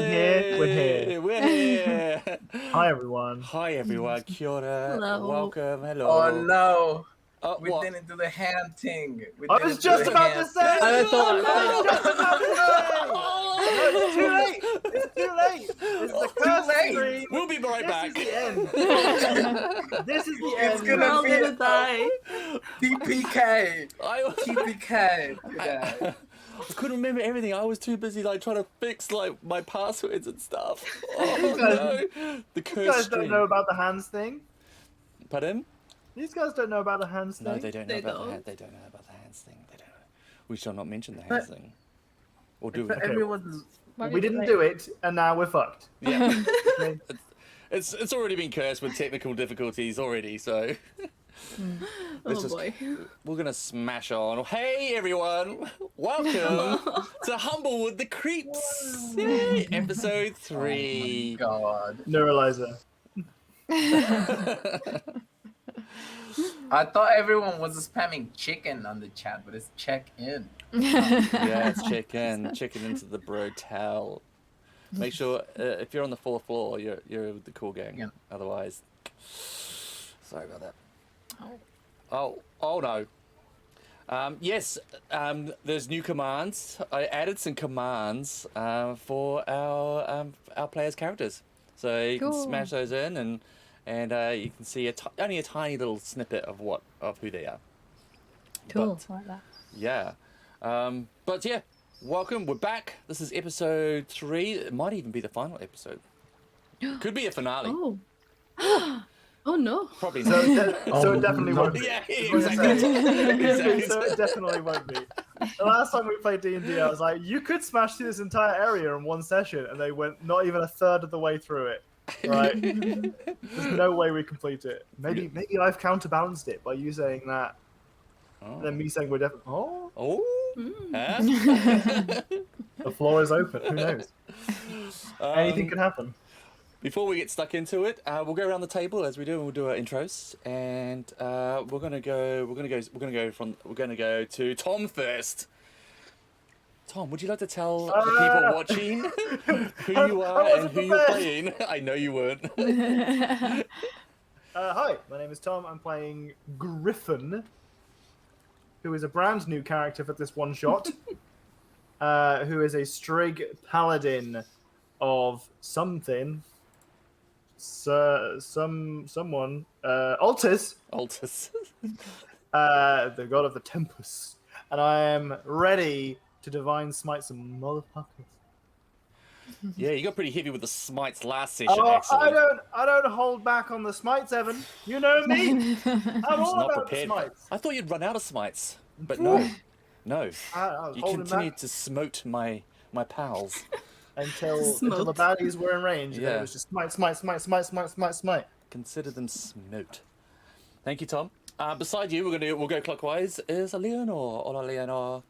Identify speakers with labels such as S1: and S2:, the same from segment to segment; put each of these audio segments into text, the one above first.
S1: We're here.
S2: Hi everyone.
S1: Hi everyone. Kia ora.
S3: Hello.
S1: Welcome. Hello.
S4: Oh no.
S1: Oh,
S4: We
S1: what?
S4: didn't do the hand thing.
S2: I was just about to say.
S3: I thought-
S2: No, it's too late. It's too late. It's the curse
S4: late.
S2: stream.
S1: We'll be right
S2: This
S1: back.
S2: is the end. This is the
S4: It's
S2: end.
S3: We're
S4: gonna
S3: all
S4: be
S3: gonna die.
S4: TPK.
S1: I
S4: TPK. today.
S1: couldn't remember everything. I was too busy trying to fix my passwords and stuff. Oh no. The
S2: You
S1: curse
S2: guys
S1: stream.
S2: don't know about the hands thing.
S1: Pardon?
S2: These guys don't know about the hands thing.
S1: No, they don't know
S3: They
S1: about
S3: don't.
S1: the hand. They don't know about the hands thing. They don't know. We shall not mention the hands thing. Or do we?
S4: But everyone's
S2: We didn't do it, and now we're fucked.
S1: Yeah.
S2: Okay.
S1: It's already been cursed with technical difficulties already, so let's
S3: Oh
S1: just-
S3: boy.
S1: we're gonna smash on. Hey everyone, welcome to Humblewood the Creeps, Yay, episode 3.
S4: God.
S2: Neuralizer.
S4: I thought everyone was spamming chicken on the chat, but it's check in.
S1: Yeah, it's check into the brotel. Make sure if you're on the 4th floor, you're with the cool gang.
S4: Yeah.
S1: Otherwise, sorry about that. Oh no. Yes, there's new commands. I added some commands for our players' characters, so you can
S3: Cool.
S1: smash those in, and you can see only a tiny little snippet of who they are.
S3: Cool.
S1: But,
S3: Like that.
S1: yeah, but yeah, welcome. We're back. This is episode 3. It might even be the final episode. Could be a finale.
S3: Oh. Oh no.
S1: Probably
S2: So,
S1: not.
S2: so it definitely won't be.
S1: Yeah,
S2: So
S1: exactly.
S2: it definitely won't be. The last time we played D&D, I was like, you could smash through this entire area in one session, and they went not even a third of the way through it. Right? There's no way we complete it. Maybe I've counterbalanced it by you saying that, and then me saying we're definitely. Oh,
S1: Oh. Huh?
S2: the floor is open. Who knows? Anything could happen.
S1: Before we get stuck into it, we'll go around the table as we do. We'll do our intros, and we're gonna go to Tom first. Tom, would you like to tell the people watching who you
S2: I
S1: are and
S2: wasn't
S1: who you're
S2: prepared.
S1: playing? I know you weren't.
S2: Hi, my name is Tom. I'm playing Griffin, who is a brand new character for this one shot. Who is a Strig Paladin of something. Someone. Altus,
S1: Altus.
S2: the god of the Tempest. And I am ready to divine smite some motherfuckers.
S1: Yeah, you got pretty heavy with the smites last session,
S2: Oh,
S1: actually.
S2: I don't hold back on the smites, Evan. You know me. I'm all
S1: Not
S2: about the
S1: prepared.
S2: smites.
S1: I thought you'd run out of smites, but no. No.
S2: I was
S1: You
S2: holding
S1: continued
S2: back
S1: to smote my pals.
S2: until
S3: Smote.
S2: the baddies were in range, and then
S1: Yeah.
S2: it was just smite.
S1: Consider them smote. Thank you, Tom. Beside you, we'll go clockwise. Is Leonor? Hola, Leonor.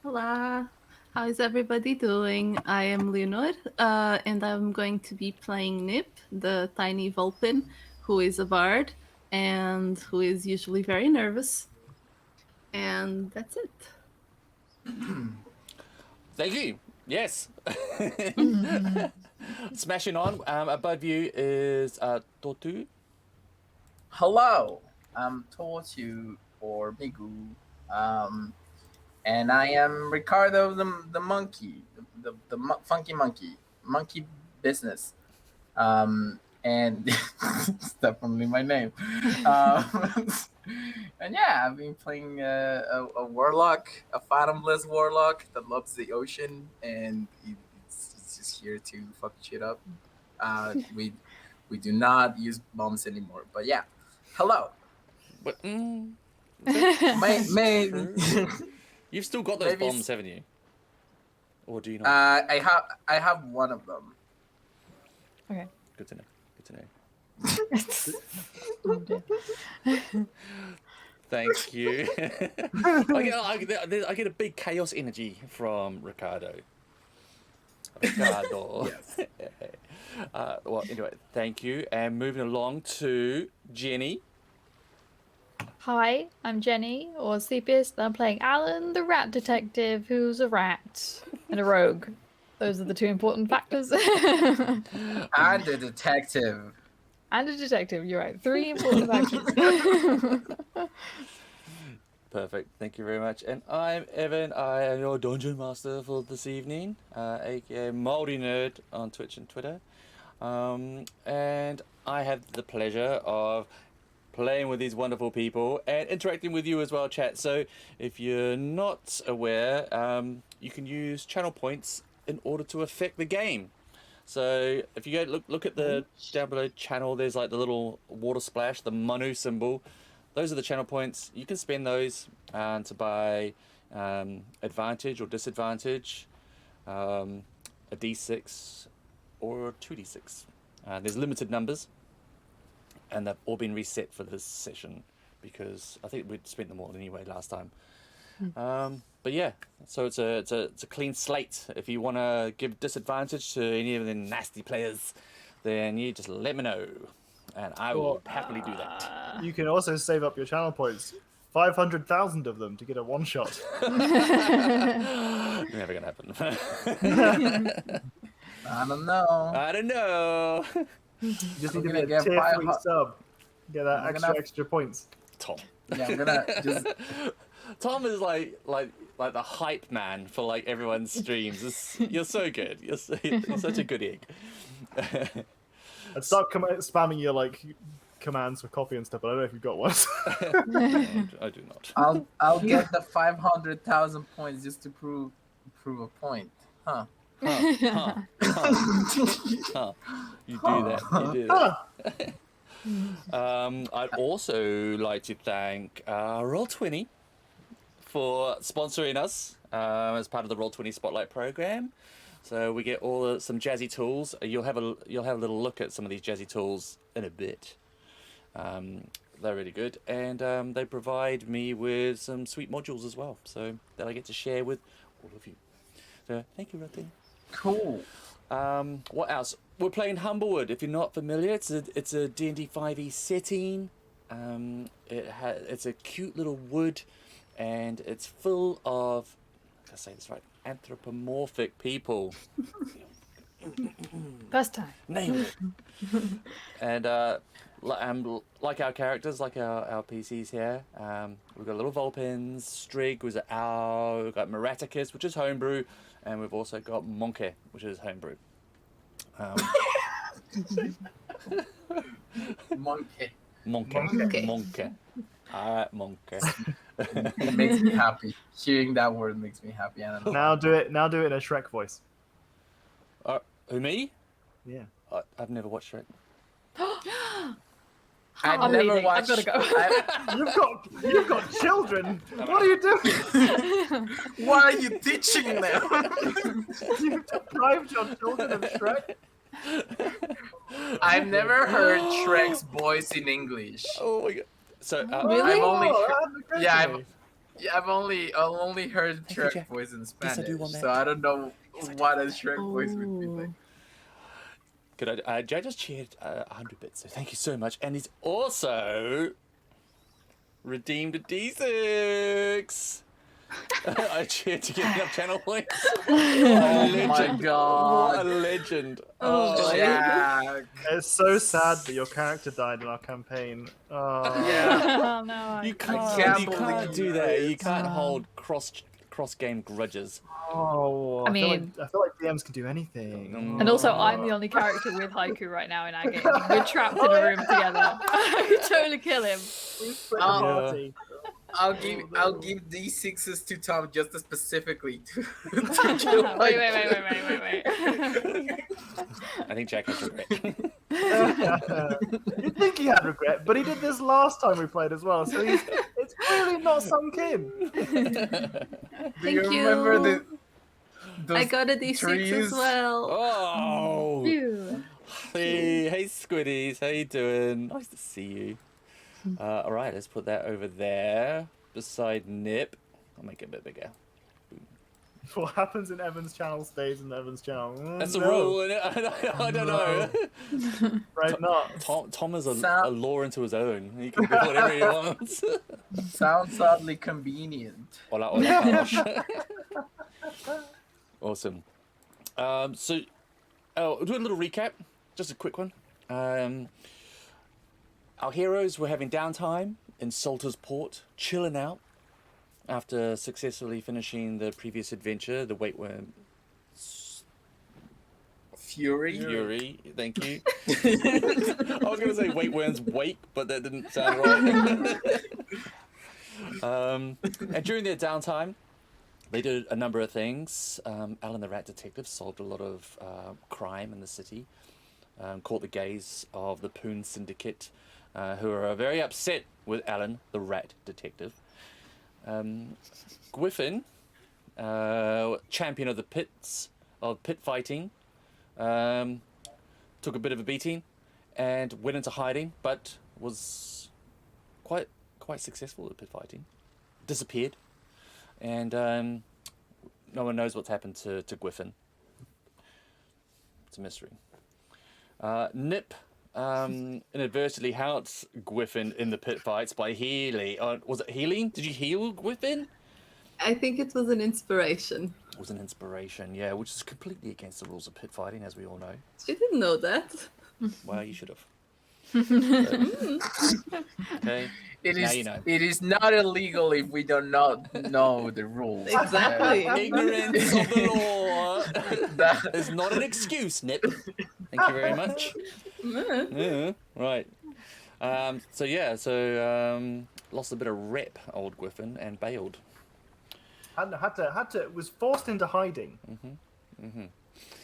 S3: Hola. How is everybody doing? I am Leonor, and I'm going to be playing Nip, the tiny Vulpin, who is a bard and who is usually very nervous. And that's it.
S1: Thank you. Yes. Smashing on. Above you is Totu.
S4: Hello, I'm Tortu or Migu, and I am Ricardo the monkey, the funky monkey business, and it's definitely my name. And yeah, I've been playing a warlock, a fathomless warlock that loves the ocean, and it's just here to fuck shit up. We do not use bombs anymore, but yeah. Hello.
S1: But
S4: Maybe
S1: you've still got those
S4: Maybe it's-
S1: bombs, haven't you? Or do you not?
S4: I have one of them.
S5: Okay.
S1: Good to know. Good to know.
S5: Oh, dear.
S1: Thank you. I get a big chaos energy from Ricardo. Ricardo.
S4: Yes.
S1: Well, anyway, thank you. And moving along to Jenny.
S5: Hi, I'm Jenny, or Sleepiest, and I'm playing Alan, the rat detective, who's a rat and a rogue. Those are the two important factors.
S4: And the detective.
S5: And a detective, you're right. 3 important factors.
S1: Perfect. Thank you very much. And I'm Evan. I am your dungeon master for this evening, aka Moldy Nerd on Twitch and Twitter. And I have the pleasure of playing with these wonderful people and interacting with you as well, chat. So if you're not aware, you can use channel points in order to affect the game. So if you go look at the down below channel, there's like the little water splash, the Manu symbol. Those are the channel points. You can spend those to buy advantage or disadvantage, a D6 or 2D6. There's limited numbers, and they've all been reset for this session because I think we'd spent them all anyway last time. But yeah, so it's a clean slate. If you want to give disadvantage to any of the nasty players, then you just let me know, and I will happily do that.
S2: You can also save up your channel points. 500,000 of them to get a one shot.
S1: Never gonna happen.
S4: I don't know.
S1: I don't know.
S2: You just
S4: I'm
S2: need to
S4: gonna
S2: be a
S4: get
S2: tier 3
S4: 500
S2: sub. Get that
S4: I'm
S2: extra
S4: gonna-
S2: points.
S1: Tom.
S4: Yeah, I'm gonna just.
S1: Tom is like the hype man for like everyone's streams. You're so good. You're such a good egg.
S2: I'd start spamming your like commands for copy and stuff, but I don't know if you've got one.
S1: I do not.
S4: I'll get the 500,000 points just to prove a point, huh?
S1: Huh. You do that. You do that. I'd also like to thank Roll20 for sponsoring us as part of the Roll20 Spotlight program. So we get some jazzy tools. You'll have a little look at some of these jazzy tools in a bit. They're really good, and they provide me with some sweet modules as well, so that I get to share with all of you. So thank you, Roll20.
S4: Cool.
S1: What else? We're playing Humblewood. If you're not familiar, it's a D&D 5e setting. It's a cute little wood, and it's full of, I say this right, anthropomorphic people.
S5: First time.
S1: Nailed it. And like our characters, like our PCs here, we've got little Vulpins, Strig, who's an owl, we've got Meraticus, which is homebrew, and we've also got Monkey, which is homebrew.
S4: Monkey.
S1: Monkey. Alright, Monkey.
S4: It makes me happy. Hearing that word makes me happy. I don't know.
S2: Now do it in a Shrek voice.
S1: Who, me?
S2: Yeah.
S1: I've never watched Shrek.
S4: I've
S5: I'm
S4: never
S5: leaving.
S4: watched.
S5: I've gotta go.
S2: You've got children. What are you doing?
S4: Why are you teaching them?
S2: You've deprived your children of Shrek.
S4: I've never heard Shrek's voice in English.
S1: Oh my god. So,
S3: Really?
S4: I've only
S2: Oh,
S4: heard,
S2: that occurred
S4: yeah,
S2: to me.
S4: I've only heard
S1: Thank you,
S4: Shrek
S1: Jack.
S4: voice in
S1: Yes, I
S4: Spanish,
S1: do want that.
S4: so I don't know what a Shrek voice would be
S3: Oh.
S4: like.
S1: Good. Jay just cheered 100 bits, so thank you so much. And he's also redeemed a D6. I cheered to get enough channel points.
S4: Oh my
S1: What a
S4: god.
S1: legend.
S3: Oh,
S4: Jack.
S2: It's so sad that your character died in our campaign. Oh.
S4: Yeah.
S5: Oh no.
S1: You
S4: can't
S1: can't do
S4: believe
S1: that. You
S4: it.
S1: can't hold cross game grudges.
S2: Oh.
S5: I
S2: I
S5: mean-
S2: feel like DMs can do anything.
S5: And also, I'm the only character with Haiku right now in our game. We're trapped in a room together. I could totally kill him.
S2: We split the
S4: Oh.
S2: party.
S4: I'll give D6s to Tom just specifically to
S5: Wait,
S4: kill
S5: wait, wait.
S1: I think Jack has regret.
S2: You'd think he had regret, but he did this last time we played as well, so it's clearly not sunk in.
S4: Do you
S3: Thank
S4: remember
S3: you.
S4: those
S3: I got a D6
S4: trees?
S3: as well.
S1: Oh,
S5: Phew.
S1: hey Squiddies, how you doing? Nice to see you. All right, let's put that over there beside Nip. I'll make it a bit bigger.
S2: What happens in Evan's channel stays in Evan's channel.
S1: That's a
S2: No,
S1: rule, isn't it? I don't know.
S2: Right, not.
S1: Tom is a
S4: Sound-
S1: law into his own. He can do whatever he wants.
S4: Sounds oddly convenient.
S1: Hola, gosh. Awesome. So, I'll do a little recap. Just a quick one. Our heroes were having downtime in Salter's Port, chilling out after successfully finishing the previous adventure, the Waitworm
S4: Fury.
S1: Thank you. I was going to say Waitworm's Wake, but that didn't sound right. And during their downtime, they did a number of things. Alan the Rat Detective solved a lot of crime in the city, caught the gaze of the Poon Syndicate, who are very upset with Alan the Rat Detective. Gwyffin, champion of the pits, of pit fighting, took a bit of a beating and went into hiding, but was quite successful at pit fighting. Disappeared, and no one knows what's happened to Gwyffin. It's a mystery. Nip inadvertently helped Gwyffin in the pit fights by healing. Was it healing? Did you heal Gwyffin?
S3: I think it was an inspiration.
S1: It was an inspiration, yeah, which is completely against the rules of pit fighting, as we all know.
S3: She didn't know that.
S1: Well, you should have. Okay.
S4: It
S1: Now
S4: is.
S1: you know.
S4: It is not illegal if we do not know the rules.
S3: Exactly.
S1: Ignorance of the law
S4: That-
S1: is not an excuse, Nip. Thank you very much. Yeah, right. So lost a bit of rep, old Gwyffin, and bailed.
S2: Had to was forced into hiding.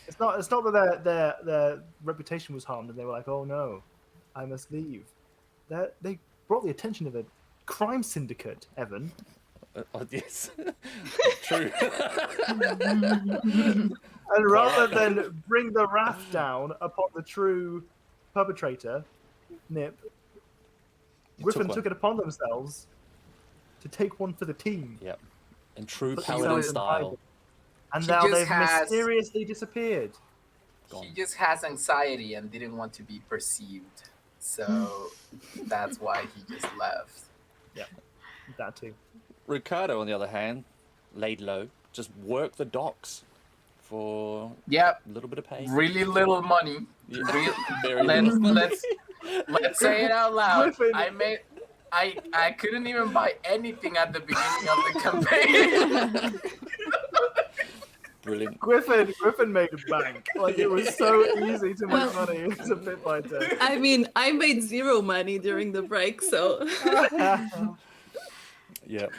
S2: It's not that their reputation was harmed and they were like, oh no, I must leave. They brought the attention of a crime syndicate, Evan.
S1: Yes, true.
S2: And rather than bring the wrath down upon the true perpetrator, Nip, Gwyffin
S1: one.
S2: took it upon themselves to take one for the team.
S1: Yep. In true
S2: Put
S1: paladin
S2: themselves in
S1: style.
S2: hiding. And
S4: He
S2: now
S4: just
S2: they've
S4: has-
S2: mysteriously disappeared.
S4: He just has anxiety and didn't want to be perceived, so that's why he just left.
S2: That too.
S1: Ricardo, on the other hand, laid low, just work the docks for
S4: Yep.
S1: a little bit of pay.
S4: Really little money.
S1: Yeah.
S4: Real,
S1: Very little money.
S4: let's say it out loud.
S2: Griffin.
S4: I couldn't even buy anything at the beginning of the campaign.
S1: Brilliant.
S2: Griffin made a bank. Like it was so easy to make money. It's a bit by day.
S3: I mean, I made 0 money during the break, so.
S1: Yeah.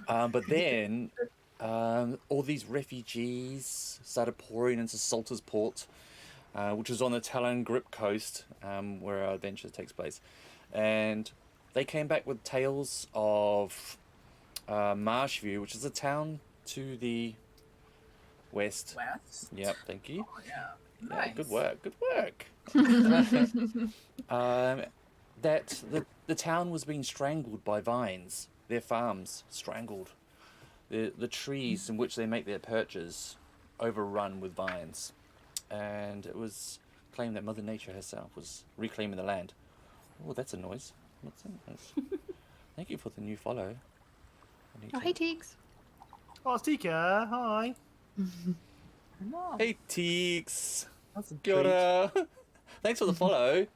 S1: But then all these refugees started pouring into Salter's Port, which is on the Talon Grip coast, where our adventure takes place. And they came back with tales of Marshview, which is a town to the west.
S4: West?
S1: Yep, thank you.
S4: Oh, yeah.
S1: Yeah,
S4: Nice.
S1: good work, good work. That the town was being strangled by vines. Their farms strangled. The trees in which they make their perches overrun with vines. And it was claimed that Mother Nature herself was reclaiming the land. Oh, that's a noise. What's that noise? Thank you for the new follow.
S5: Oh, hey, Teeks.
S2: Oh, it's Tika. Hi.
S1: Hey, Teeks.
S2: That's a
S1: Kia
S2: treat.
S1: ora. Thanks for the follow.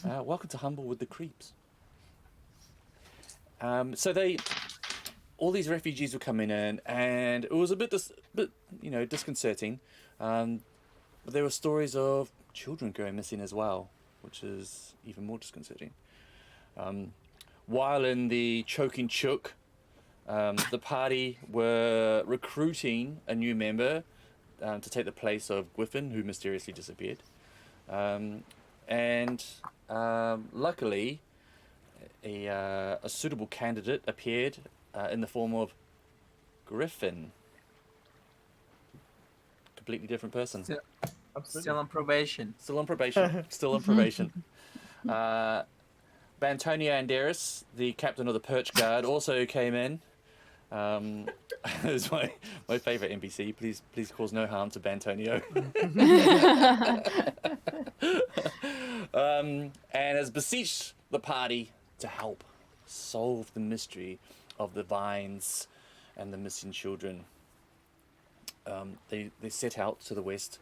S1: Welcome to Humblewood the Creeps. So all these refugees were coming in, and it was a bit disconcerting. But there were stories of children going missing as well, which is even more disconcerting. While in the Choking Chook, the party were recruiting a new member to take the place of Griffin, who mysteriously disappeared. Luckily, a suitable candidate appeared in the form of Griffin. Completely different person.
S4: Still on probation.
S1: Still on probation. Still on probation. Bantonia Anderis, the captain of the Perch Guard, also came in. It was my favourite NPC. Please cause no harm to Bantonio. And has beseeched the party to help solve the mystery of the vines and the missing children. They set out to the west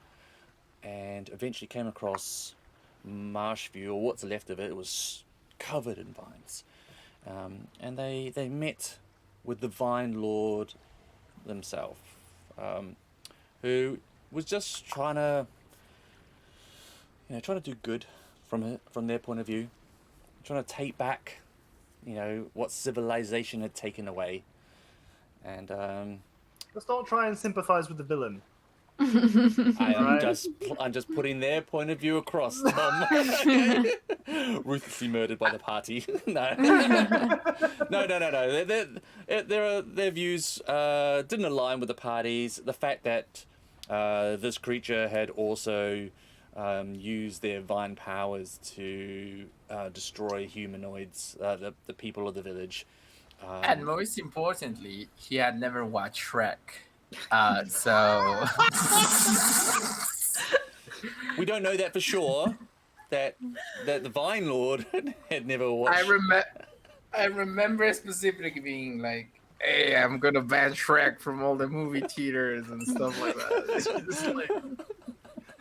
S1: and eventually came across Marshview, or what's left of it. It was covered in vines. And they met with the Vine Lord himself, who was just trying to do good from their point of view, trying to take back, what civilization had taken away, and
S2: Let's not try and sympathise with the villain.
S1: I'm
S2: Right.
S1: just putting their point of view across, Tom. Ruthlessly murdered by the party. No. No. Their views didn't align with the party's. The fact that this creature had also used their vine powers to destroy humanoids, the people of the village.
S4: And most importantly, he had never watched Shrek. So
S1: We don't know that for sure. That the Vine Lord had never watched.
S4: I remember specifically being like, "Hey, I'm gonna ban Shrek from all the movie theaters and stuff like that." It's just like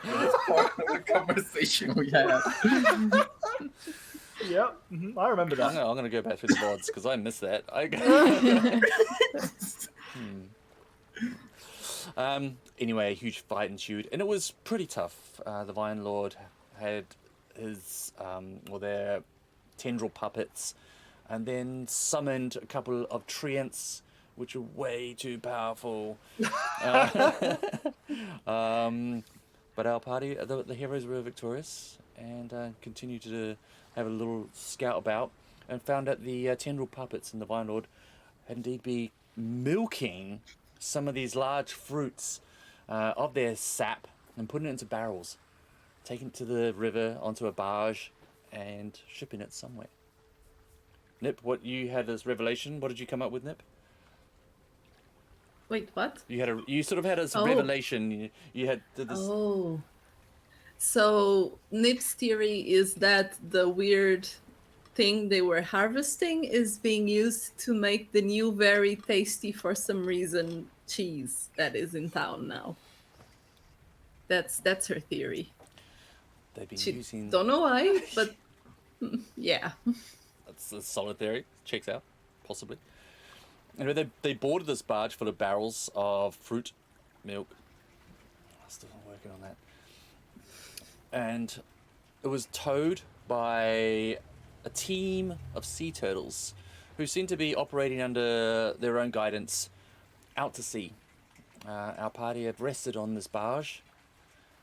S4: it's part of the conversation we had.
S2: Yep, I remember that.
S1: I'm gonna go back through the VODs because I missed that. Anyway, a huge fight ensued, and it was pretty tough. The Vine Lord had his their tendril puppets, and then summoned a couple of treants, which are way too powerful. But our party, the heroes were victorious, and continued to have a little scout about, and found that the tendril puppets and the Vine Lord had indeed been milking some of these large fruits of their sap and putting it into barrels, taking it to the river onto a barge and shipping it somewhere. Nip, what you had this revelation? What did you come up with, Nip?
S3: Wait, what?
S1: You sort of had this revelation. You had did this.
S3: Oh. So Nip's theory is that the weird thing they were harvesting is being used to make the new very tasty, for some reason, cheese that is in town now. That's her theory.
S1: They've been
S3: She
S1: using.
S3: don't know why, but yeah.
S1: That's a solid theory. Checks out, possibly. Anyway, they boarded this barge full of barrels of fruit, milk. I'm still working on that. And it was towed by a team of sea turtles who seem to be operating under their own guidance out to sea. Our party have rested on this barge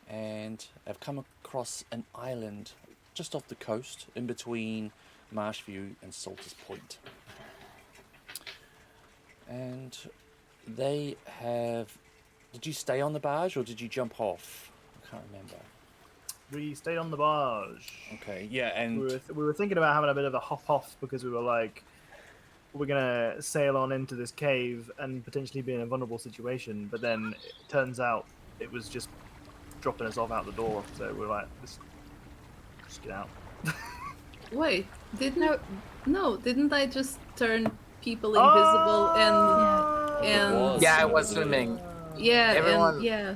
S1: and have come across an island just off the coast in between Marshview and Salters Point. And they have... Did you stay on the barge or did you jump off? I can't remember.
S2: We stayed on the barge.
S1: Okay, yeah, and...
S2: We were thinking about having a bit of a hop-off because we were like, we're going to sail on into this cave and potentially be in a vulnerable situation. But then it turns out it was just dropping us off out the door. So we're like, just get out.
S3: Wait, didn't I just turn people invisible and
S4: Yeah, I was swimming.
S3: yeah,
S4: Everyone-
S3: and yeah.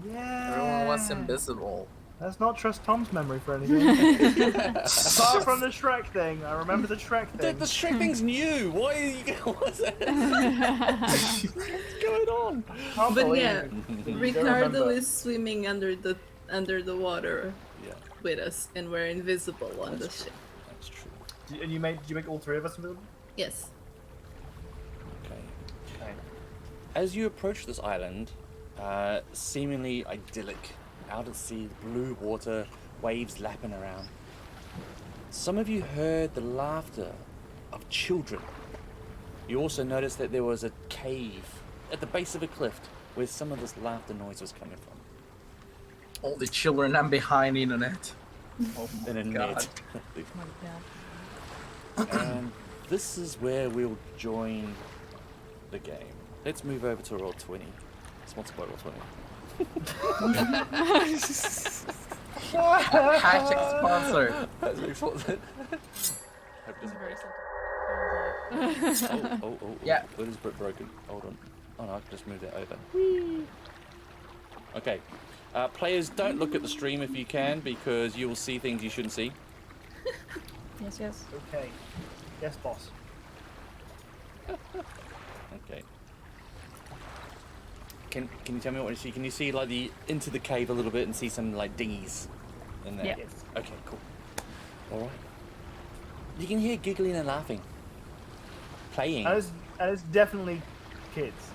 S2: Yeah.
S4: Everyone was invisible.
S2: Let's not trust Tom's memory for anything. Apart from the Shrek thing, I remember the Shrek thing.
S1: The Shrek thing's new. Why are you... What's going on?
S2: Can't
S3: But
S2: believe
S3: yeah,
S2: you don't
S3: Ricardo
S2: remember.
S3: is swimming under the water
S1: Yeah,
S3: with us, and we're invisible on the ship.
S1: that's true.
S2: And did you make all three of us invisible?
S3: Yes.
S1: Okay.
S2: Okay.
S1: As you approach this island, seemingly idyllic, out at sea, blue water, waves lapping around. Some of you heard the laughter of children. You also noticed that there was a cave at the base of a cliff where some of this laughter noise was coming from.
S4: All the children I'm behind internet. Oh
S1: In a
S4: my god.
S1: net. And this is where we'll join the game. Let's move over to roll 20. Sponsored by roll 20.
S4: Hashtag sponsored.
S1: That's very sponsored. Hope it doesn't- Oh,
S4: Yeah.
S1: It is broken. Hold on. Oh no, I can just move that over. Okay. Players, don't look at the stream if you can, because you will see things you shouldn't see.
S5: Yes.
S2: Okay. Yes, boss.
S1: Okay. Can you tell me what you see? Can you see like into the cave a little bit and see some like dinghies in there?
S5: Yeah.
S2: Yes.
S1: Okay, cool. All right. You can hear giggling and laughing, playing.
S2: And it's definitely kids.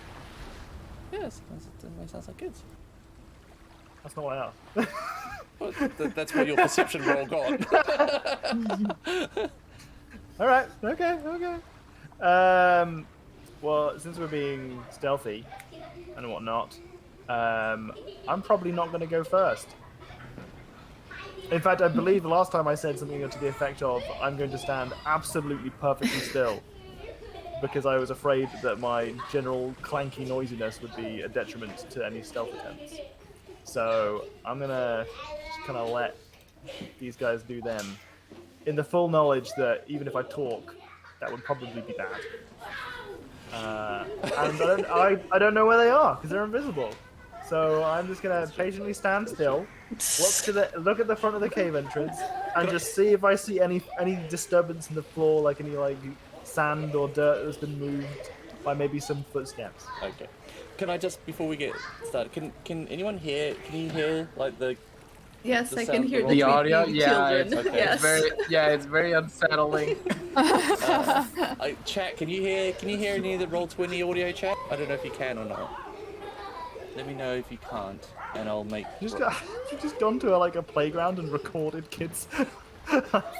S1: Yes, that sounds like kids.
S2: That's not what I asked.
S1: Well, that's what your perception roll got.
S2: All right. Okay. Well, since we're being stealthy and whatnot, I'm probably not going to go first. In fact, I believe the last time I said something to the effect of, I'm going to stand absolutely perfectly still, because I was afraid that my general clanky noisiness would be a detriment to any stealth attempts. So I'm going to just kind of let these guys do them, in the full knowledge that even if I talk, that would probably be bad. And I don't know where they are because they're invisible. So I'm just gonna patiently stand still, look at the front of the cave entrance, and just see if I see any disturbance in the floor, like any like sand or dirt that's been moved by maybe some footsteps.
S1: Okay. Can I just, before we get started, can anyone hear? Can you hear like the?
S3: Yes,
S1: The
S3: I can
S1: sound-
S3: hear
S1: the
S3: the
S4: audio?
S3: creepy
S4: Yeah,
S3: children.
S1: it's- okay.
S3: Yes.
S4: It's very unsettling.
S1: Chat, can you hear any of the Roll20 audio chat? I don't know if you can or not. Let me know if you can't, and I'll make.
S2: You just gone to a playground and recorded kids.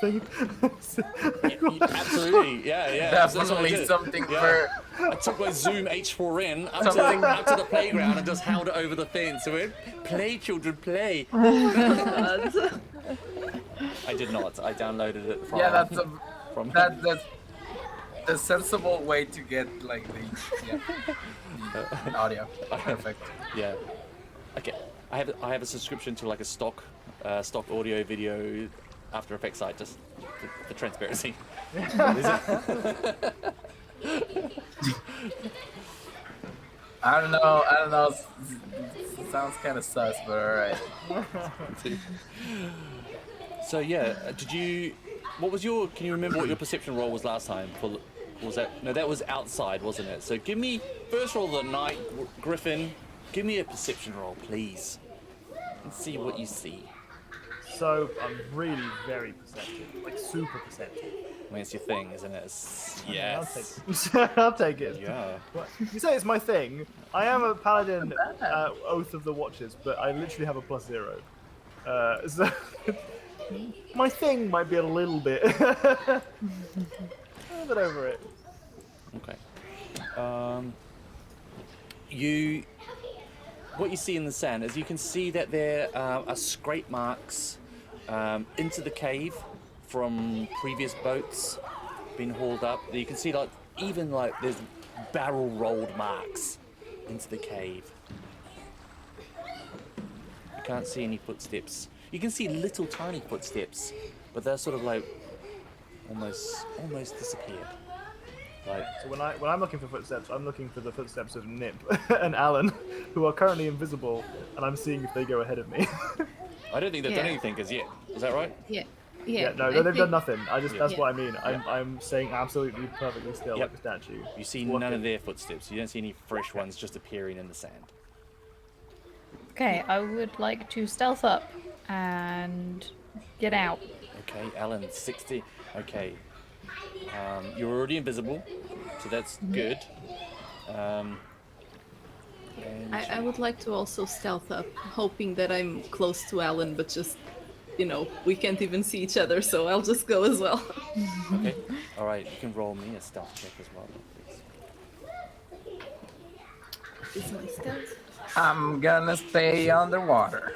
S2: Thing.
S1: Absolutely, yeah. That's what I
S4: Definitely
S1: did.
S4: something
S1: Yeah.
S4: for
S1: I took my Zoom H4n up
S4: Something-
S1: to the playground and just held it over the fence. So went, play, children, play.
S3: God.
S1: I did not. I downloaded it from.
S4: that's
S1: from.
S4: that's the sensible way to get like the audio. Perfect.
S1: Yeah. Okay. I have a subscription to like a stock audio video After Effects site just for transparency.
S4: I don't know. I don't know. Sounds kind of sus, but all right.
S1: So yeah, did you? What was your? Can you remember what your perception roll was last time? Was that? No, that was outside, wasn't it? So give me first roll of the night, Griffin. Give me a perception roll, please. Let's see what you see.
S2: So I'm really very perceptive, like super perceptive.
S1: I mean, it's your thing, isn't it? It's,
S2: Yeah,
S1: yes.
S2: I'll take it. I'll take it.
S1: Yeah.
S2: What? You say it's my thing. I am a paladin, Oath of the Watchers, but I literally have a +0. So my thing might be a little bit, a bit over it.
S1: Okay. What you see in the sand is you can see that there are scrape marks into the cave from previous boats being hauled up. You can see even there's barrel rolled marks into the cave. You can't see any footsteps. You can see little tiny footsteps, but they're sort of like almost disappeared.
S2: So when I'm looking for footsteps, I'm looking for the footsteps of Nip and Alan, who are currently invisible, and I'm seeing if they go ahead of me.
S1: I don't think they've done anything as yet. Is that right?
S3: Yeah.
S2: Yeah, no,
S3: I
S2: they've done
S3: think-
S2: nothing. That's
S3: Yeah.
S2: what I mean. I'm staying absolutely perfectly still
S1: Yep.
S2: like a statue.
S1: You see
S2: Walking.
S1: none of their footsteps. You don't see any fresh ones just appearing in the sand.
S5: Okay, I would like to stealth up and get out.
S1: Okay, Alan, 60. Okay. You're already invisible, so that's good. And
S3: I would like to also stealth up, hoping that I'm close to Alan, but just, we can't even see each other, so I'll just go as well.
S1: Okay. All right, you can roll me a stealth check as well, please.
S3: Is my stealth?
S4: I'm gonna stay underwater.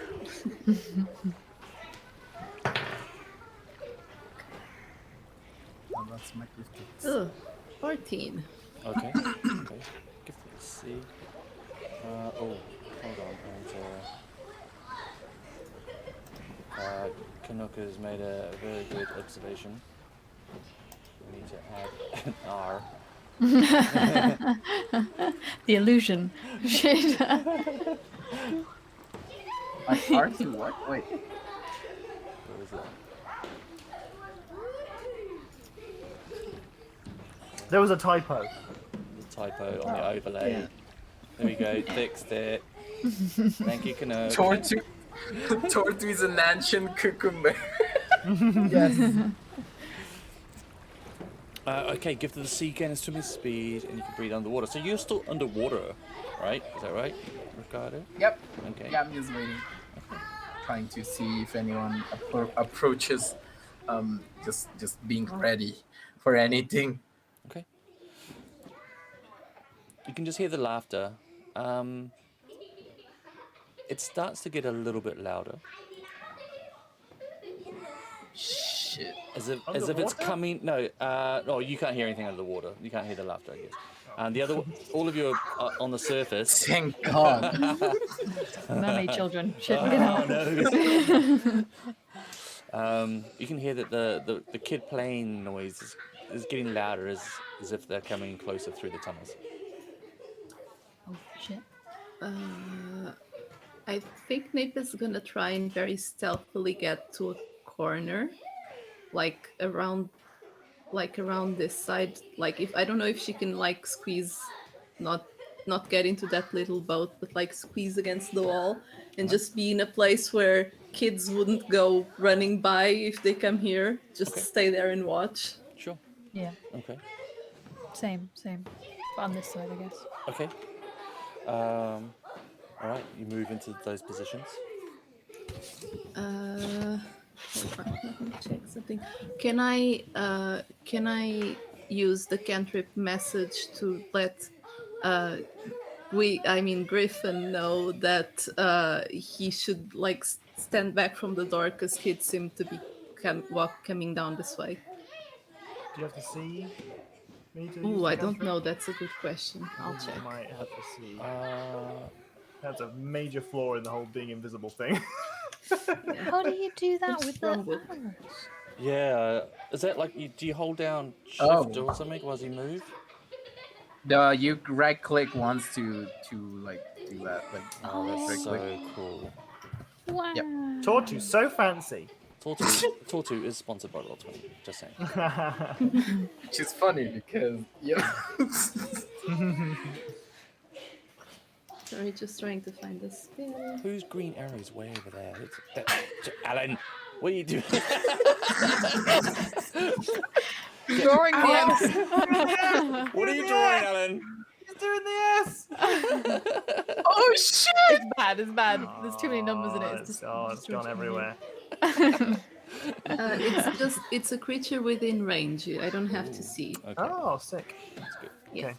S4: Oh, that's my 50.
S3: Ugh, 14.
S1: Okay. Okay. Give me a see. Hold on. And Kanuka's made a very good observation. We need to add an R.
S5: The illusion. Shit.
S4: My R to what? Wait.
S1: What is that?
S2: There was a typo.
S1: The typo on the overlay. There we go. Fixed it. Thank you, Kanuka.
S4: Tortu is an ancient cucumber. Yes.
S1: Okay, give to the sea gain a swimming speed, and you can breathe underwater. So you're still underwater, right? Is that right, Ricardo?
S4: Yep.
S1: Okay.
S4: Yeah, I'm just waiting. Trying to see if anyone approaches. Just being ready for anything.
S1: Okay. You can just hear the laughter. It starts to get a little bit louder,
S4: Shit.
S1: as if it's
S2: Underwater?
S1: coming. No, you can't hear anything under the water. You can't hear the laughter, I guess. And all of you are on the surface.
S4: Thank God.
S5: Mermaid children. Shit.
S1: Oh no. You can hear that the kid playing noise is getting louder as if they're coming closer through the tunnels.
S5: Oh, shit.
S3: I think Nip is gonna try and very stealthily get to a corner, around this side. If I don't know if she can squeeze, not get into that little boat, but squeeze against the wall and just be in a place where kids wouldn't go running by if they come here. Just
S1: Okay.
S3: stay there and watch.
S1: Sure.
S5: Yeah.
S1: Okay.
S5: Same. But on this side, I guess.
S1: Okay. All right. You move into those positions.
S3: Hold on, let me check something. Can I use the cantrip message to let Griffin know that he should stand back from the door because kids seem to be coming down this way?
S2: Do you have to see me to use
S3: Ooh,
S2: the
S3: I don't
S2: cantrip?
S3: know. That's a good question. I'll
S2: You
S3: check.
S2: might have to see.
S1: Uh,
S2: That's a major flaw in the whole being invisible thing.
S5: How do you do that
S3: What's
S5: with the
S3: wrong with-
S5: arrows?
S1: yeah. Is that do you hold down shift
S4: Oh.
S1: or something while you move?
S4: You right click once to like do that. Like
S1: Oh, that's
S4: right click.
S1: so cool.
S5: Wow.
S4: Yep.
S2: Tortu's so fancy.
S1: Tortu is sponsored by Roll20. Just saying.
S4: Which is funny because yeah.
S3: Sorry, just trying to find the spell.
S1: Whose green arrow's way over there? Alan, what are you doing?
S5: Drawing the S.
S1: What are you drawing, Alan?
S2: He's doing the S.
S4: Oh shit!
S5: It's bad. It's bad. There's too many numbers in it. It's just.
S2: It's gone everywhere.
S3: It's a creature within range. I don't have to see.
S1: Okay,
S2: Oh, sick.
S1: that's good.
S3: Yeah.
S2: Okay.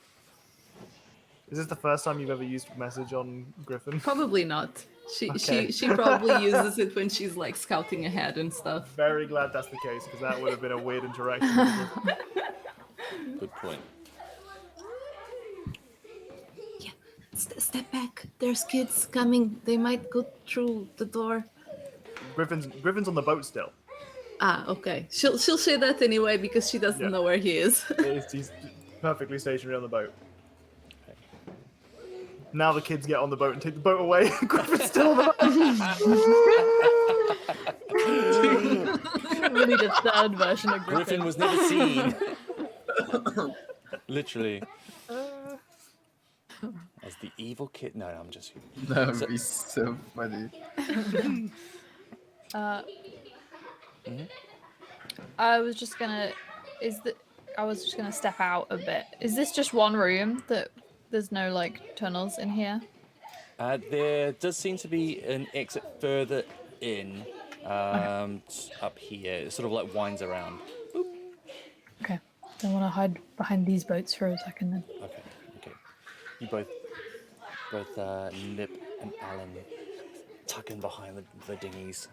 S2: Is this the first time you've ever used message on Griffin?
S3: Probably not.
S2: Okay.
S3: She probably uses it when she's like scouting ahead and stuff.
S2: Very glad that's the case, because that would have been a weird interaction.
S1: Good point.
S3: Yeah. Step back. There's kids coming. They might go through the door.
S2: Griffin's on the boat still.
S3: Ah, okay. She'll say that anyway because she doesn't
S2: Yeah.
S3: know where he is.
S2: He's perfectly stationary on the boat. Now the kids get on the boat and take the boat away. Griffin's still on the boat.
S5: We need a third version of
S1: Griffin
S5: Griffin.
S1: was never seen. Literally. As the evil kid. No, I'm just.
S4: That would be so funny.
S5: I was just gonna step out a bit. Is this just one room that there's no like tunnels in here?
S1: There does seem to be an exit further in, up here. It sort of like winds around.
S5: Okay. Don't want to hide behind these boats for a second then.
S1: Okay. You both Nip and Alan tuck in behind the dinghies.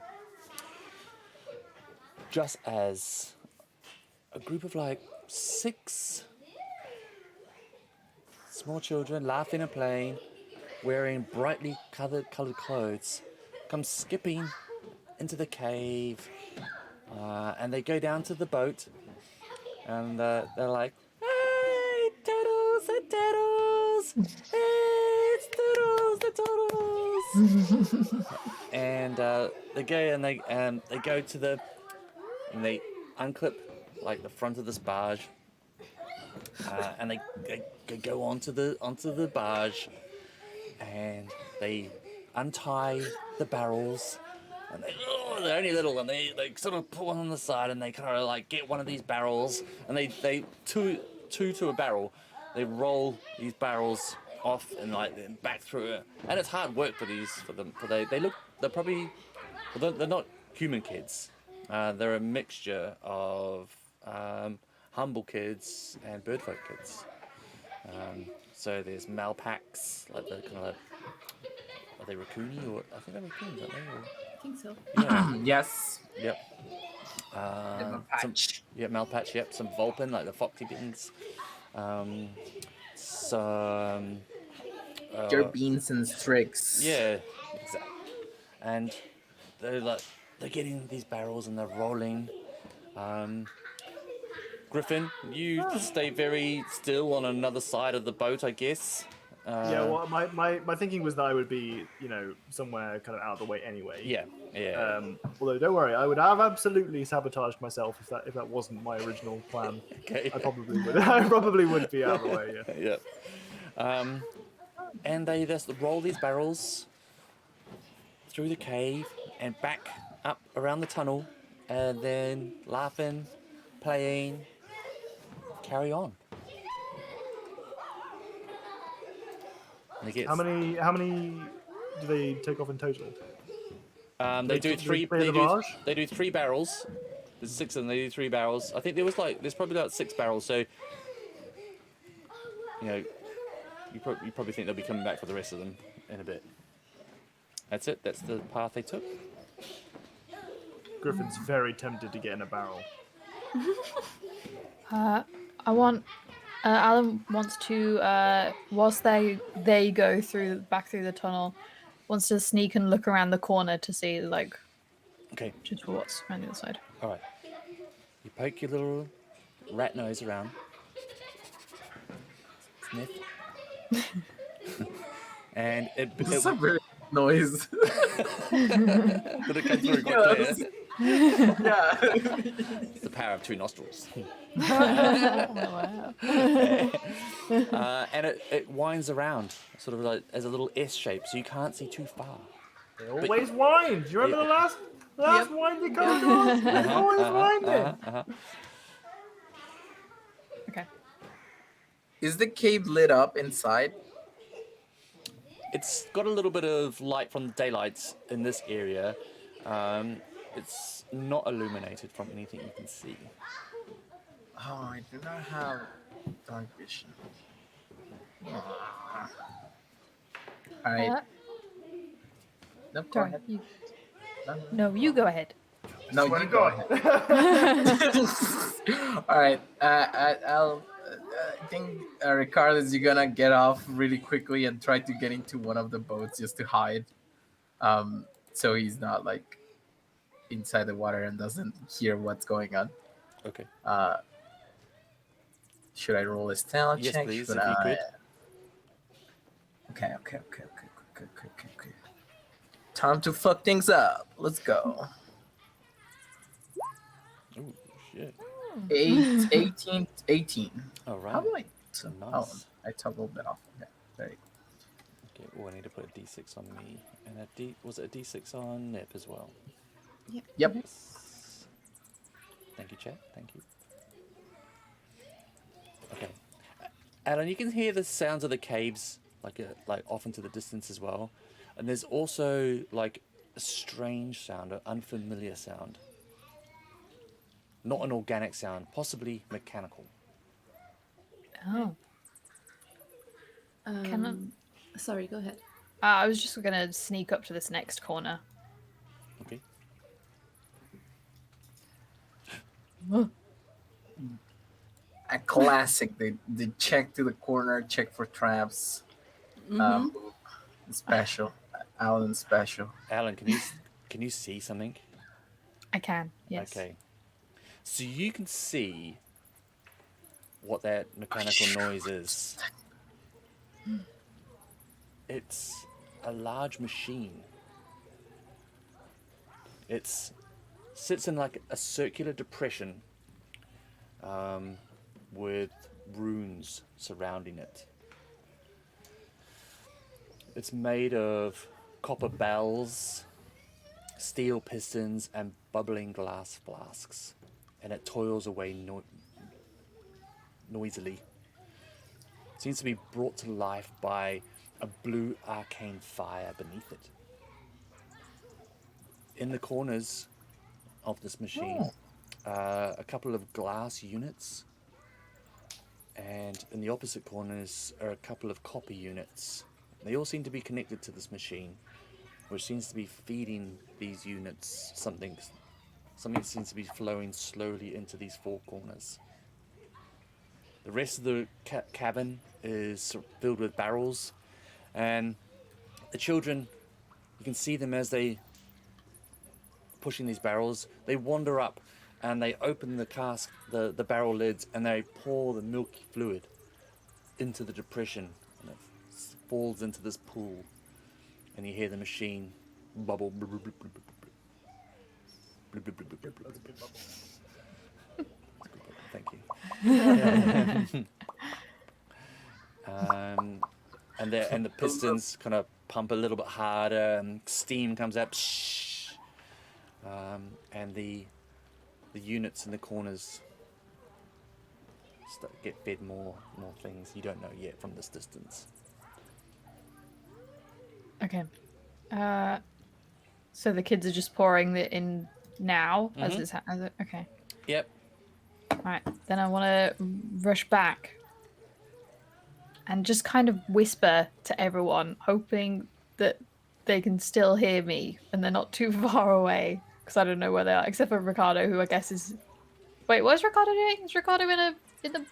S1: Just as a group of like 6 small children laughing and playing, wearing brightly coloured clothes, come skipping into the cave, and they go down to the boat, and they're like, "Hey, turtles and turtles! Hey, it's turtles, the turtles!" And they go and they go to the, and they unclip like the front of this barge, and they go onto the barge, and they untie the barrels, and they're only little, and they sort of put one on the side, and they kind of like get one of these barrels, and they two to a barrel, they roll these barrels off and like back through it, and it's hard work for them. They're probably, well, they're not human kids. They're a mixture of humble kids and birdfolk kids. So there's malpacs, like the kind of like, are they raccoony or I think they're raccoons, aren't they? Or,
S3: I think so.
S1: yeah.
S4: Yes.
S1: Yep.
S4: Malpatch.
S1: Malpatch. Yep. Some Vulpin, like the foxy kittens. Some.
S4: Beans and Strix.
S1: Yeah. Exactly. And they're getting these barrels and they're rolling. Griffin, you stay very still on another side of the boat, I guess.
S2: Yeah, well, my thinking was that I would be, somewhere kind of out of the way anyway.
S1: Yeah.
S2: Although, don't worry, I would have absolutely sabotaged myself if that wasn't my original plan.
S1: Okay.
S2: I probably would. I probably would be out of the way. Yeah.
S1: Yep. And they just roll these barrels through the cave and back up around the tunnel, and then laughing, playing, carry on.
S2: How many do they take off in total?
S1: They do three.
S2: clear the barge?
S1: They do 3 barrels. There's 6 of them. They do 3 barrels. I think there's probably about 6 barrels. So, you probably think they'll be coming back for the rest of them in a bit. That's it. That's the path they took.
S2: Griffin's very tempted to get in a barrel.
S5: Alan wants to, whilst they go back through the tunnel, wants to sneak and look around the corner to see
S1: Okay.
S5: just what's around the other side.
S1: All right. You poke your little rat nose around. sniff. And
S4: This is a very noise.
S1: did it come through quite clear?
S4: Yes. Yeah.
S1: It's the power of 2 nostrils.
S5: Wow.
S1: And it winds around, sort of like as a little S shape, so you can't see too far.
S2: They always wind. Do you remember the last
S3: Yep.
S2: windy corridors? They always winding.
S5: Okay.
S4: Is the cave lit up inside?
S1: It's got a little bit of light from the daylights in this area. It's not illuminated from anything you can see.
S4: Oh, I do not have dark vision. Alright. Nope, go
S5: Sorry.
S4: ahead.
S5: You,
S4: No,
S5: no, you go ahead.
S4: no,
S2: Swear
S4: you
S2: to
S4: go
S2: God.
S4: ahead. Alright, I'll think, Ricardo's, you're gonna get off really quickly and try to get into one of the boats just to hide. So he's not like inside the water and doesn't hear what's going on.
S1: Okay.
S4: Should I roll a stealth
S1: Yes,
S4: check?
S1: please,
S4: Should
S1: if you
S4: I-
S1: could.
S4: Okay. Time to fuck things up. Let's go.
S1: Oh, shit.
S4: 18.
S1: All right.
S4: How do I?
S1: Nice.
S4: Oh, I toggled that off. Okay, very good.
S1: Okay, oh, I need to put a D6 on me. And was it a D6 on Nip as well?
S5: Yep.
S4: Yep.
S1: Yes. Thank you, chat. Thank you. Okay. Alan, you can hear the sounds of the caves, like off into the distance as well. And there's also like a strange sound, an unfamiliar sound. Not an organic sound, possibly mechanical.
S5: Oh. Can
S3: Sorry, go ahead.
S5: I was just gonna sneak up to this next corner.
S1: Okay.
S4: A classic. They check to the corner, check for traps. Special. Alan special.
S1: Alan, can you see something?
S5: I can. Yes.
S1: Okay. So you can see what that mechanical noise is. It's a large machine. It sits in like a circular depression with runes surrounding it. It's made of copper bells, steel pistons, and bubbling glass flasks, and it toils away noisily. It seems to be brought to life by a blue arcane fire beneath it. In the corners of this machine, a couple of glass units, and in the opposite corners are a couple of copper units. They all seem to be connected to this machine, which seems to be feeding these units something seems to be flowing slowly into these 4 corners. The rest of the cabin is filled with barrels, and the children, you can see them as they pushing these barrels. They wander up and they open the cask, the barrel lids, and they pour the milky fluid into the depression, and it falls into this pool, and you hear the machine bubble. Thank you. And the pistons kind of pump a little bit harder, and steam comes up. And the units in the corners get fed more things you don't know yet from this distance.
S5: Okay. So the kids are just pouring it in now as it's okay.
S1: Yep.
S5: All right. Then I want to rush back and just kind of whisper to everyone, hoping that they can still hear me and they're not too far away, because I don't know where they are, except for Ricardo, who I guess is. Wait, what's Ricardo doing? Is Ricardo in the?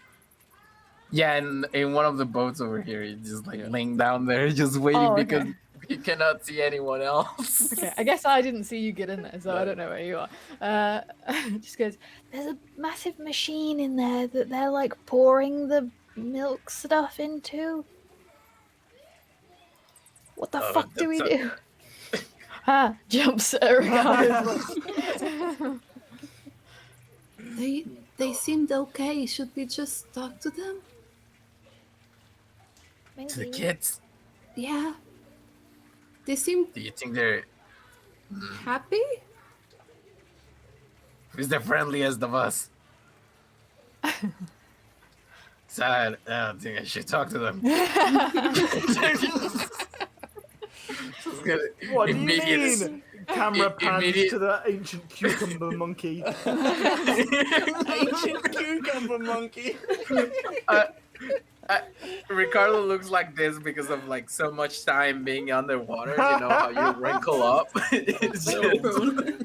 S4: Yeah, and in one of the boats over here, he's just like laying down there, just waiting
S5: Oh, okay.
S4: because we cannot see anyone else.
S5: Okay, I guess I didn't see you get in there, so I don't know where you are. Just goes, there's a massive machine in there that they're like pouring the milk stuff into? What the
S4: Oh,
S5: fuck do we
S4: that's
S5: do? Jumps Ricardo's like,
S3: They seemed okay. Should we just talk to them?
S4: to the
S5: maybe.
S4: kids.
S3: Yeah. They seemed
S4: Do you think they're
S3: happy.
S4: who's the friendliest of us? So I don't think I should talk to them.
S2: What do you
S4: Immediate-
S2: mean? Camera pans
S4: immediate-
S2: to the ancient cucumber monkey.
S1: Ancient cucumber monkey.
S4: Ricardo looks like this because of like so much time being underwater. You know how you wrinkle up. It's just-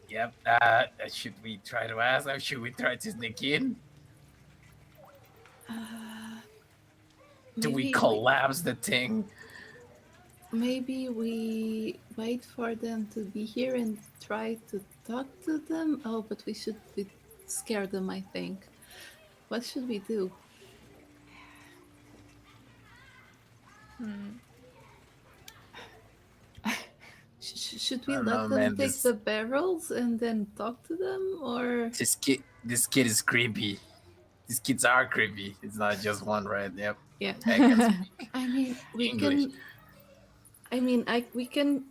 S4: Yep. Should we try to ask them? Should we try to sneak in? Do we
S3: Maybe
S4: collapse the thing?
S3: Maybe we wait for them to be here and try to talk to them. Oh, but we should scare them, I think. What should we do? Should we
S4: I don't
S3: let
S4: know,
S3: them
S4: man,
S3: take
S4: this-
S3: the barrels and then talk to them, or
S4: This kid is creepy. These kids are creepy. It's not just one, right? Yep.
S3: yeah?
S4: I can speak
S3: I mean, we
S4: English.
S3: can. I mean, we can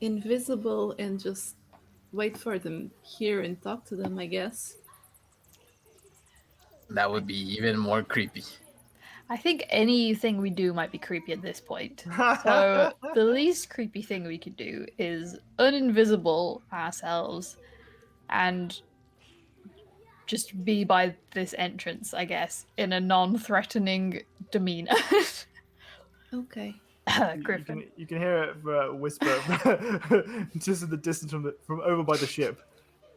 S3: invisible and just wait for them here and talk to them, I guess.
S4: That would be even more creepy.
S5: I think anything we do might be creepy at this point. So the least creepy thing we could do is uninvisible ourselves and just be by this entrance, I guess, in a non-threatening demeanor.
S3: Okay.
S5: Griffin.
S2: You can hear it whisper just in the distance from over by the ship.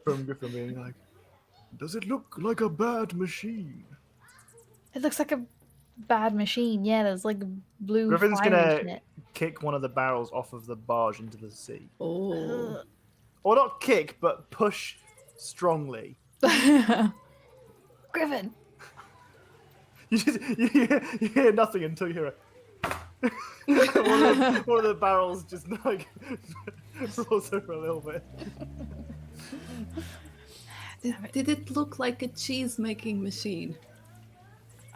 S2: From Griffin being like, "Does it look like a bad machine?"
S5: It looks like a bad machine. Yeah, there's like blue
S2: Griffin's
S5: fire
S2: gonna
S5: in it.
S2: kick one of the barrels off of the barge into the sea,
S3: Oh.
S2: or not kick, but push strongly.
S5: Griffin.
S2: You hear nothing until you hear a. one of the barrels just like rolls over a little bit.
S3: Did it look like a cheese making machine?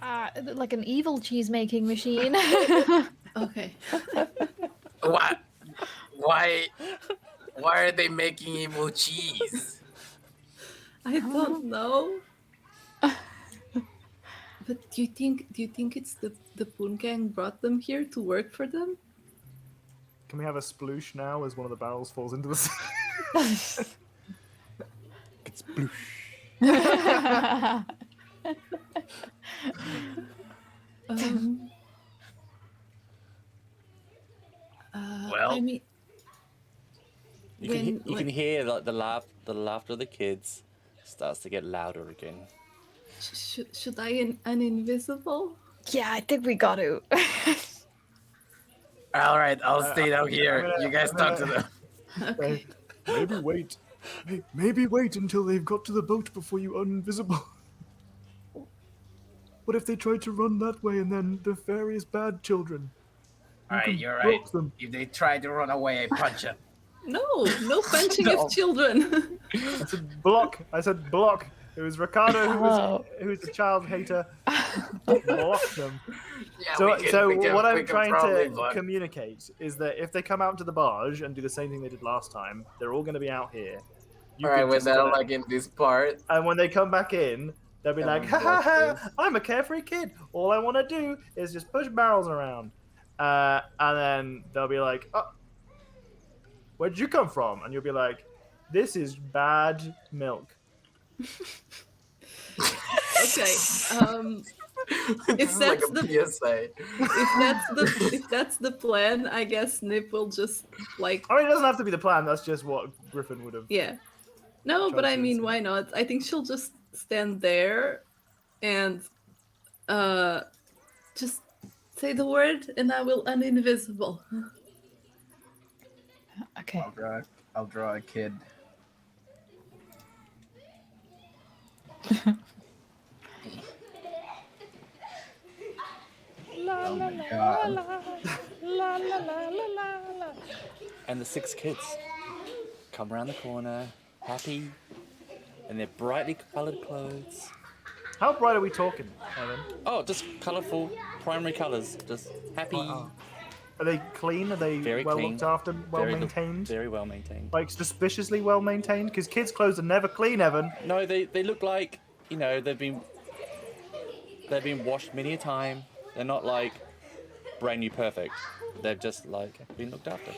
S5: Like an evil cheese making machine.
S3: Okay.
S4: What? Why are they making evil cheese?
S3: I don't know. But do you think it's the Poon Gang brought them here to work for them?
S2: Can we have a sploosh now as one of the barrels falls into the sea? It's sploosh.
S4: Well,
S3: I mean,
S1: You
S3: when-
S1: can hear like the laughter of the kids starts to get louder again.
S3: should I uninvisible?
S5: Yeah, I think we got to.
S4: all right, I'll stay down here.
S2: gonna-
S4: You guys
S2: I'm
S4: talk to
S2: gonna-
S4: them.
S3: Okay.
S2: Maybe wait. Maybe wait until they've got to the boat before you uninvisible. What if they try to run that way and then the fairy's bad children?
S4: All right,
S2: can
S4: you're right.
S2: block them.
S4: If they try to run away, I punch them.
S3: No punching
S4: No.
S3: of children.
S2: I said block. I said block. It was Ricardo who was the child hater. Block them.
S4: Yeah,
S2: So,
S4: we can-
S2: what
S4: we
S2: I'm
S4: can
S2: trying
S4: probably
S2: to
S4: block-
S2: communicate is that if they come out to the barge and do the same thing they did last time, they're all going to be out here. You
S4: All right,
S2: could
S4: when
S2: just
S4: they're
S2: kinda-
S4: like in this part,
S2: and when they come back in, they'll be
S4: Then
S2: like,
S4: we
S2: ha ha
S4: block
S2: ha,
S4: this.
S2: I'm a carefree kid. All I want to do is just push barrels around. And then they'll be like, oh, where'd you come from? And you'll be like, this is bad milk.
S3: Okay.
S4: this is like
S3: that's
S4: a
S3: the-
S4: PSA.
S3: If that's the plan, I guess Nip will just like
S2: I mean, it doesn't have to be the plan. That's just what Griffin would have.
S3: yeah. No, but I
S2: Choices,
S3: mean,
S2: yeah.
S3: why not? I think she'll just stand there and just say the word and I will uninvisible.
S5: Okay.
S4: I'll draw a kid. Oh my god.
S1: And the 6 kids come around the corner, happy, in their brightly coloured clothes.
S2: How bright are we talking, Evan?
S1: Oh, just colourful primary colours. Just happy.
S2: Are they clean? Are they
S1: Very
S2: well
S1: clean.
S2: looked after, well
S1: Very
S2: maintained?
S1: Very well maintained.
S2: Like suspiciously well maintained? Because kids' clothes are never clean, Evan.
S1: No, they look like, you know, they've been washed many a time. They're not like brand new perfect. They've just like been looked after.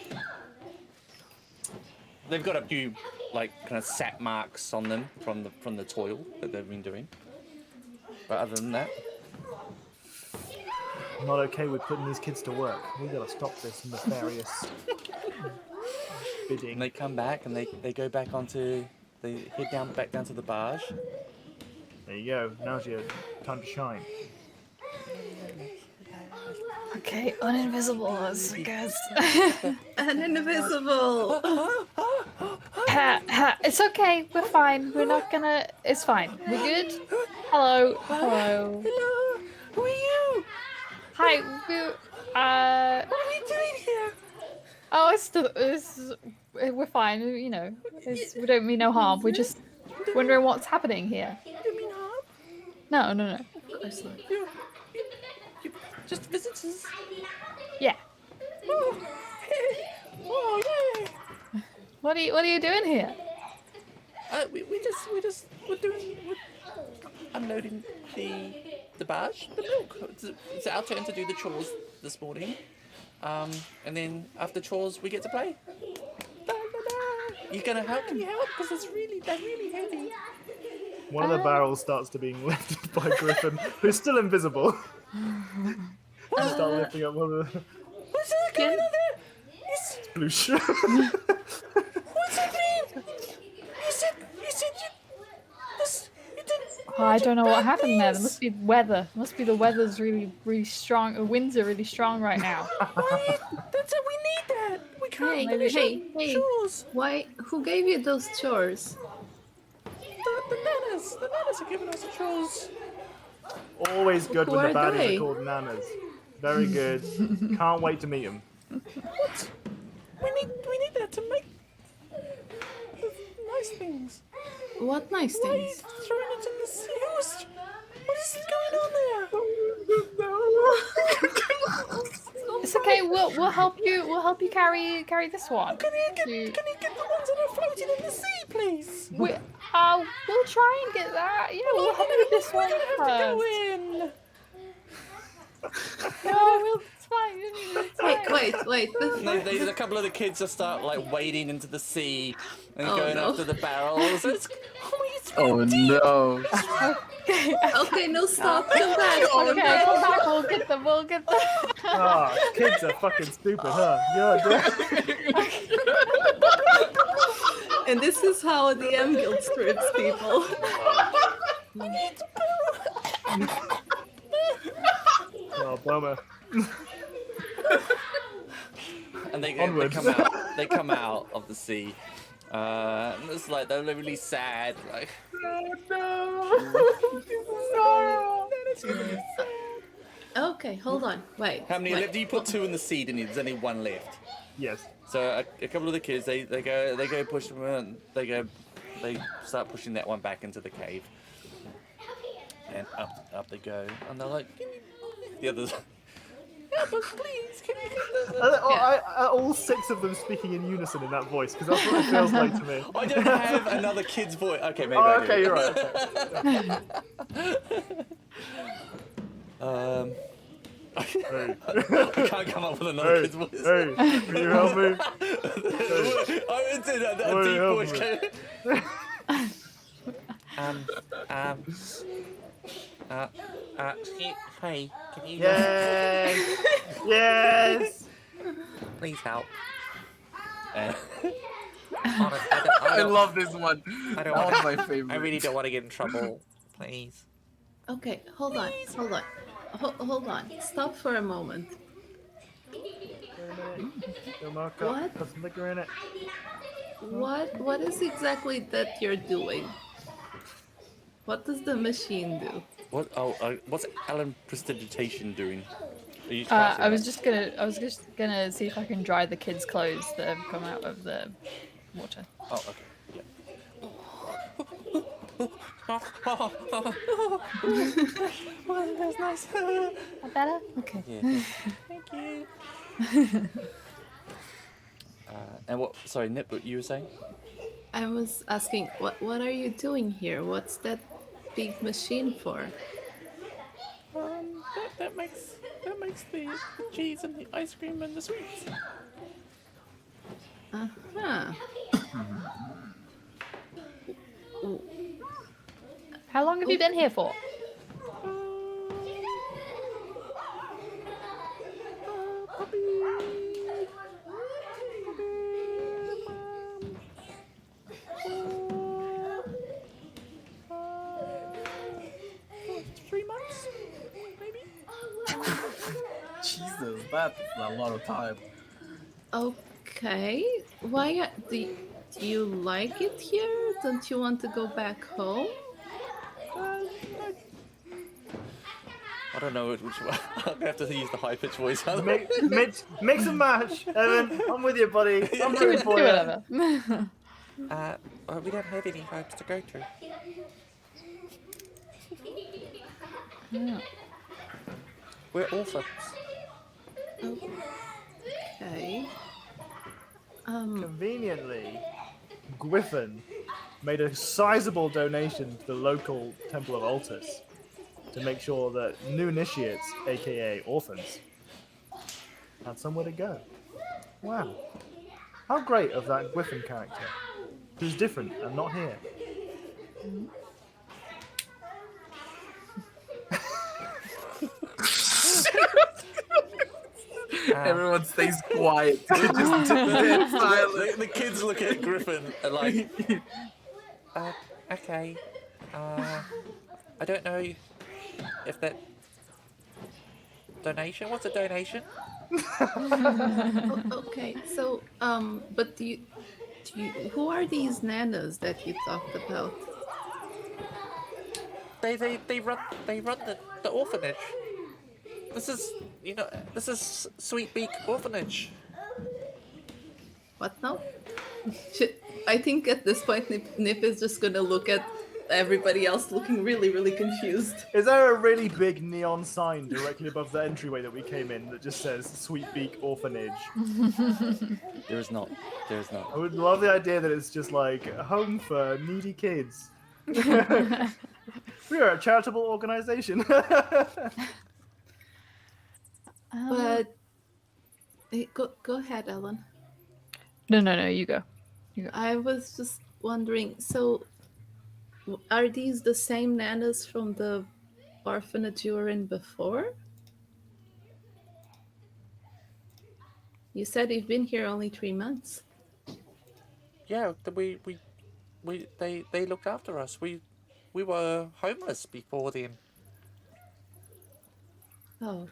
S1: They've got a few like kind of sap marks on them from the toil that they've been doing. But other than that,
S2: I'm not okay with putting these kids to work. We gotta stop this nefarious bidding.
S1: and they come back and they go back onto, they head back down to the barge.
S2: There you go. Now's your time to shine.
S5: Okay, uninvisible, I guess.
S3: And invisible.
S5: It's okay, we're fine. We're not gonna. It's fine. We're good. Hello. Hello.
S1: Hello, who are you?
S5: Hi.
S1: What are we doing here?
S5: Oh, we're fine. You know, we don't mean no harm. We're just wondering what's happening here.
S1: You don't mean harm?
S5: No.
S3: Of course not.
S1: You're just visitors.
S5: Yeah.
S1: Oh, oh yeah.
S5: What are you doing here?
S1: We're unloading the barge, the milk. It's our turn to do the chores this morning, and then after chores we get to play. La, la, la. You gonna help? Can you help? Because they're really heavy.
S2: One of the barrels starts to being lifted by Griffin, who's still invisible. You start lifting up one of the
S1: What's that going on there?
S2: sploosh.
S1: What's happening? You said you didn't.
S5: Oh, I don't know what happened there. There
S1: things.
S5: must be weather. Must be the weather's really strong. The winds are really strong right now.
S1: Why? That's it. We need that. We can't
S3: Hey,
S1: finish
S3: hey.
S1: chores.
S3: Why? Who gave you those chores?
S1: The nanas are giving us the chores.
S2: Always good
S3: Who
S2: when the
S3: are
S2: baddies
S3: they?
S2: are called nanas. Very good. Can't wait to meet them.
S1: What? We need that to make the nice things.
S3: What nice
S1: Why are you
S3: things?
S1: throwing it in the sea? What is going on there?
S5: It's okay. We'll help you. We'll help you carry this one.
S1: Can you get
S5: You-
S1: the ones that are floating in the sea, please?
S5: we'll try and get that. Yeah, we'll help you with this one
S1: We're gonna have to go
S5: first.
S1: in.
S5: No, it's fine. It's fine.
S3: Wait.
S1: A couple of the kids just start like wading into the sea and
S3: Oh,
S1: going
S3: no.
S1: after the barrels. It's
S4: Oh no.
S3: Okay, no, stop. Come back.
S5: Okay, come back. We'll get them.
S2: Ah, kids are fucking stupid, huh? Yeah.
S3: And this is how a DM guild strips people.
S2: Oh, bummer.
S1: and they
S2: Onwards.
S1: come out of the sea. And it's like they're really sad. Like,
S3: Okay, hold on. Wait.
S1: how many
S3: wait.
S1: left? You put 2 in the sea, didn't you? There's only 1 left.
S2: Yes.
S1: So a couple of the kids, they go push them, and they start pushing that one back into the cave, and up they go, and they're like, "Give me the others." Help us, please! Can you get this?
S2: Are all 6 of them speaking in unison in that voice? Because that's what it feels like to me.
S1: I don't have another kid's voice. Okay, maybe.
S2: Oh,
S1: I do.
S2: okay, you're right. Okay. Hey.
S1: I can't come up with another
S2: Hey,
S1: kid's voice.
S2: hey, can you help me?
S1: I went to a
S2: Hey,
S1: deep
S2: help
S1: voice. Hey, can you
S2: Yes! Yes!
S1: please help? I
S4: I love this one.
S1: I
S4: That
S1: don't
S4: was
S1: want.
S4: my favorite.
S1: I really don't want to get in trouble. Please.
S3: Okay, hold on. Hold on. Stop for a moment.
S2: Go mark up.
S3: What?
S2: Put some liquor in it.
S3: What is exactly that you're doing? What does the machine do?
S1: What? Oh, what's Alan Prestidigitation doing? Are you
S5: I was just gonna see if I can dry the kids' clothes that have come out of the water.
S1: Oh, okay. Yeah. Well, that's nice.
S5: That better? Okay.
S1: Yeah. Thank you. And what? Sorry, Nip. What you were saying?
S3: I was asking, what are you doing here? What's that big machine for?
S1: That makes the cheese and the ice cream and the sweets.
S3: Uh-huh.
S5: How long have you been here for?
S1: Probably 3 months, maybe.
S4: Jesus, that's a lot of time.
S3: Okay. Why do you like it here? Don't you want to go back home?
S1: I don't know which one. I'm gonna have to use the high pitched voice.
S2: Mix and match. Evan, I'm with you, buddy. I'm
S5: Do
S2: rooting for you.
S5: whatever.
S1: We don't have any homes to go to.
S5: Yeah.
S1: We're orphans.
S3: Okay.
S2: Conveniently, Griffin made a sizable donation to the local Temple of Altus to make sure that new initiates, aka orphans, had somewhere to go. Wow. How great of that Griffin character, who's different and not here.
S4: Everyone stays quiet. Just dead silent.
S1: The kids look at Griffin and like, okay, I don't know if that donation. What's a donation?
S3: Okay. So, but who are these nanas that you talked about?
S1: They run the orphanage. This is Sweet Beak Orphanage.
S3: What now? I think at this point, Nip is just gonna look at everybody else looking really, really confused.
S2: Is there a really big neon sign directly above the entryway that we came in that just says Sweet Beak Orphanage?
S1: There is not. There is not.
S2: I would love the idea that it's just like a home for needy kids. We are a charitable organization.
S3: But go ahead, Ellen.
S5: No, you go.
S3: I was just wondering. So, are these the same nanas from the orphanage you were in before? You said you've been here only 3 months.
S1: Yeah, they looked after us. We were homeless before then.
S3: Oh,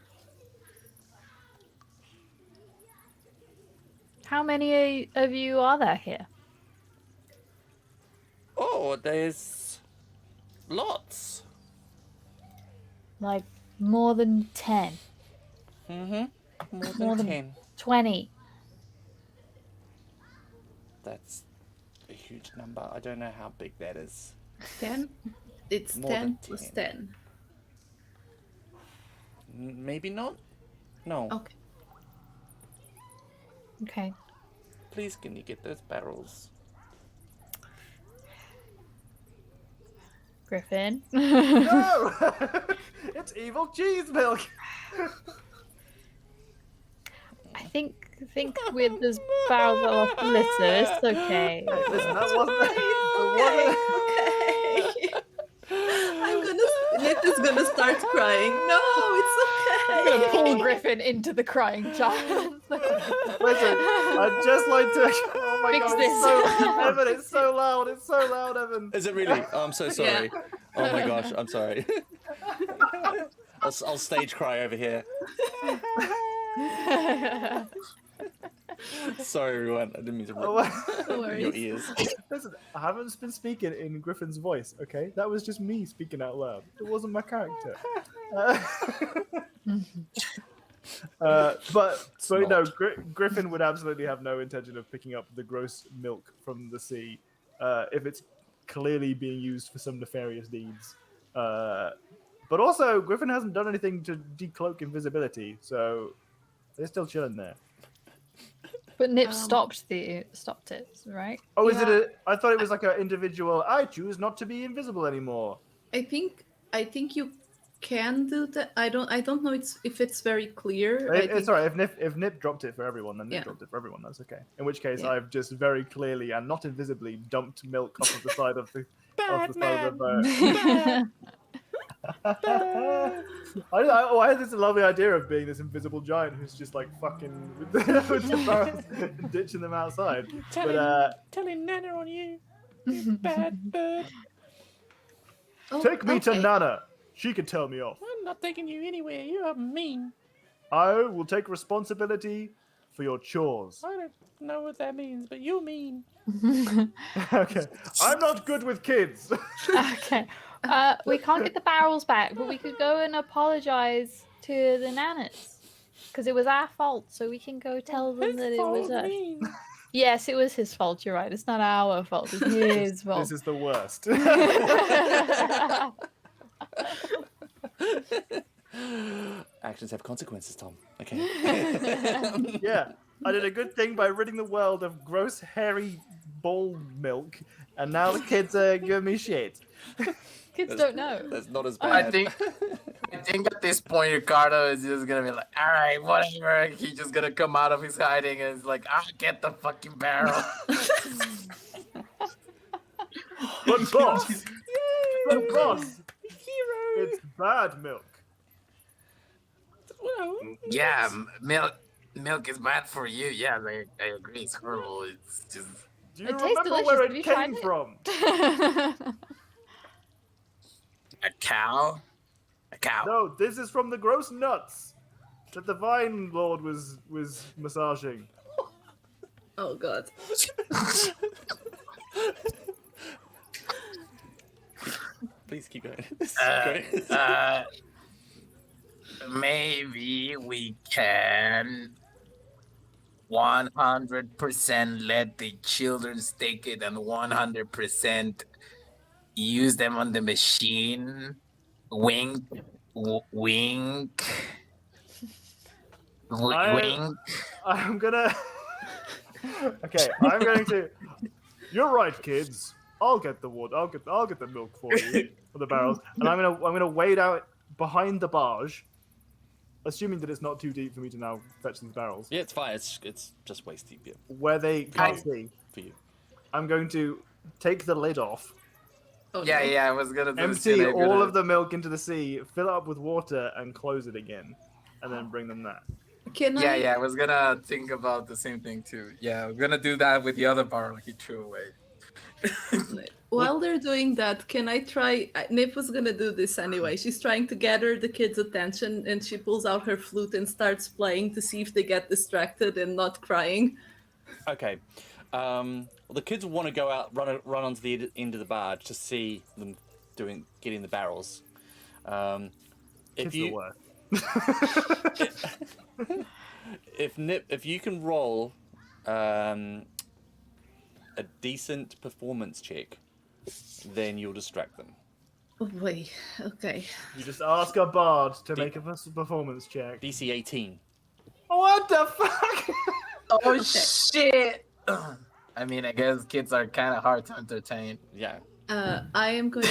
S5: How many of you are there here?
S1: Oh, there's lots.
S5: Like more than 10,
S1: Mm-hmm. More
S5: More
S1: than
S5: than-
S1: 10.
S5: 20.
S1: That's a huge number. I don't know how big that is.
S3: 10? It's
S1: More
S3: 10
S1: than
S3: plus
S1: 10.
S3: 10.
S1: Maybe not? No.
S3: Okay.
S5: Okay.
S1: Please, can you get those barrels?
S5: Griffin.
S2: No! It's evil cheese milk!
S5: I think with this barrels are off the litter, it's okay.
S2: Hey, listen, that wasn't...
S3: Nip is gonna start crying. No,
S5: I'm gonna
S3: it's
S5: pull
S3: okay.
S5: Griffin into the crying child.
S2: Listen, I'd just like to... Oh my
S5: Fix
S2: god,
S5: this.
S2: it's so... Evan, it's so loud, it's so loud, Evan.
S1: Is it really? Oh, I'm so sorry. Oh my gosh, I'm sorry. I'll stage cry over here. Sorry, everyone. I didn't mean to
S2: Oh,
S1: rip
S3: No
S1: your
S3: worries.
S1: ears.
S2: Listen, I haven't been speaking in Griffin's voice, okay? That was just me speaking out loud. It wasn't my character. But so no, Griffin would absolutely have no intention of picking up the gross milk from the sea if it's clearly being used for some nefarious deeds. But also, Griffin hasn't done anything to decloak invisibility, so they're still chilling there.
S5: But Nip
S3: Um,
S5: stopped it, right?
S2: Oh, is it
S3: Yeah.
S2: I thought it was like an individual. I choose not to be invisible anymore.
S3: I think you can do that. I don't know if it's very clear. I
S2: It's
S3: think
S2: alright. If Nip dropped it for everyone, then Nip
S3: Yeah.
S2: dropped it for everyone. That's okay. In which case,
S3: Yeah.
S2: I've just very clearly and not invisibly dumped milk off of the side of the
S1: Batman.
S2: boat. I had this lovely idea of being this invisible giant who's just like fucking with the barrels and ditching them outside.
S1: Telling Nana on you, you bad bird.
S3: Oh,
S2: Take me to
S3: okay.
S2: Nana. She can tell me off.
S1: I'm not taking you anywhere. You are mean.
S2: I will take responsibility for your chores.
S1: I don't know what that means, but you're mean.
S2: Okay. I'm not good with kids.
S5: Okay. We can't get the barrels back, but we could go and apologize to the nanas. Because it was our fault, so we can go tell them that it was us.
S1: mean.
S5: Yes, it was his fault, you're right. It's not our fault, it's his fault.
S2: This is the worst.
S1: Actions have consequences, Tom. Okay.
S2: Yeah. I did a good thing by ridding the world of gross, hairy ball milk, and now the kids are giving me shit.
S5: Kids don't know.
S1: That's not as
S4: I
S1: bad.
S4: think at this point Ricardo is just gonna be like, all right, whatever. He's just gonna come out of his hiding and it's like, I'll get the fucking barrel.
S2: But boss, but boss, it's bad milk.
S1: Well,
S4: Yeah, milk is bad for you. Yeah, I agree. It's horrible. It's just
S2: Do you
S5: It tastes
S2: remember where
S5: delicious.
S2: it
S5: Have
S2: came
S5: you
S2: from?
S4: a cow. A cow.
S2: No, this is from the gross nuts that the Vine Lord was massaging.
S3: Oh god.
S1: please keep going. This is
S4: Uh,
S1: great.
S4: Maybe we can 100% let the children take it and 100% use them on the machine. Wink, wink, wink.
S2: I'm gonna. Okay, I'm going to. You're right, kids. I'll get the wood. I'll get the milk for you for the barrels, and I'm gonna wade out behind the barge, assuming that it's not too deep for me to now fetch these barrels,
S1: Yeah, it's fine. It's just waist deep, yeah,
S2: where they can't see.
S1: for you.
S2: I'm going to take the lid off,
S3: Oh,
S4: Yeah,
S3: no.
S4: yeah, I was gonna do the
S2: empty
S4: same. I'm
S2: all
S4: gonna-
S2: of the milk into the sea, fill it up with water, and close it again, and then bring them that.
S3: Can
S4: Yeah,
S3: I?
S4: yeah, I was gonna think about the same thing too. Yeah, I'm gonna do that with the other barrel he threw away.
S3: While they're doing that, can I try? Nip was gonna do this anyway. She's trying to gather the kids' attention, and she pulls out her flute and starts playing to see if they get distracted and not crying.
S1: Okay. Well, the kids want to go out, run onto the end of the barge to see them getting the barrels.
S2: Kids are worse.
S1: If you can roll a decent performance check, then you'll distract them.
S3: Oh boy. Okay.
S2: You just ask a bard to make a performance check.
S1: DC 18.
S2: What the fuck?
S4: Oh shit! I mean, I guess kids are kind of hard to entertain.
S1: Yeah.
S3: I am going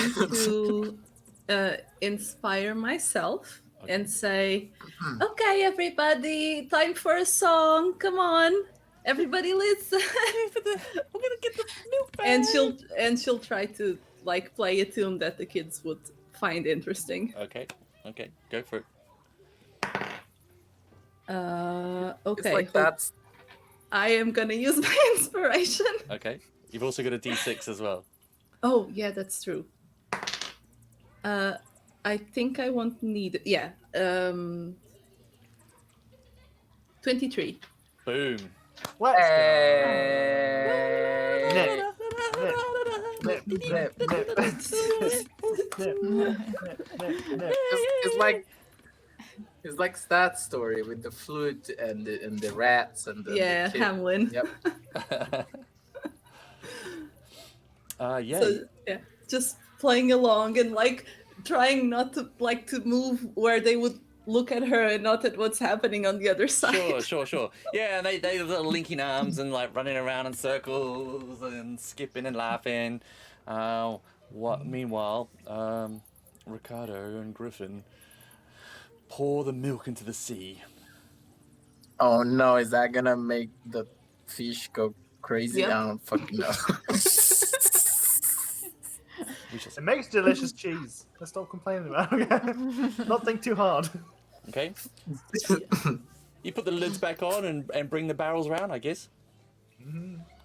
S3: to inspire myself and say, "Okay, everybody, time for a song. Come on, everybody, listen."
S1: We're gonna get the milk back.
S3: and she'll try to like play a tune that the kids would find interesting.
S1: Okay, go for it.
S3: Okay.
S4: It's like that's
S3: I am gonna use my inspiration.
S1: Okay. You've also got a D6 as well.
S3: Oh yeah, that's true. I think I won't need it. Yeah. 23.
S1: Boom.
S2: Let's go.
S4: Hey.
S2: Nip. Nip.
S4: Nip.
S2: Nip. Nip.
S4: It's like that story with the flute and the rats and the
S3: Yeah,
S4: kid.
S3: Hamlin.
S4: Yep.
S1: Yeah.
S3: So yeah, just playing along and like trying not to like to move where they would look at her and not at what's happening on the other side.
S1: Sure. Yeah, and they little linking arms and like running around in circles and skipping and laughing. Meanwhile, Ricardo and Griffin pour the milk into the sea.
S4: Oh no, is that gonna make the fish go crazy?
S3: Yep.
S4: I don't fucking know.
S1: We shall see.
S2: It makes delicious cheese. Let's stop complaining about it. Not think too hard.
S1: Okay. You put the lids back on and bring the barrels around, I guess.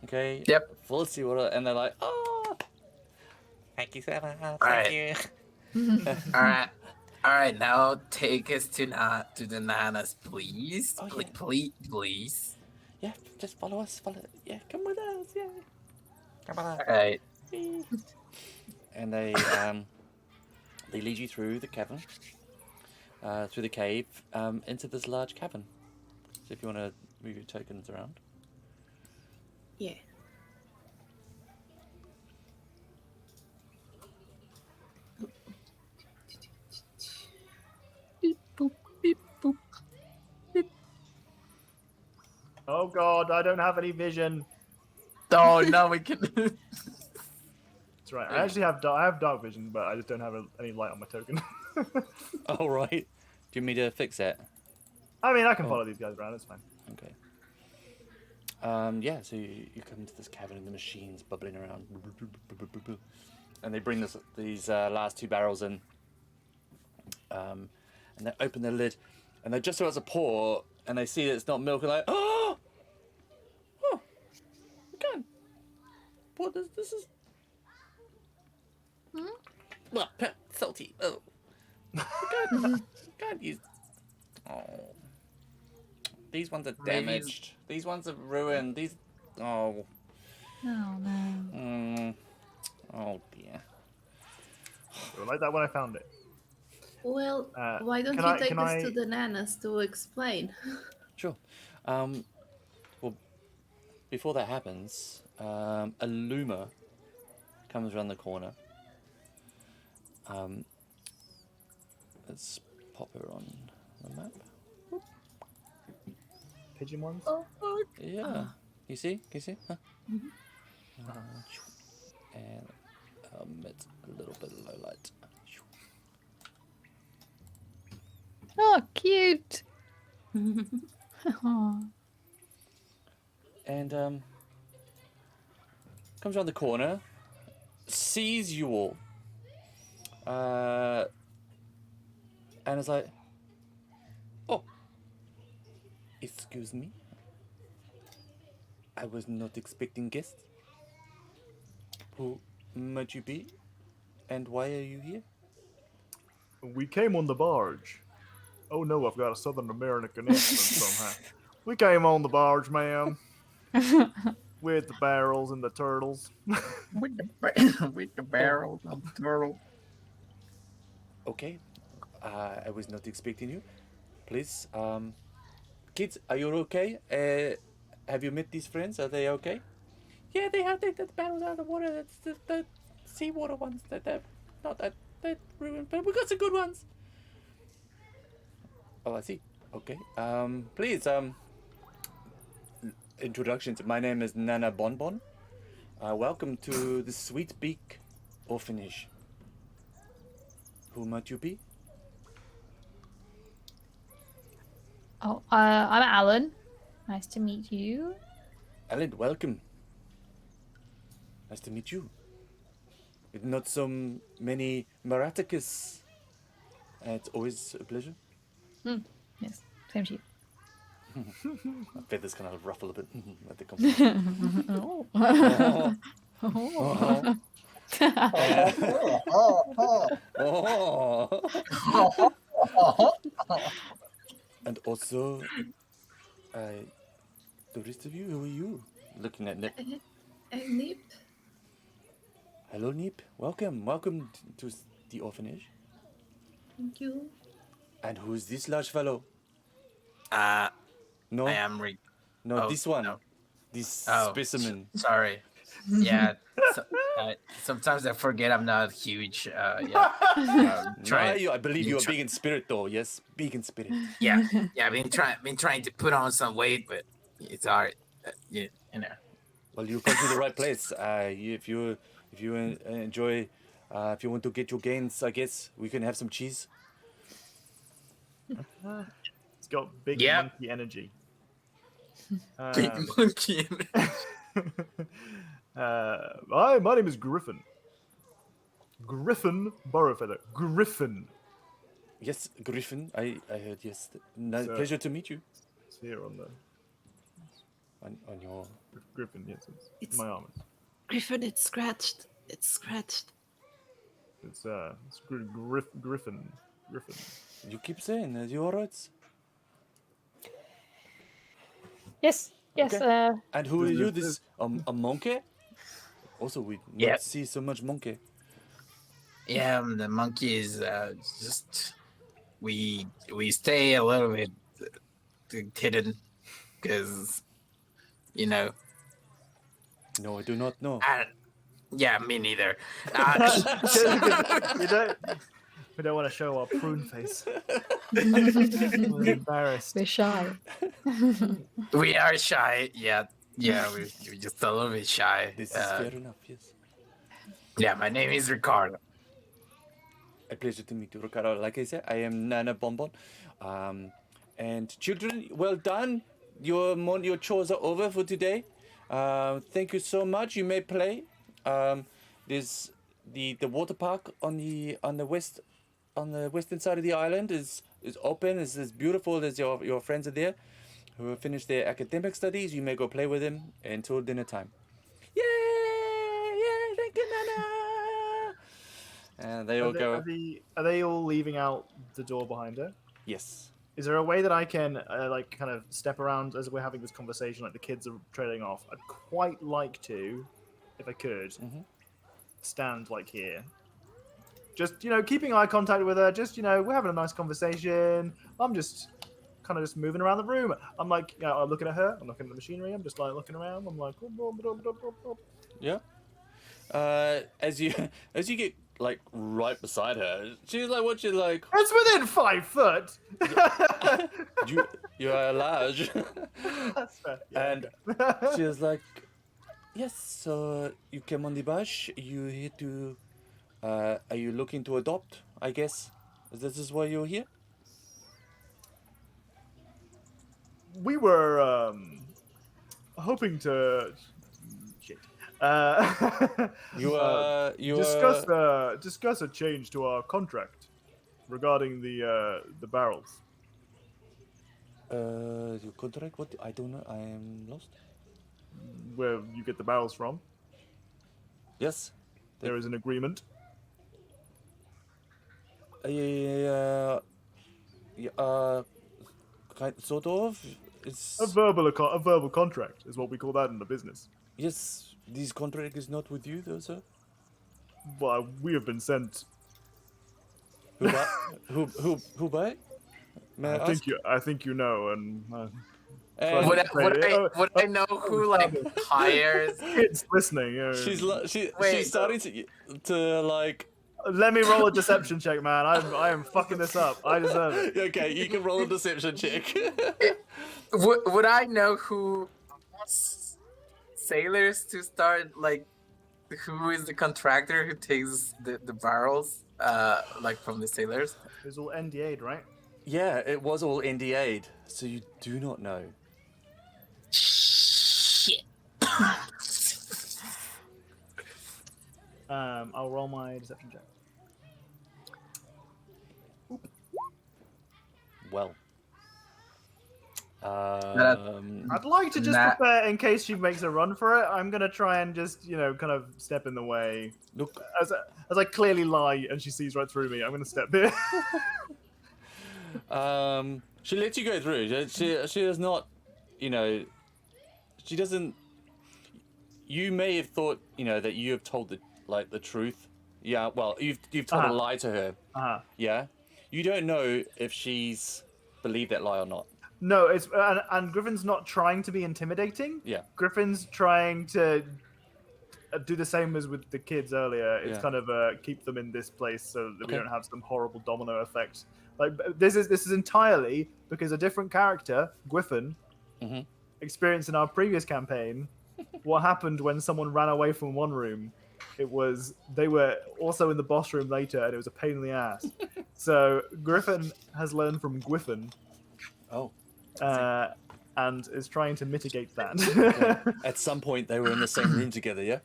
S1: Okay.
S4: Yep.
S1: Full of seawater, and they're like, oh, thank you so much. Thank
S4: Alright.
S1: you.
S4: All right. Now take us to the nanas, please.
S1: Oh, yeah.
S4: Please.
S1: Yeah, just follow us. Yeah, come with us. Yeah. Come on.
S4: All right.
S1: And they lead you through the cavern, through the cave, into this large cavern. So if you want to move your tokens around.
S3: Yeah.
S5: Beep, boop, beep, boop.
S2: Oh god, I don't have any vision.
S4: Oh no, we can.
S2: That's right. I actually have dark vision, but I just don't have any light on my token.
S1: All right. Do you want me to fix that?
S2: I mean, I can follow these guys around. It's fine.
S1: Okay. Yeah, so you come into this cavern and the machine's bubbling around. And they bring these last two barrels in. And they open the lid. And they're just about to pour. And they see that it's not milk. And like, oh! We can't. What is this? Is... Well, salty. Oh. Can't use... Oh. These ones are damaged. These ones are ruined. These... Oh.
S5: Oh no.
S1: Oh dear.
S2: I like that when I found it.
S3: Well, why don't
S2: can
S3: you
S2: I-
S3: take
S2: can
S3: us
S2: I-
S3: to the nanas to explain?
S1: Sure. Well, before that happens, a luma comes around the corner. Let's pop her on the map.
S2: Pigeon ones?
S1: Yeah. You see? Can you see? Huh? And it's a little bit low light.
S5: Oh, cute. Oh.
S1: And comes around the corner, sees you all, and is like, "Oh, excuse me. I was not expecting guests. Who might you be, and why are you here?"
S2: We came on the barge. Oh no, I've got a Southern American accent somehow. We came on the barge, ma'am. With the barrels and the turtles.
S4: with the barrel of the turtle.
S1: Okay, I was not expecting you. Please, kids, are you okay? Have you met these friends? Are they okay? Yeah, they have the barrels out of the water. That's the seawater ones. They're not that they're ruined, but we got some good ones. Oh, I see. Okay. Please, introductions. My name is Nana Bonbon. Welcome to the Sweet Beak Orphanage. Who might you be?
S5: Oh, I'm Alan. Nice to meet you.
S1: Alan, welcome. Nice to meet you. With not so many Maraticus. It's always a pleasure.
S5: Yes, same to you.
S1: My feathers kind of ruffle a bit at the compliment. And also, the rest of you? Who are you? Looking at Nip.
S3: Nip.
S1: Hello, Nip. Welcome to the orphanage.
S3: Thank you.
S1: And who is this large fellow? No,
S4: I am Rick.
S1: no,
S4: Oh,
S1: this one.
S4: no.
S1: This
S4: Oh,
S1: specimen.
S4: sorry. Yeah. So, sometimes I forget I'm not huge. Yeah.
S1: I believe you are big in spirit, though. Yes, big in spirit.
S4: Yeah. I've been trying to put on some weight, but it's hard. You know.
S1: Well, you come to the right place. If you enjoy, if you want to get your gains, I guess we can have some cheese.
S2: It's got big
S4: Yep.
S2: monkey energy.
S4: Big monkey.
S2: Hi, my name is Griffin. Griffin Burrowfeather. Griffin.
S1: Yes, Griffin. I heard. Yes,
S2: So-
S1: pleasure to meet you.
S2: It's here on the
S1: On your.
S2: Griffin. Yes, it's
S3: It's-
S2: my arm.
S3: Griffin, it's scratched. It's scratched.
S2: It's Griffin. Griffin.
S1: You keep saying that you alright.
S5: Yes. Yes.
S1: Okay. And who are you?
S2: This-
S1: This a monkey? Also, we
S4: Yep.
S1: not see so much monkey.
S4: Yeah, the monkey is just we stay a little bit hidden because
S1: No, I do not know.
S4: yeah, me neither.
S2: We don't want to show our prune face. We're embarrassed.
S5: We're shy.
S4: We are shy. Yeah, we're just a little bit shy.
S1: This is fair enough. Yes.
S4: Yeah, my name is Ricardo.
S1: A pleasure to meet you, Ricardo. Like I said, I am Nana Bonbon. And children, well done. Your chores are over for today. Thank you so much. You may play. There's the water park on the western side of the island is open. It's as beautiful as your friends are there, who have finished their academic studies. You may go play with them until dinner time. Yay! Thank you, Nana. And they all go.
S2: Are they all leaving out the door behind her?
S1: Yes.
S2: Is there a way that I can kind of step around as we're having this conversation, like the kids are trailing off? I'd quite like to, if I could, stand like here. Just, keeping eye contact with her. Just, we're having a nice conversation. I'm just kind of just moving around the room. I'm like, I'm looking at her. I'm looking at the machinery. I'm just like looking around. I'm like,
S1: Yeah. As you get like right beside her, she's like, "What you like?
S2: it's within 5 foot.
S1: You are large."
S2: That's fair. Yeah,
S1: And she was like, "Yes. So you came on the bus. You here to? Are you looking to adopt? I guess this is why you're here."
S2: We were hoping to shit. Discuss a change to our contract regarding the barrels.
S1: Your contract? What? I don't know. I am lost.
S2: Where you get the barrels from?
S1: Yes.
S2: There is an agreement.
S1: Sort of. It's
S2: A verbal contract is what we call that in the business.
S1: yes. This contract is not with you, though, sir.
S2: Well, we have been sent.
S1: Who by? Who by? May I ask?
S2: I think you know, and
S1: And
S4: Would I know who like hires?
S2: kids listening.
S1: she's
S4: Wait,
S1: starting to like.
S2: Let me roll a deception check, man. I am fucking this up. I deserve it.
S1: Okay, you can roll a deception check.
S4: Would I know who sailors to start like? Who is the contractor who takes the barrels like from the sailors?
S2: It was all NDA'd, right?
S1: Yeah, it was all NDA'd, so you do not know.
S4: Shit.
S2: I'll roll my deception check.
S1: Well.
S2: I'd like to just prepare in case she makes a run for it. I'm gonna try and just, kind of step in the way.
S1: Look,
S2: As I clearly lie and she sees right through me, I'm gonna step here.
S1: she lets you go through. She does not, she doesn't. You may have thought, that you have told the truth. Yeah, well, you've told a lie to her. Yeah, you don't know if she's believed that lie or not.
S2: No, it's and Griffin's not trying to be intimidating.
S1: Yeah.
S2: Griffin's trying to do the same as with the kids earlier. It's
S1: Yeah.
S2: kind of keep them in this place so that we
S1: Okay.
S2: don't have some horrible domino effect. Like this is entirely because a different character, Griffin,
S1: Mhm.
S2: experienced in our previous campaign what happened when someone ran away from one room. It was they were also in the boss room later, and it was a pain in the ass. So Griffin has learned from Griffin.
S1: Oh.
S2: And is trying to mitigate that.
S1: Okay. At some point, they were in the same room together. Yeah.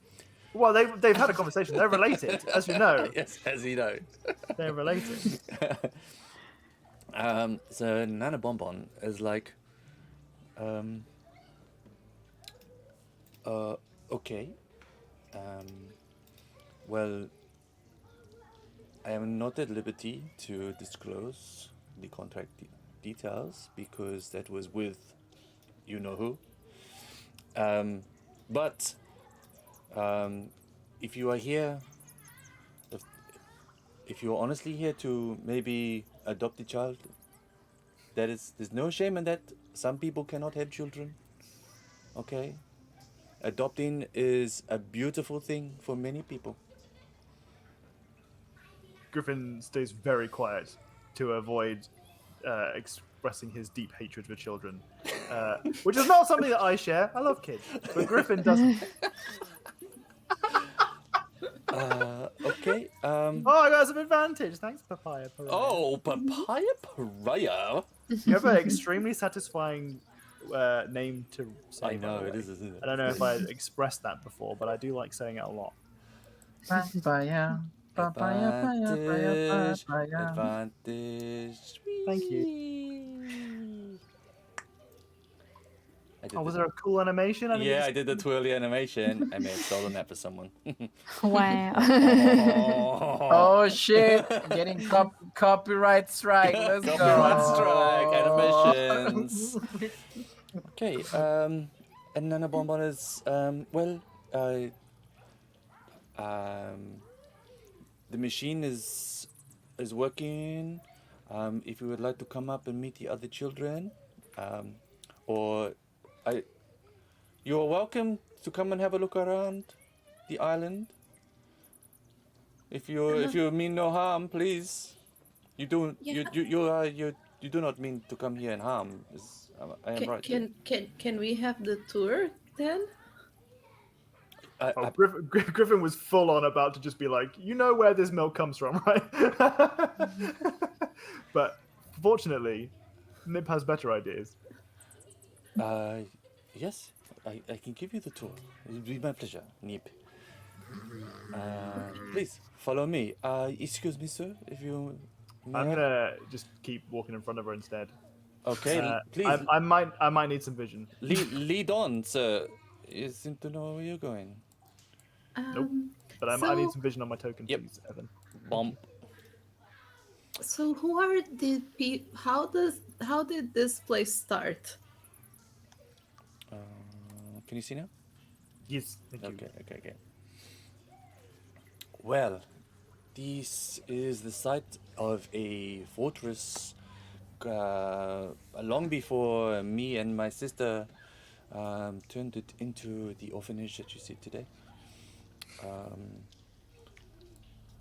S2: Well, they've had a conversation. They're related, as you know.
S1: Yes, as you know.
S2: They're related.
S1: So Nana Bonbon is like, okay. Well, I am not at liberty to disclose the contract details because that was with you know who. But if you are here, if you are honestly here to maybe adopt a child, there's no shame in that. Some people cannot have children. Okay? Adopting is a beautiful thing for many people.
S2: Griffin stays very quiet to avoid expressing his deep hatred for children, which is not something that I share. I love kids, but Griffin doesn't.
S1: Okay.
S2: Oh, I got some advantage. Thanks, Papaya Pariah.
S1: Oh, Papaya Pariah.
S2: You have an extremely satisfying name to say.
S1: I
S2: by
S1: know
S2: the
S1: it
S2: way.
S1: is, isn't it?
S2: I don't know if I expressed that before, but I do like saying it a lot.
S4: Papaya, papaya, papaya, papaya,
S1: Advantage.
S4: papaya.
S1: Advantage.
S2: Thank you.
S1: I did
S2: Oh, was
S1: the-
S2: there a cool animation? I didn't
S1: Yeah,
S2: get
S1: I
S2: to
S1: did the twirly animation. I may have stolen that for someone.
S5: Wow.
S4: Oh shit! Getting copyright strike. Let's go.
S1: Copyright strike, animations. Okay, and Nana Bonbon is, the machine is working. If you would like to come up and meet the other children, you are welcome to come and have a look around the island. If you mean no harm, please. You do
S3: Yeah.
S1: you do not mean to come here and harm. I am right.
S3: Can we have the tour then?
S2: Griffin was full on about to just be like, you know where this milk comes from, right? But fortunately, Nip has better ideas.
S1: Yes, I can give you the tour. It would be my pleasure, Nip. Please follow me. Excuse me, sir, if you.
S2: I'm gonna just keep walking in front of her instead.
S1: Okay, please
S2: I might need some vision.
S1: lead on, sir. You seem to know where you're going.
S2: Nope. But I need some vision on my token,
S1: Yep.
S2: please, Evan.
S1: Bomb.
S3: So who are the people? How did this place start?
S1: Can you see now?
S2: Yes, thank you.
S1: Okay. Well, this is the site of a fortress long before me and my sister turned it into the orphanage that you see today.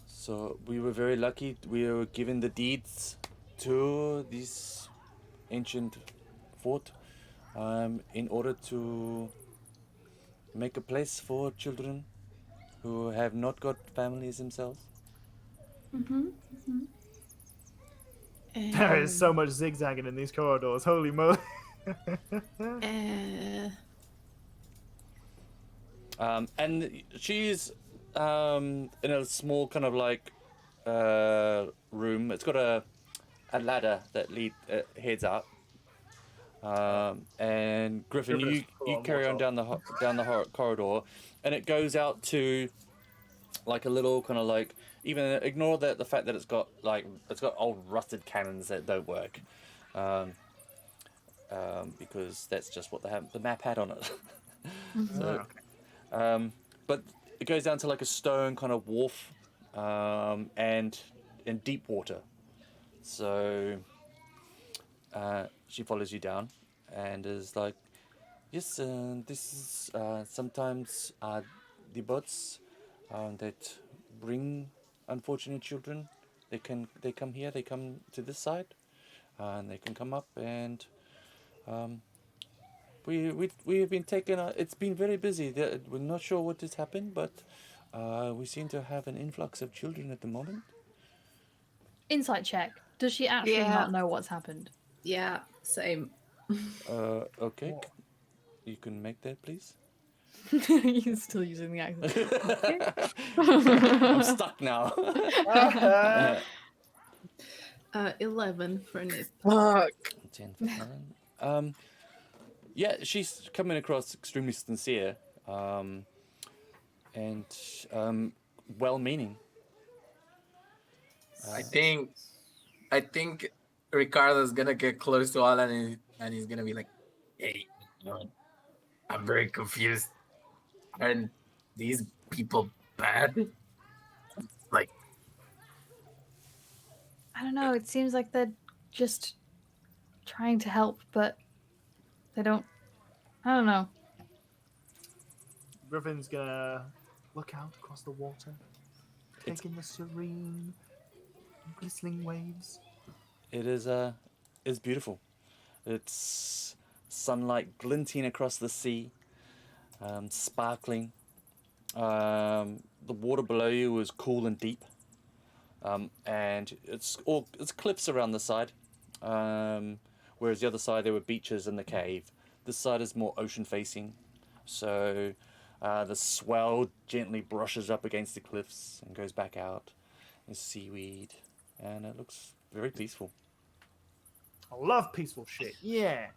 S1: So we were very lucky. We were given the deeds to this ancient fort in order to make a place for children who have not got families themselves.
S2: There is so much zigzagging in these corridors. Holy moly!
S1: And she's in a small kind of like room. It's got a ladder that heads up. And Griffin,
S2: Griffin is
S1: you
S2: full on
S1: carry on
S2: water.
S1: down the corridor, and it goes out to like a little kind of like, even ignore the fact that it's got old rusted cannons that don't work, because that's just what the map had on it. So, but it goes down to like a stone kind of wharf, and in deep water. So she follows you down, and is like, yes, this is sometimes the boats that bring unfortunate children. They come here. They come to this side, and they can come up and. We have been taken. It's been very busy. We're not sure what has happened, but we seem to have an influx of children at the moment.
S5: Insight check. Does she actually
S3: Yeah.
S5: not know what's happened?
S3: Yeah, same.
S1: Okay, you can make that, please.
S5: You're still using the accent.
S1: I'm stuck now.
S3: 11 for Nip.
S4: Fuck.
S1: 10 for 9. Yeah, she's coming across extremely sincere, and well-meaning.
S4: I think Ricardo's gonna get close to Alan and he's gonna be like, "Hey, I'm very confused. Aren't these people bad? Like,
S5: I don't know. It seems like they're just trying to help, but they don't. I don't know.
S2: Griffin's gonna look out across the water, take in the serene, glistening waves.
S1: It is it's beautiful. It's sunlight glinting across the sea, sparkling. The water below you is cool and deep, and it's cliffs around the side, whereas the other side there were beaches and the cave. This side is more ocean facing, so the swell gently brushes up against the cliffs and goes back out. There's seaweed, and it looks very peaceful.
S2: I love peaceful shit. Yeah.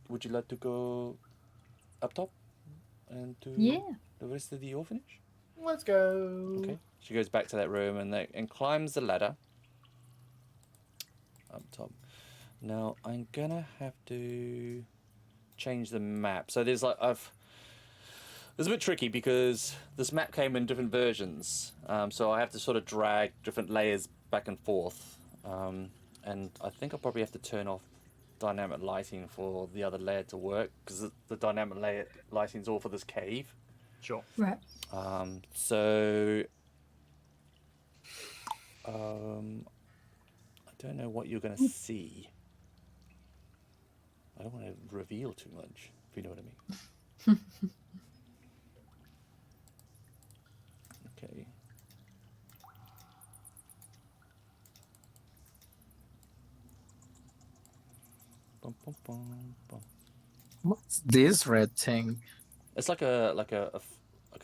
S1: Would you like to go up top and to the rest of the orphanage?
S2: Let's go.
S1: Okay. She goes back to that room and climbs the ladder up top. Now I'm gonna have to change the map. So there's like it's a bit tricky because this map came in different versions. So I have to sort of drag different layers back and forth. And I think I'll probably have to turn off dynamic lighting for the other layer to work because the dynamic lighting's all for this cave.
S2: Sure.
S5: Right.
S1: So I don't know what you're going to see. I don't want to reveal too much, if you know what I mean. Okay. Bum, bum, bum, bum.
S4: what's this red thing?
S1: It's like a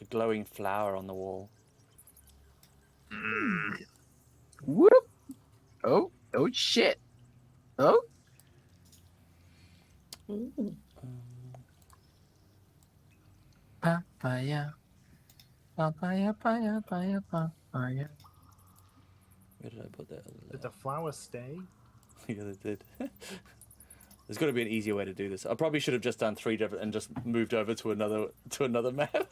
S1: glowing flower on the wall.
S4: Whoop! Oh shit! Oh,
S3: Ooh.
S4: papaya, papaya, papaya, papaya, papaya.
S1: Where did I put that?
S2: Did the flower stay?
S1: Yeah, they did. There's got to be an easier way to do this. I probably should have just done 3 different and just moved over to another map.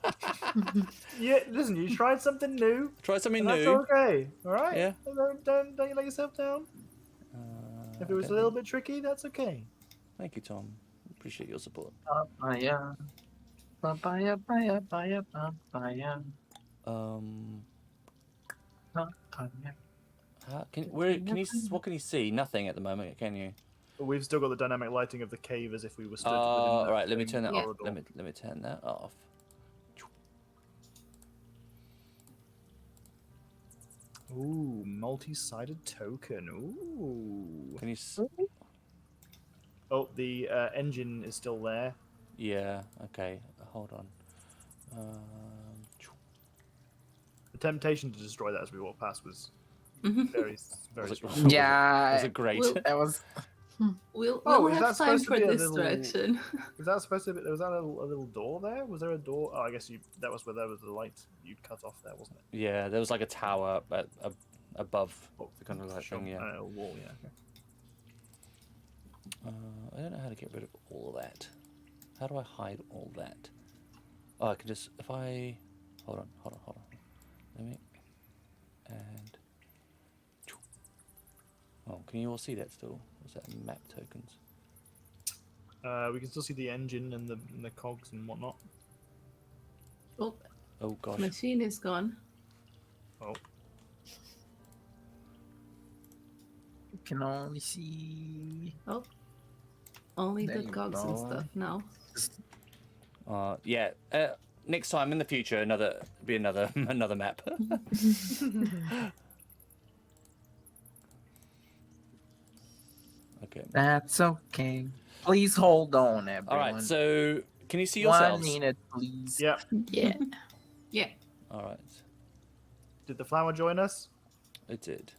S2: Yeah, listen, you tried something new.
S1: Try something
S2: And that's
S1: new.
S2: okay. All right.
S1: Yeah.
S2: Don't you let yourself down. If it was a little bit tricky, that's okay.
S1: Thank you, Tom. Appreciate your support.
S4: Papaya, papaya, papaya, papaya, papaya, papaya.
S1: What can you see? Nothing at the moment, can you?
S2: But we've still got the dynamic lighting of the cave as if we were stood within
S1: All
S2: that
S1: right. Let me
S2: same
S1: turn that off.
S2: corridor.
S1: Let me turn that off.
S2: Ooh, multi-sided token. Ooh.
S1: Can you?
S2: Oh, the engine is still there.
S1: Yeah. Okay. Hold on.
S2: The temptation to destroy that as we walk past was
S3: Mhm.
S2: very, very
S1: Was it-
S2: strong.
S4: Yeah,
S1: Was it great?
S3: Well-
S4: that was.
S3: We'll
S2: Oh, is
S3: have
S2: that
S3: time
S2: supposed to
S3: for
S2: be a
S3: distraction.
S2: Was that supposed to be? Was that a little door there? Was there a door? Oh, I guess that was where there was the light you'd cut off there, wasn't it?
S1: Yeah. There was like a tower above
S2: Oh,
S1: the kind of like
S2: sure.
S1: thing. Yeah.
S2: A wall, yeah. Okay.
S1: I don't know how to get rid of all of that. How do I hide all that? Oh, I can just, if I, hold on. Let me, and, oh, can you all see that still? What's that, map tokens?
S2: We can still see the engine and the cogs and whatnot.
S3: Oh,
S1: Oh gosh.
S3: machine is gone.
S2: Oh,
S4: You can only see.
S3: Oh, only
S4: There
S3: the
S4: you
S3: cogs and
S4: go.
S3: stuff now.
S1: Yeah. Next time in the future, be another another map. Okay.
S4: That's okay. Please hold on, everyone.
S1: All right. So, can you see
S4: 1
S1: yourselves?
S4: minute, please.
S2: yeah.
S5: Yeah.
S3: Yeah.
S1: All right.
S2: Did the flower join us
S1: It did.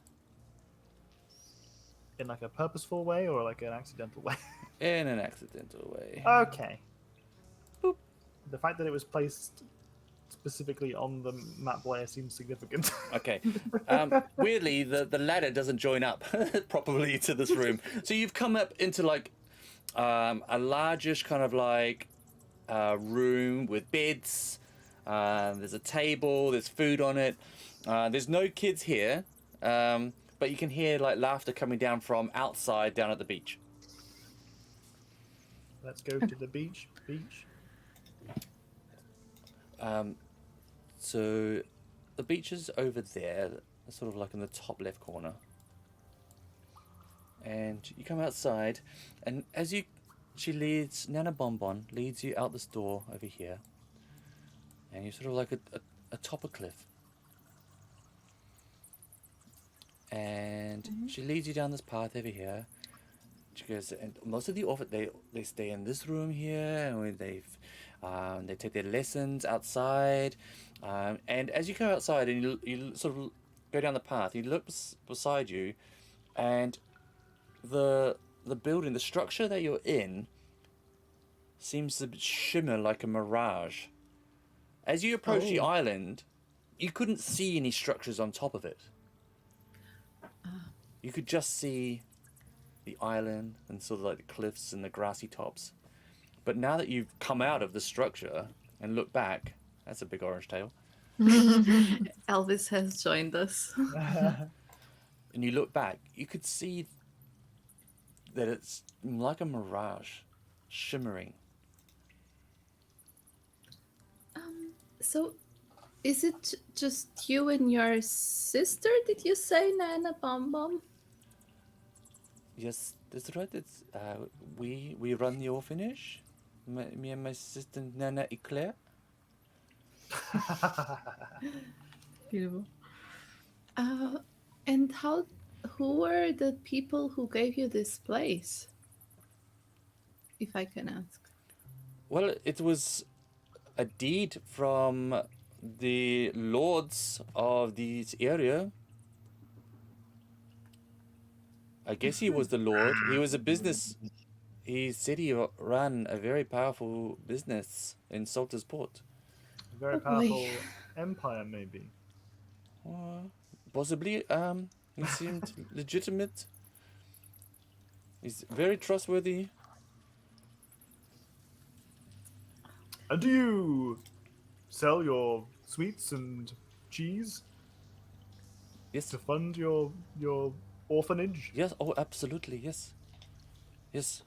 S2: in like a purposeful way or like an accidental way?
S1: In an accidental way.
S2: Okay. Boop. The fact that it was placed specifically on the map layer seems significant.
S1: Okay. Weirdly, the ladder doesn't join up properly to this room. So you've come up into like a largish kind of like room with beds. There's a table. There's food on it. There's no kids here, but you can hear like laughter coming down from outside down at the beach.
S2: Let's go to the beach.
S1: So the beach is over there, sort of like in the top left corner. And you come outside, and Nana Bonbon leads you out this door over here. And you're sort of like atop a cliff. And she leads you down this path over here. She goes, and most of the they stay in this room here, and they take their lessons outside. And as you go outside and you sort of go down the path, you look beside you, and the building, the structure that you're in, seems to shimmer like a mirage. As you approach the island, you couldn't see any structures on top of it. You could just see the island and sort of like the cliffs and the grassy tops. But now that you've come out of the structure and look back, that's a big orange tail.
S3: Elvis has joined us.
S1: And you look back, you could see that it's like a mirage, shimmering.
S3: So, is it just you and your sister? Did you say, Nana Bom Bom?
S1: Yes, that's right. It's we run the orphanage. Me and my sister Nana Eclair.
S5: Beautiful.
S3: And who were the people who gave you this place? If I can ask.
S1: Well, it was a deed from the lords of this area. I guess he was the lord. He was a business. He said he ran a very powerful business in Salter's Port.
S2: Very powerful empire, maybe.
S1: Possibly. He seemed legitimate. He's very trustworthy.
S2: And do you sell your sweets and cheese
S1: Yes.
S2: to fund your orphanage?
S1: Yes. Oh, absolutely. Yes. Yes.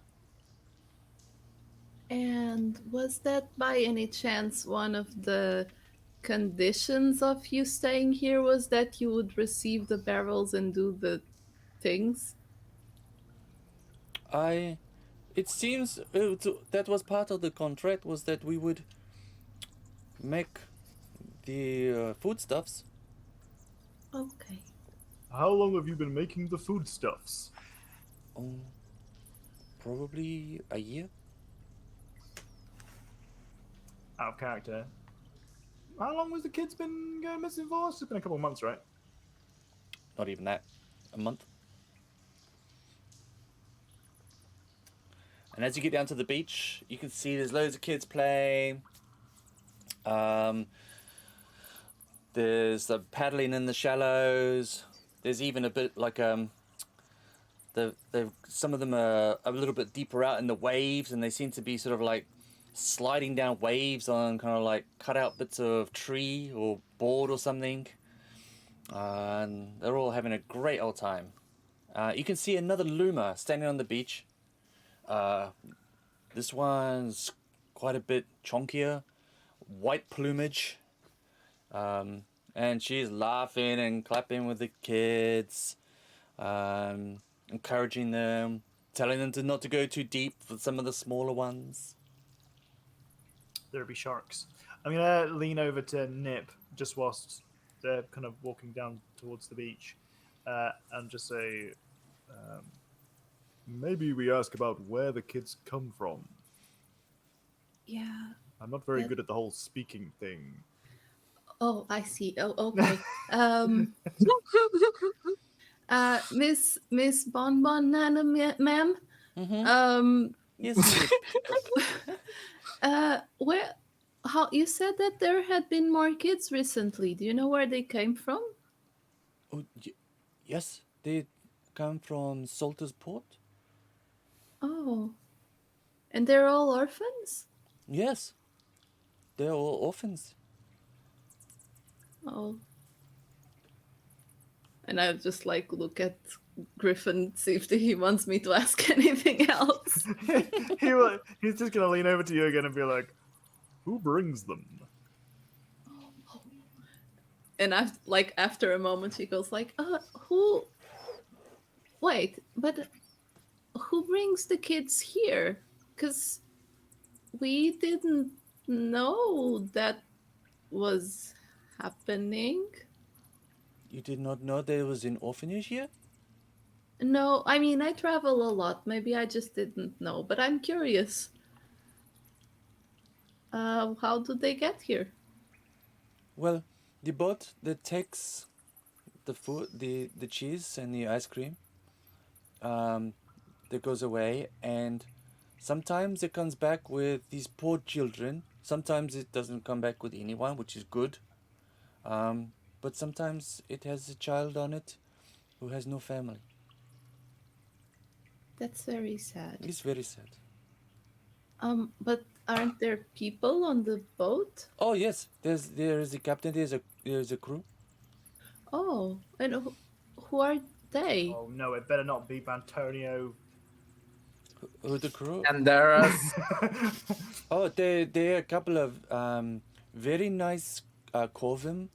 S3: And was that by any chance one of the conditions of you staying here was that you would receive the barrels and do the things?
S1: It seems that was part of the contract, was that we would make the foodstuffs.
S3: Okay.
S2: How long have you been making the foodstuffs?
S1: Oh, probably a year.
S2: Out of character. How long was the kids been going missing for? It's been a couple of months, right?
S1: Not even that. A month. And as you get down to the beach, you can see there's loads of kids playing. There's the paddling in the shallows. There's even a bit like they've some of them are a little bit deeper out in the waves, and they seem to be sort of like sliding down waves on kind of like cut out bits of tree or board or something. And they're all having a great old time. You can see another luma standing on the beach. This one's quite a bit chunkier, white plumage. And she's laughing and clapping with the kids, encouraging them, telling them to not to go too deep for some of the smaller ones.
S2: There'll be sharks. I'm gonna lean over to Nip just whilst they're kind of walking down towards the beach, and just say, maybe we ask about where the kids come from.
S3: Yeah.
S2: I'm not very good at the whole speaking thing.
S3: Oh, I see. Oh, okay. Miss Bonbon Nana, ma'am.
S1: Yes.
S3: Where? How you said that there had been more kids recently? Do you know where they came from?
S1: Oh, yes, they come from Salter's Port.
S3: Oh, and they're all orphans.
S1: Yes, they're all orphans.
S3: Oh. And I just like look at Griffin, see if he wants me to ask anything else.
S2: He's just gonna lean over to you again and be like, "Who brings them?"
S3: And after a moment, he goes like, who? Wait, but who brings the kids here? Because we didn't know that was happening.
S1: You did not know there was an orphanage here?
S3: No, I mean, I travel a lot. Maybe I just didn't know, but I'm curious. How did they get here?
S1: Well, the boat that takes the food, the cheese and the ice cream, that goes away, and sometimes it comes back with these poor children. Sometimes it doesn't come back with anyone, which is good. But sometimes it has a child on it who has no family.
S3: That's very sad.
S1: It's very sad.
S3: But aren't there people on the boat?
S1: Oh yes, there is a captain. There's a crew.
S3: Oh, and who are they?
S2: Oh no, it better not be Bantonio.
S1: Who the crew?
S4: And there's
S1: Oh, they're a couple of very nice Corvim.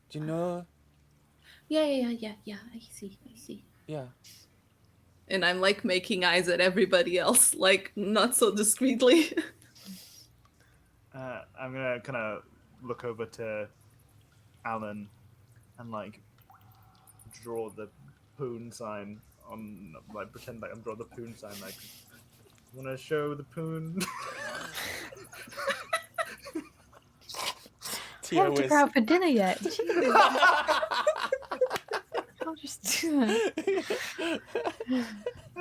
S1: Do you know?
S3: Yeah. I see.
S1: Yeah.
S3: And I'm like making eyes at everybody else, like not so discreetly.
S2: I'm gonna kind of look over to Alan and like draw the poon sign on, like pretend like I'm drawing the poon sign, like want to show the poon.
S5: I haven't took her out for dinner yet. I'll just do that.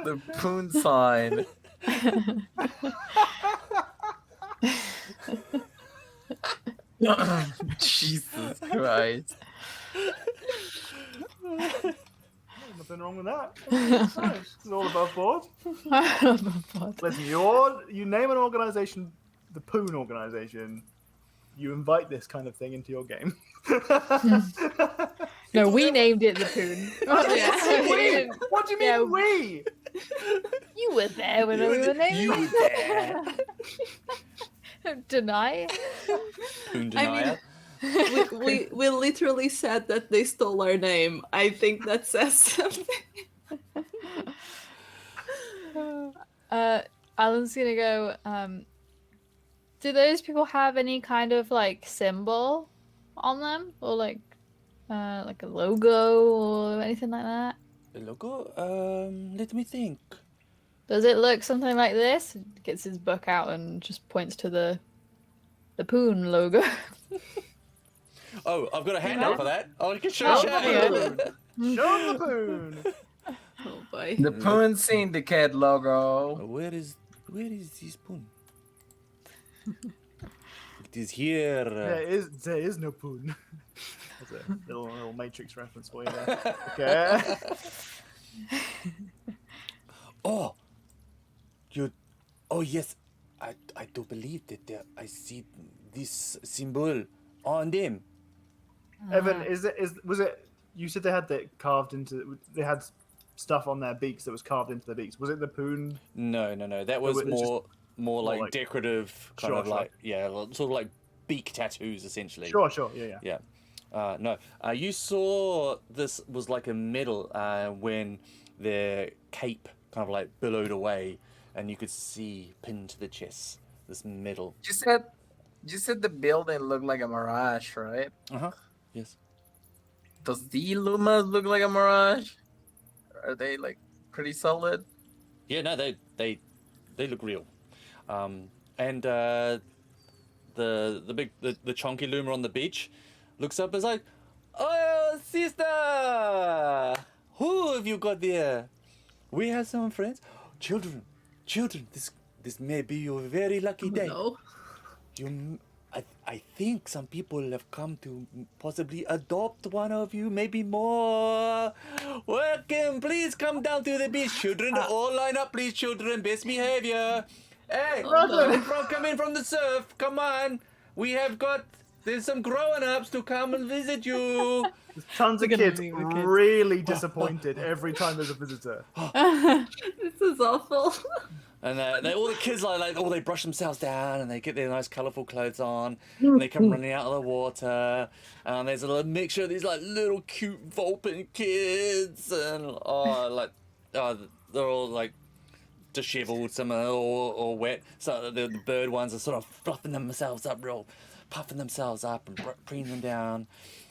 S4: the poon sign. Jesus Christ.
S2: Nothing wrong with that. It's nice. It's all above board. Listen, you name an organization, the Poon organization, you invite this kind of thing into your game.
S5: No, we named it the Poon.
S2: What do you mean we?
S5: You were there when we were naming
S1: You there?
S5: Don't deny.
S1: Poon
S3: I
S1: denier.
S3: mean, we literally said that they stole our name. I think that says something.
S5: Alan's gonna go, do those people have any kind of like symbol on them? Or like a logo or anything like that?
S1: The logo? Let me think.
S5: Does it look something like this? Gets his book out and just points to the Poon logo.
S1: Oh, I've got a handout for that. I can show
S5: Oh,
S1: you.
S5: yeah.
S2: Show the Poon.
S3: Oh boy.
S4: The Poon Syndicate logo.
S1: Where is this spoon? It is here.
S2: There is no Poon. That's a little matrix reference for you there. Okay.
S1: Oh, you. Oh yes, I do believe that I see this symbol on them.
S2: Evan, was it? You said they had that carved into. They had stuff on their beaks that was carved into their beaks. Was it the poon?
S1: No. That was
S2: it's just
S1: more
S2: more
S1: like
S2: like-
S1: decorative, kind
S2: Sure,
S1: of
S2: sure.
S1: like sort of like beak tattoos essentially.
S2: Sure, yeah.
S1: Yeah. No. You saw this was like a medal when their cape kind of like billowed away, and you could see pinned to the chest this medal.
S4: You said the building looked like a mirage, right?
S1: Yes.
S4: Does the Lumas look like a mirage? Are they like pretty solid?
S1: Yeah. No. They look real. And the chonky loomer on the beach looks up and is like, "Oh, sister, who have you got there? We have some friends, children. This may be your very lucky day.
S3: No.
S1: I think some people have come to possibly adopt one of you, maybe more. Welcome, please come down to the beach, children. All line up, please, children. Best behavior. Hey, come in from the surf. Come on. There's some grown-ups to come and visit you.
S2: There's tons of
S5: We're gonna
S2: kids
S5: leave the kids.
S2: really disappointed every time there's a visitor.
S3: This is awful.
S1: And all the kids they brush themselves down and they get their nice colourful clothes on and they come running out of the water. And there's a little mixture of these like little cute Vulpin kids and they're all like dishevelled, some are all wet. So the bird ones are sort of fluffing themselves up puffing themselves up and preening them down.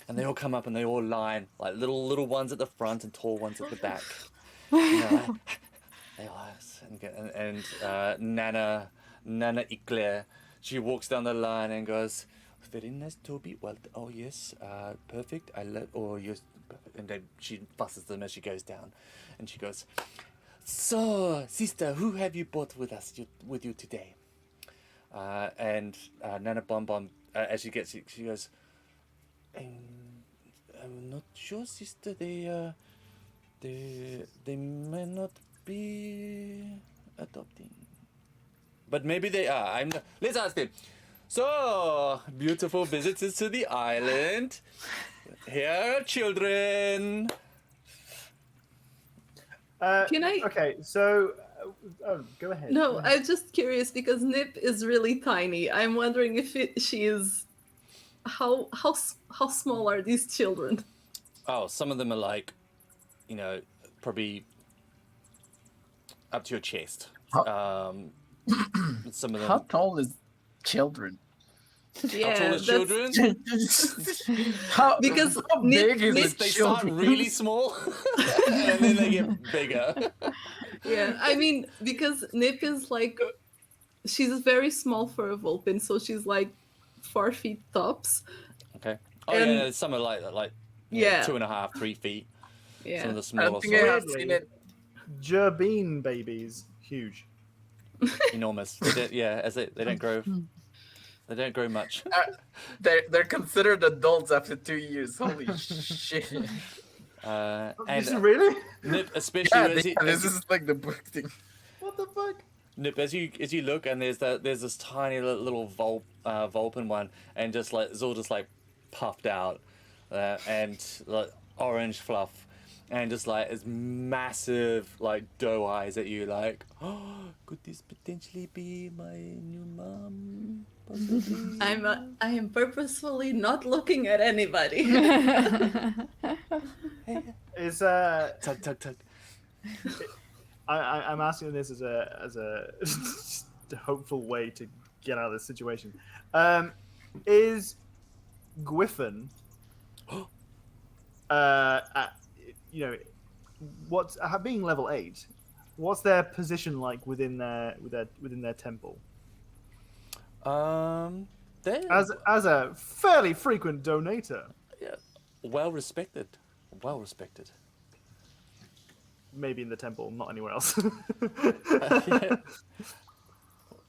S1: And they all come up and they all line like little ones at the front and tall ones at the back. They are, and Nana Eclair, she walks down the line and goes, "Very nice, Toby. Well, oh yes, perfect. I love. Oh yes." And then she fusses them as she goes down, and she goes, "So, sister, who have you brought with you today?" And Nana Bon Bon, as she gets it, she goes, "I'm not sure, sister. They may not be adopting, but maybe they are. Let's ask them. So, beautiful visitors to the island. Here are children."
S3: Can I?
S2: Okay, so go ahead.
S3: No, I'm just curious because Nip is really tiny. I'm wondering if she is. How small are these children?
S1: Oh, some of them are like, probably up to your chest. Some of them.
S4: How tall is children?
S3: Yeah,
S1: How tall is
S3: that's-
S1: children?
S3: Because
S4: how big is
S3: Nip-
S4: the
S1: They start
S4: children?
S1: really small, and then they get bigger.
S3: Yeah, I mean because Nip is like, she's very small for a Vulpin, so she's like 4 feet tops.
S1: Okay. Oh
S3: And-
S1: yeah, some are like
S3: Yeah.
S1: 2.5, 3 feet. Some
S3: Yeah.
S1: of the
S4: I
S1: smaller
S4: don't think I have
S2: Weirdly.
S4: seen it.
S2: Gerbine babies, huge.
S1: enormous. They don't grow. They don't grow much.
S4: They're considered adults after 2 years. Holy shit!
S1: And
S2: Is it really?
S1: Nip, especially
S4: Yeah, this is like the book thing.
S2: What the fuck?
S1: Nip, as you look, and there's this tiny little Vulpin one, and just like it's all just like puffed out, and like orange fluff, and just like it's massive like doe eyes at you, like, oh, could this potentially be my new mom? Possibly?
S3: I am purposefully not looking at anybody.
S2: Is
S1: Tug.
S2: I'm asking this as a hopeful way to get out of this situation. Is Gwyffin, being level 8? What's their position like within their temple?
S1: They're
S2: As a fairly frequent donator,
S1: well respected.
S2: maybe in the temple, not anywhere else.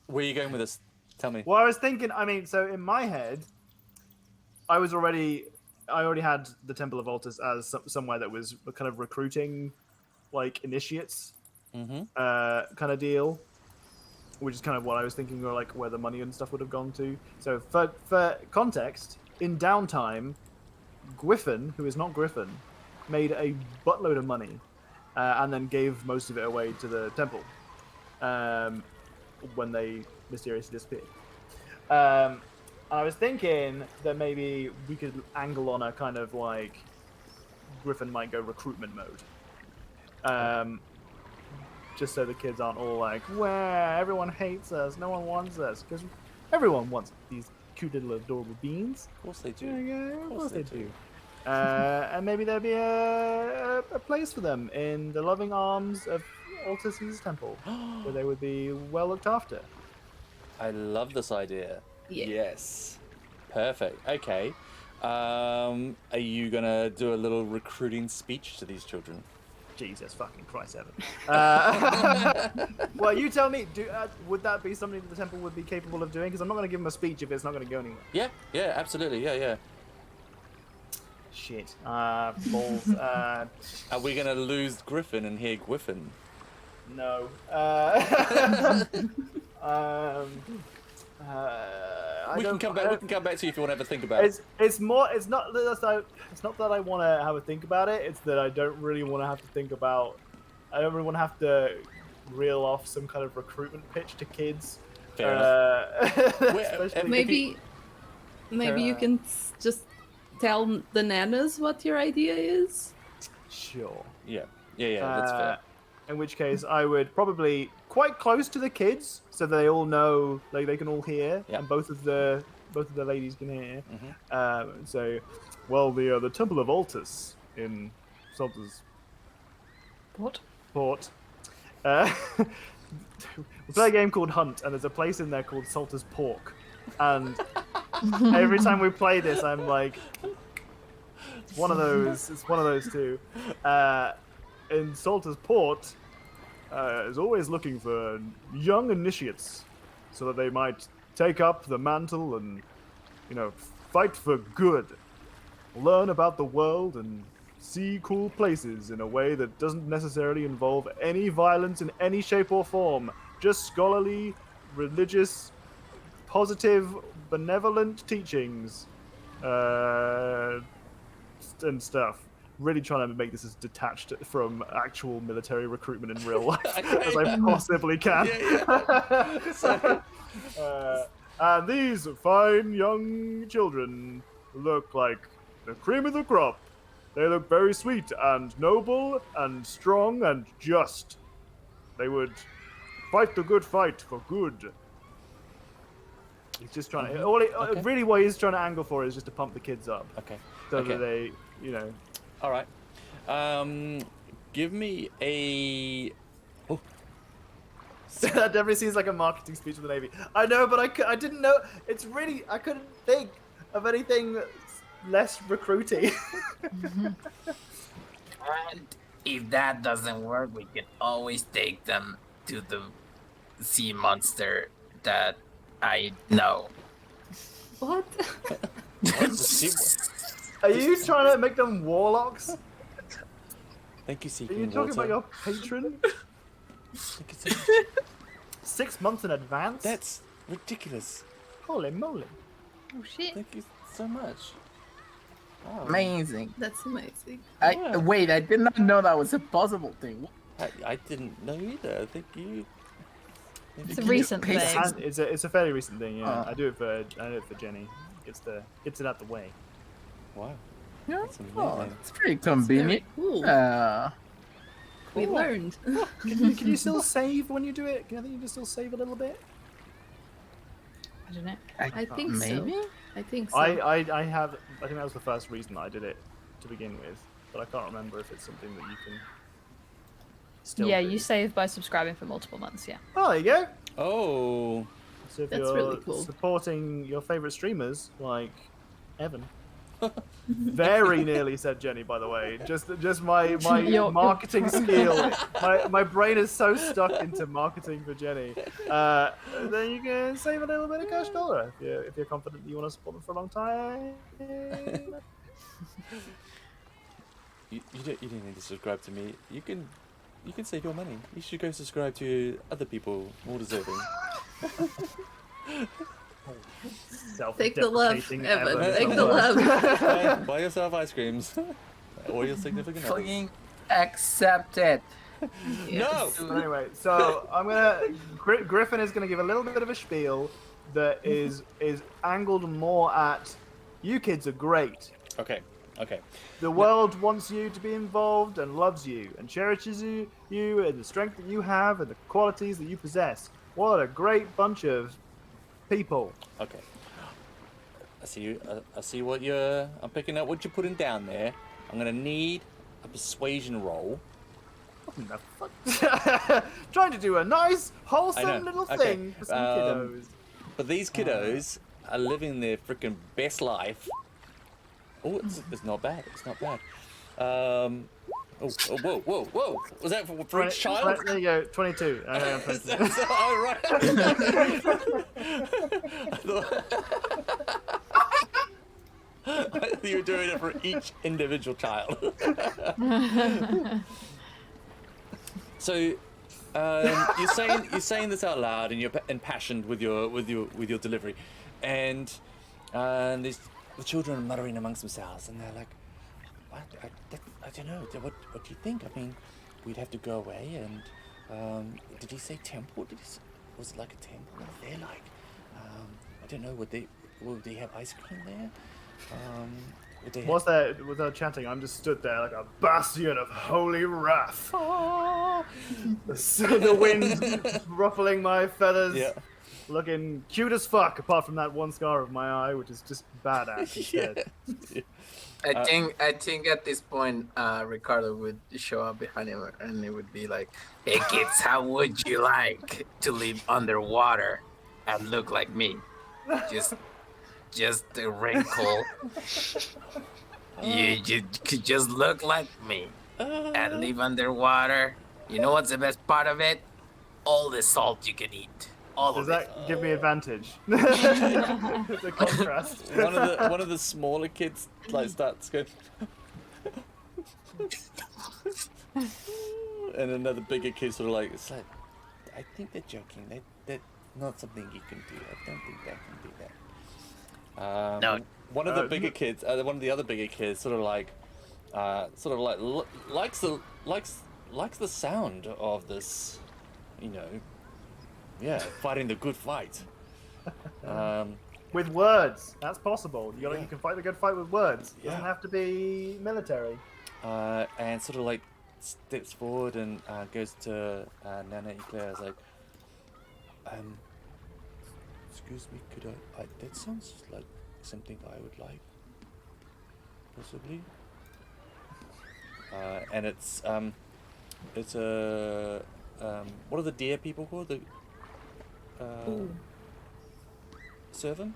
S1: Where are you going with this? Tell me.
S2: Well, I was thinking. I mean, so in my head, I already had the Temple of Altus as somewhere that was kind of recruiting like initiates
S1: Mm-hmm.
S2: kind of deal, which is kind of what I was thinking, or like where the money and stuff would have gone to. So for context, in downtime, Gwyffin, who is not Griffin, made a buttload of money, and then gave most of it away to the temple when they mysteriously disappeared. I was thinking that maybe we could angle on a kind of like Griffin might go recruitment mode. Just so the kids aren't all like, "Where everyone hates us, no one wants us," because everyone wants these cute little adorable beans.
S1: Of course they do.
S2: Yeah, of course they do. And maybe there'd be a place for them in the loving arms of Altus's temple, where they would be well looked after.
S1: I love this idea.
S3: Yeah.
S1: Yes. Perfect. Okay. Are you gonna do a little recruiting speech to these children?
S2: Jesus fucking Christ, Evan. Well, you tell me. Would that be something that the temple would be capable of doing? Because I'm not going to give them a speech if it's not going to go anywhere.
S1: Yeah. Yeah. Absolutely. Yeah.
S2: Shit. Balls.
S1: Are we gonna lose Griffin and hear Gwyffin?
S2: No.
S1: We can come back. We can come back to you if you want to have a think about it.
S2: It's more. It's not that I want to have a think about it. It's that I don't really want to have to think about. I don't really want to have to reel off some kind of recruitment pitch to kids.
S1: Fair enough.
S2: Especially-
S3: Maybe you can just tell the nanas what your idea is.
S2: Sure.
S1: Yeah. That's fair.
S2: In which case, I would probably quite close to the kids, so they all know, like they can all hear,
S1: Yeah.
S2: and both of the ladies can hear.
S1: Mm-hmm.
S2: So, well, the Temple of Altus in Salter's
S5: What?
S2: Port. We play a game called Hunt, and there's a place in there called Salter's Pork, and every time we play this, I'm like, it's one of those. It's one of those two. In Salter's Port is always looking for young initiates so that they might take up the mantle and, fight for good, learn about the world and see cool places in a way that doesn't necessarily involve any violence in any shape or form, just scholarly, religious, positive, benevolent teachings and stuff. Really trying to make this as detached from actual military recruitment in real life as I possibly can. And these fine young children look like the cream of the crop. They look very sweet and noble and strong and just. They would fight the good fight for good. He's just trying to. Really, what he's trying to angle for is just to pump the kids up.
S1: Okay.
S2: So that they,
S1: All right. Give me a. Oh.
S2: That definitely seems like a marketing speech of the Navy. I know, but I didn't know. It's really, I couldn't think of anything less recruiting.
S4: And if that doesn't work, we can always take them to the sea monster that I know.
S3: What?
S2: Are you trying to make them warlocks?
S1: Thank you,
S2: Are
S1: Seeking
S2: you talking
S1: Water.
S2: about your patron?
S1: Thank you so much.
S2: 6 months in advance?
S1: That's ridiculous.
S2: Holy moly.
S5: Oh shit.
S1: Thank you so much. Wow.
S4: Amazing.
S3: That's amazing.
S4: Wait, I did not know that was a possible thing.
S1: I didn't know either. I think you.
S5: It's a recent
S4: pay
S5: thing.
S4: attention.
S2: It's a fairly recent thing, yeah.
S4: Oh.
S2: I do it for Jenny. Gets it out the way.
S1: Wow.
S4: Yeah.
S1: That's
S4: Oh,
S1: amazing.
S4: it's pretty
S3: Very
S4: convenient.
S3: cool. We
S2: cool.
S3: learned.
S2: Can you still save when you do it? I think you can still save a little bit.
S5: I don't know.
S3: I think
S4: Maybe?
S3: so. I think so.
S2: I think that was the first reason that I did it to begin with, but I can't remember if it's something that you can still
S5: Yeah,
S2: do.
S5: you save by subscribing for multiple months, yeah.
S2: Oh, there you go.
S1: Oh.
S2: So if
S3: That's
S2: you're
S3: really cool.
S2: supporting your favorite streamers like Evan. Very nearly said Jenny, by the way. Just my
S5: Your-
S2: marketing skill. My brain is so stuck into marketing for Jenny. Then you can save a little bit of cash dollar if you're confident that you want to support them for a long time.
S1: You don't need to subscribe to me. You can You can save your money. You should go subscribe to other people more deserving.
S3: Take the love,
S2: Self-deprecating
S3: Evan.
S2: Evan.
S3: Take the love.
S1: Buy yourself ice creams. Or your significant others.
S4: Fucking accept it.
S1: No!
S2: So anyway, so I'm gonna. Griffin is gonna give a little bit of a spiel that is angled more at you kids are great.
S1: Okay, okay.
S2: The world wants you to be involved and loves you and cherishes you and the strength that you have and the qualities that you possess. What a great bunch of people.
S1: Okay. I see you. I see what you're. I'm picking up what you're putting down there. I'm gonna need a persuasion roll.
S2: What the fuck? Trying to do a nice, wholesome little
S1: Okay,
S2: thing for some kiddos.
S1: But these kiddos are living their freaking best life. Oh, it's not bad. It's not bad. Whoa. Was that for each child?
S2: There you go, 22. I'm 22.
S1: Oh, right. I thought you were doing it for each individual child. So, you're saying this out loud, and you're impassioned with your delivery, and the children are muttering amongst themselves, and they're like, "What? I don't know. What do you think? I mean, we'd have to go away, and did he say temple? Was it like a temple? What are they like? I don't know. Would they have ice cream there? Would they
S2: Was there chanting? I'm just stood there like a bastion of holy wrath. The wind ruffling my feathers.
S1: Yeah.
S2: Looking cute as fuck, apart from that one scar of my eye, which is just badass instead.
S4: I think at this point, Ricardo would show up behind him and it would be like, "Hey kids, how would you like to live underwater and look like me? Just a wrinkle. You could just look like me and live underwater. You know what's the best part of it? All the salt you can eat. All
S2: Does
S4: of it."
S2: that give me advantage? The contrast.
S1: one of the smaller kids like starts going, and another bigger kid sort of like, it's like, I think they're joking. That's not something you can do. I don't think that can do that.
S4: No.
S1: One of the bigger kids, one of the other bigger kids, likes the sound of this, fighting the good fight.
S2: With words, that's possible. You can fight a good fight with words. It doesn't
S1: Yeah.
S2: have to be military.
S1: And sort of like steps forward and goes to Nana and Claire. Is like, excuse me, could I? That sounds like something I would like, possibly. And it's a what are the deer people called? The servant?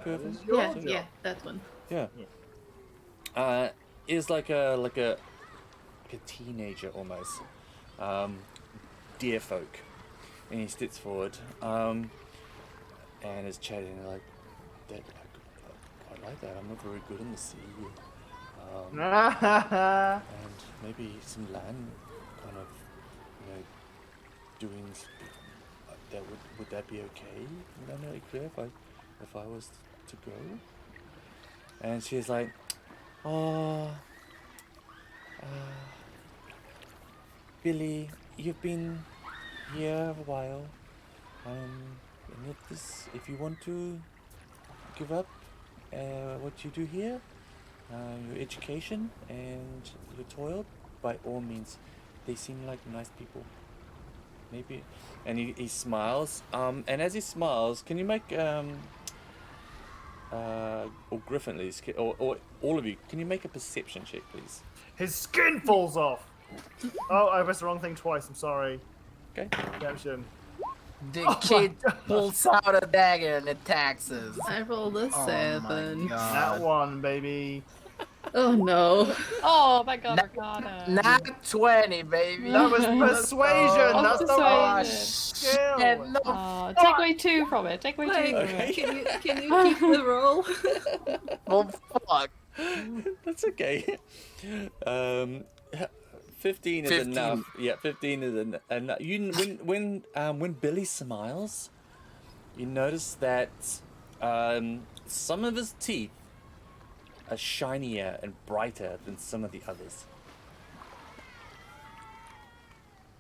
S1: Curvin?
S3: Yeah, that one.
S1: Yeah. Is like a teenager almost. Deer folk. And he steps forward. And is chatting like that. I quite like that. I'm not very good in the sea. And maybe some land, kind of, doing. That would that be okay? No, Claire, if I was to go. And she's like, Billy, you've been here a while. And if you want to give up what you do here, your education and your toil, by all means, they seem like nice people. Maybe, and he smiles. And as he smiles, can you make or Griffin, at least, or all of you, can you make a perception check, please?
S2: His skin falls off. Oh, I pressed the wrong thing twice. I'm sorry.
S1: Okay.
S2: Redemption.
S4: The kid pulls out a dagger and attacks us.
S3: I rolled a 7.
S2: That one, baby.
S3: Oh no.
S5: Oh my god, Ricardo.
S4: Not 20, baby.
S2: That was persuasion.
S5: Oh,
S2: That's the wrong
S5: persuasion.
S4: Yeah,
S2: skill.
S4: no.
S5: Oh, take away 2 from it. Take away 2 from
S1: Okay.
S5: it.
S3: Can you keep the roll?
S4: Well, fuck.
S1: That's okay. 15 is
S4: 15.
S1: enough. Yeah, 15 is enough. You when Billy smiles, you notice that some of his teeth are shinier and brighter than some of the others.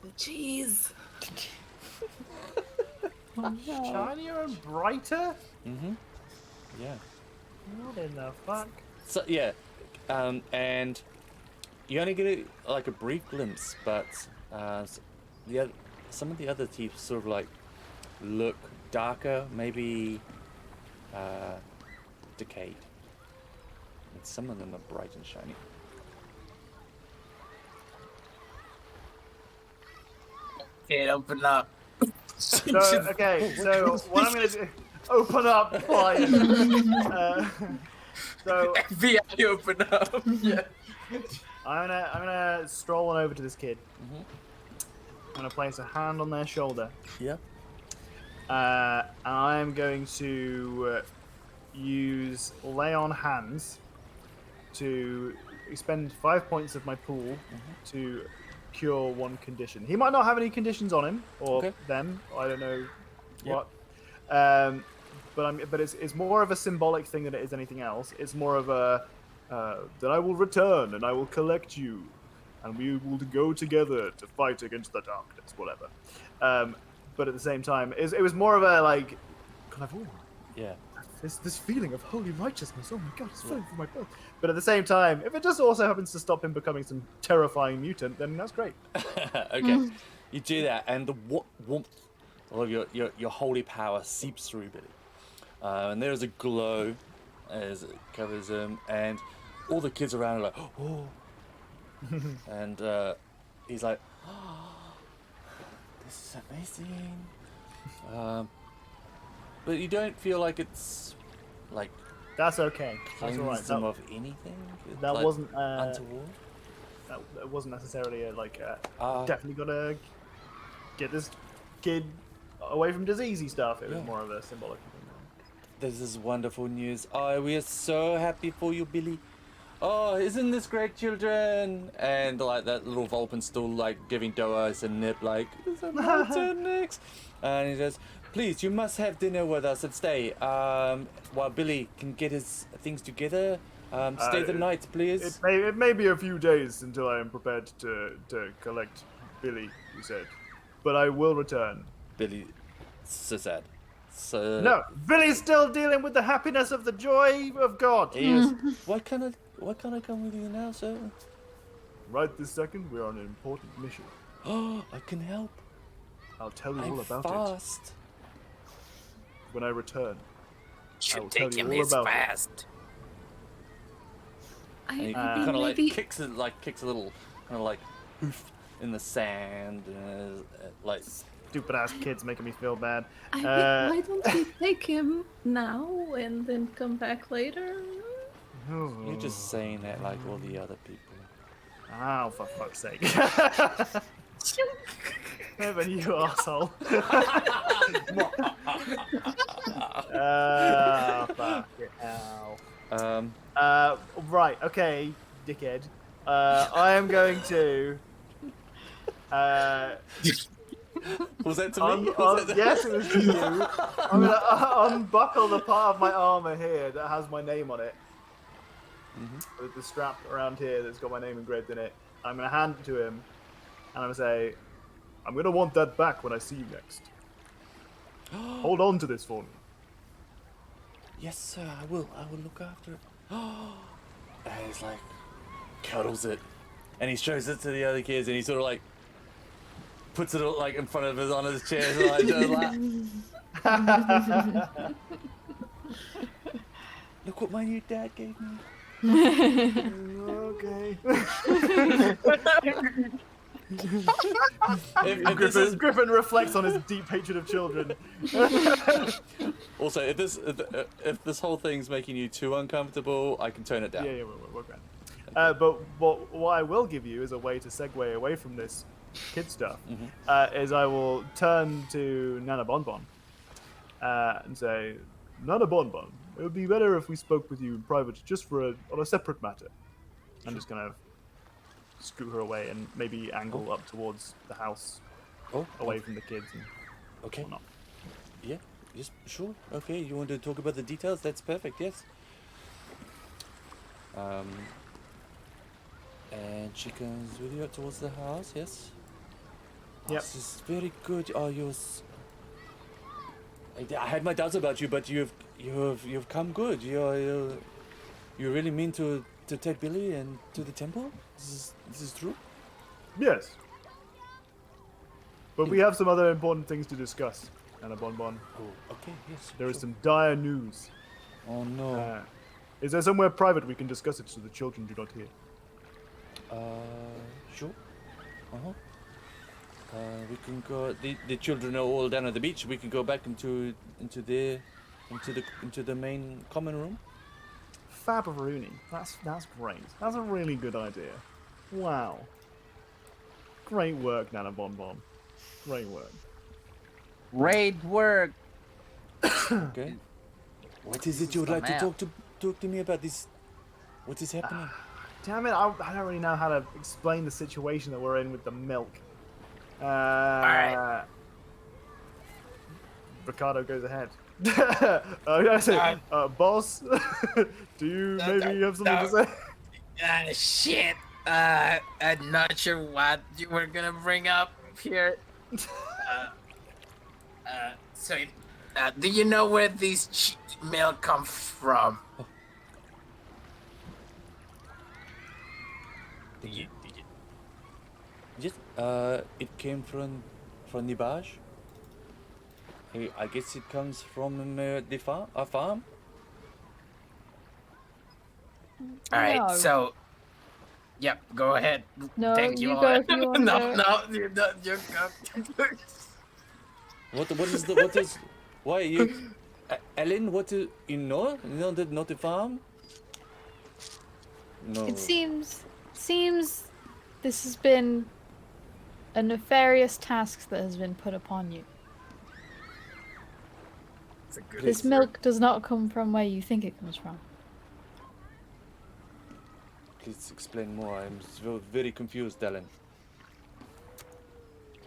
S3: The cheese.
S2: Shinier and brighter?
S1: Yeah.
S2: What in the fuck?
S1: So yeah, and you only get like a brief glimpse, but some of the other teeth sort of like look darker, maybe decayed. And some of them are bright and shiny.
S4: Can't open up.
S2: So, okay, so what I'm gonna do, open up, fine. So
S4: FBI open up. Yeah.
S2: I'm gonna stroll on over to this kid. I'm gonna place a hand on their shoulder.
S1: Yeah.
S2: And I'm going to use lay on hands to expend 5 points of my pool to cure one condition. He might not have any conditions on him or them. I don't know what. But it's more of a symbolic thing than it is anything else. It's more of a that I will return and I will collect you, and we will go together to fight against the darkness, whatever. But at the same time, it was more of a like,
S1: Yeah.
S2: this feeling of holy righteousness. Oh my god, it's flowing through my blood. But at the same time, if it just also happens to stop him becoming some terrifying mutant, then that's great.
S1: Okay. You do that, and the warmth of your holy power seeps through Billy. And there's a glow as it covers him, and all the kids around are like, oh. And he's like, oh, this is amazing. But you don't feel like it's like
S2: That's okay. That's
S1: cleanse
S2: all right.
S1: them of anything.
S2: That
S1: like,
S2: wasn't
S1: untoward.
S2: that wasn't necessarily
S1: Ah.
S2: definitely gotta get this kid away from diseasey stuff. It was
S1: Yeah.
S2: more of a symbolic thing.
S1: This is wonderful news. Oh, we are so happy for you, Billy. Oh, isn't this great, children? And like that little Vulpin still like giving Doas a nip, like, is it my turn next? And he says, please, you must have dinner with us and stay. While Billy can get his things together. Stay the night, please.
S2: It may be a few days until I am prepared to collect Billy, you said, but I will return.
S1: Billy, so sad. So
S2: No, Billy's still dealing with the happiness of the joy of God.
S1: he was, what can I come with you now, sir?
S2: Right this second, we're on an important mission.
S1: Oh, I can help.
S2: I'll tell you
S1: I'm
S2: all about
S1: fast.
S2: it when I return. I will
S4: Should
S2: tell
S4: take
S2: you
S4: him
S2: all
S4: his
S2: about it.
S4: fast.
S1: And he
S3: I
S1: kind of like
S3: maybe
S1: kicks a little kind of like hoof in the sand, like
S2: Stupid ass kids making me feel bad.
S3: why don't we take him now and then come back later?
S1: you're just saying that like all the other people.
S2: Oh, for fuck's sake. Even you asshole. Fucking hell. Right, okay, dickhead. I am going to.
S1: Was that to me? Was that
S2: Yes, it was to you. I'm gonna unbuckle the part of my armor here that has my name on it. With the strap around here that's got my name engraved in it. I'm gonna hand it to him, and I'm gonna say, "I'm gonna want that back when I see you next. Hold on to this for me."
S1: Yes, sir. I will look after it. And he's like cuddles it, and he shows it to the other kids, and he sort of like puts it like in front of his on his chest, and like just like. Look what my new dad gave me.
S2: Okay.
S1: If this is,
S2: Griffin reflects on his deep hatred of children.
S1: also, if this whole thing's making you too uncomfortable, I can turn it down.
S2: Yeah, we're grand. But what I will give you is a way to segue away from this kid stuff. Is I will turn to Nana Bonbon and say, Nana Bonbon, it would be better if we spoke with you in private, just on a separate matter. I'm just kind of scoot her away and maybe angle up towards the house,
S1: Oh,
S2: away from the kids and
S1: okay.
S2: whatnot.
S1: Yeah, yes, sure. Okay, you want to talk about the details? That's perfect, yes. And she comes with you towards the house, yes?
S2: Yep.
S1: This is very good. Oh, I had my doubts about you, but you've come good. You really mean to take Billy and to the temple? This is true?
S2: Yes. But we have some other important things to discuss, Anna Bonbon.
S1: Oh, okay, yes.
S2: There is
S1: sure.
S2: some dire news.
S1: Oh no.
S2: Is there somewhere private we can discuss it so the children do not hear?
S1: Sure. Uh-huh. We can go. The children are all down at the beach. We can go back into the main common room.
S2: Fabberoonie. That's great. That's a really good idea. Wow. Great work, Nana Bonbon. Great work.
S6: Great work.
S1: Okay. What is it you would like to
S6: Come
S1: talk to me about this? What is happening?
S2: Damn it, I don't really know how to explain the situation that we're in with the milk.
S4: Alright.
S2: Ricardo goes ahead. I say, boss, do you maybe have something to say?
S4: Shit. I'm not sure what you were gonna bring up here. So, do you know where these milk come from?
S1: Yes. It came from the barge. I guess it comes from the farm. A farm.
S4: All right.
S5: No.
S4: So, yep. Go ahead.
S5: No,
S4: Thank you.
S5: you go if you wanna go.
S4: No, you're not. You're go.
S1: What is? Why you, Ellen? What is? You know that not the farm. No.
S5: It seems this has been a nefarious task that has been put upon you.
S4: It's a good
S5: This milk does not come from where you think it comes from.
S1: Please explain more. I'm very confused, Ellen.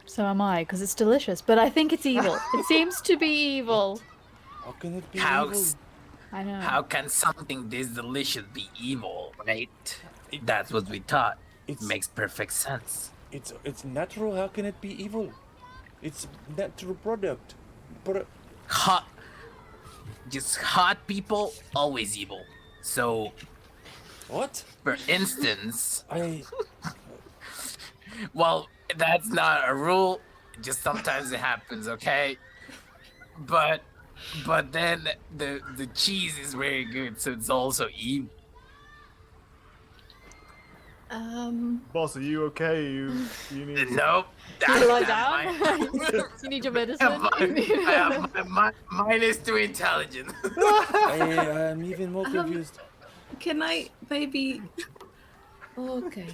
S5: So am I, because it's delicious, but I think it's evil. It seems to be evil.
S1: How can it be
S4: How,
S1: evil?
S5: I know.
S4: how can something this delicious be evil, right? That's what we thought. It
S1: It's-
S4: makes perfect sense.
S1: It's natural. How can it be evil? It's natural product.
S4: Hot people, always evil. So,
S1: What?
S4: for instance,
S1: I.
S4: well, that's not a rule. Just sometimes it happens, okay? But then the cheese is very good, so it's also evil.
S2: Boss, are you okay? You need.
S4: Nope.
S5: You lie down? You need your medicine?
S4: Mine is too intelligent.
S1: I am even more confused.
S3: Can I maybe? Okay.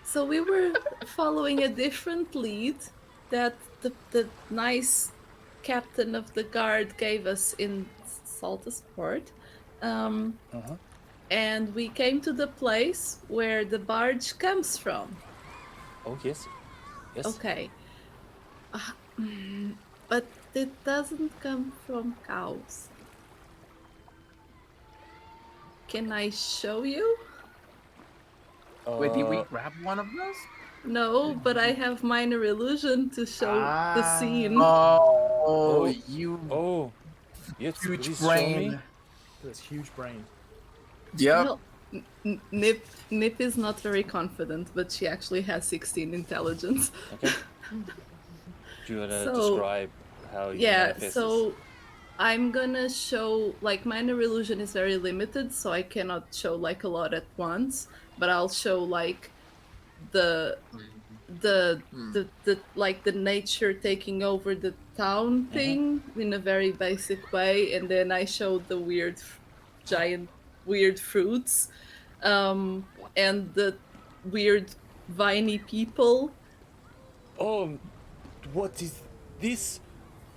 S3: So we were following a different lead that the nice captain of the guard gave us in Saltus Port.
S1: Uh-huh.
S3: And we came to the place where the barge comes from.
S1: Oh yes. Yes.
S3: Okay. But it doesn't come from cows. Can I show you?
S4: Wait, did we grab one of those?
S3: No, but I have minor illusion to show the scene.
S4: Oh, you
S1: Oh. Yes.
S4: huge
S1: please show me.
S4: brain.
S2: This huge brain.
S4: Yep.
S3: Well, Nip is not very confident, but she actually has 16 intelligence.
S1: Okay. Do you wanna
S3: So-
S1: describe how you
S3: Yeah,
S1: manifest
S3: so I'm gonna show, like, minor illusion is very limited, so I cannot show like a lot at once, but I'll show like the like the nature taking over the town thing in a very basic way, and then I show the giant weird fruits, and the weird viney people.
S1: Oh, what is this?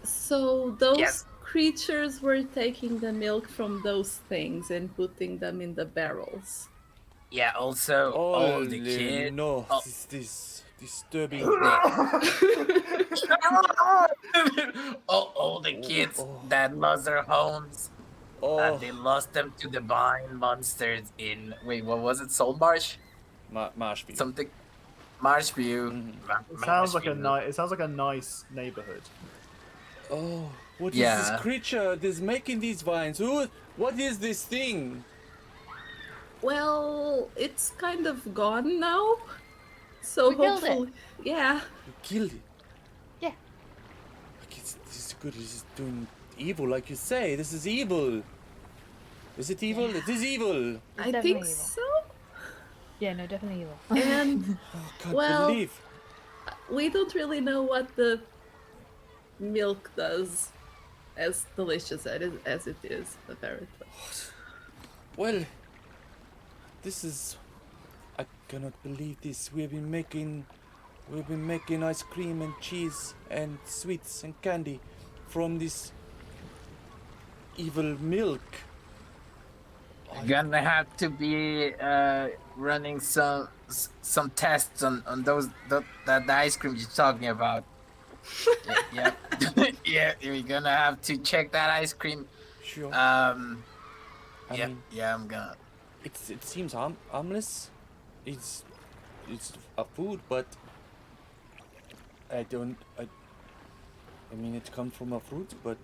S3: So those
S4: Yes.
S3: creatures were taking the milk from those things and putting them in the barrels.
S4: Yeah. Also, all the
S1: Holy
S4: kids.
S1: no,
S4: Oh,
S1: this disturbing.
S4: all the kids
S1: Oh,
S4: that lost their homes.
S1: oh,
S4: They lost them to the vine monsters in wait, what was it? Saltmarsh?
S1: Marshby.
S4: Something Marshview.
S1: Mhm.
S2: It sounds like a
S4: Marshview.
S2: nice. It sounds like a nice neighborhood.
S1: Oh, what is this
S4: Yeah.
S1: creature that's making these vines? Who? What is this thing?
S3: Well, it's kind of gone now. So
S5: We killed it.
S3: hopefully, yeah.
S1: You killed it.
S5: Yeah.
S1: Like this is good. This is doing evil, like you say. This is evil. Is it evil?
S5: Yeah.
S1: It is evil.
S5: It's
S3: I
S5: definitely
S3: think
S5: evil.
S3: so.
S5: Yeah, no, definitely evil.
S3: And
S1: Oh, I can't
S3: Well-
S1: believe.
S3: we don't really know what the milk does, as delicious as it is, apparently.
S1: Well, this is. I cannot believe this. We've been making ice cream and cheese and sweets and candy from this evil milk.
S4: Gonna have to be running some tests on that ice cream you're talking about. Yeah, yeah, we're gonna have to check that ice cream.
S1: Sure.
S4: I
S1: I mean,
S4: I'm gonna.
S1: it seems harmless. It's a food, but I mean, it comes from a fruit, but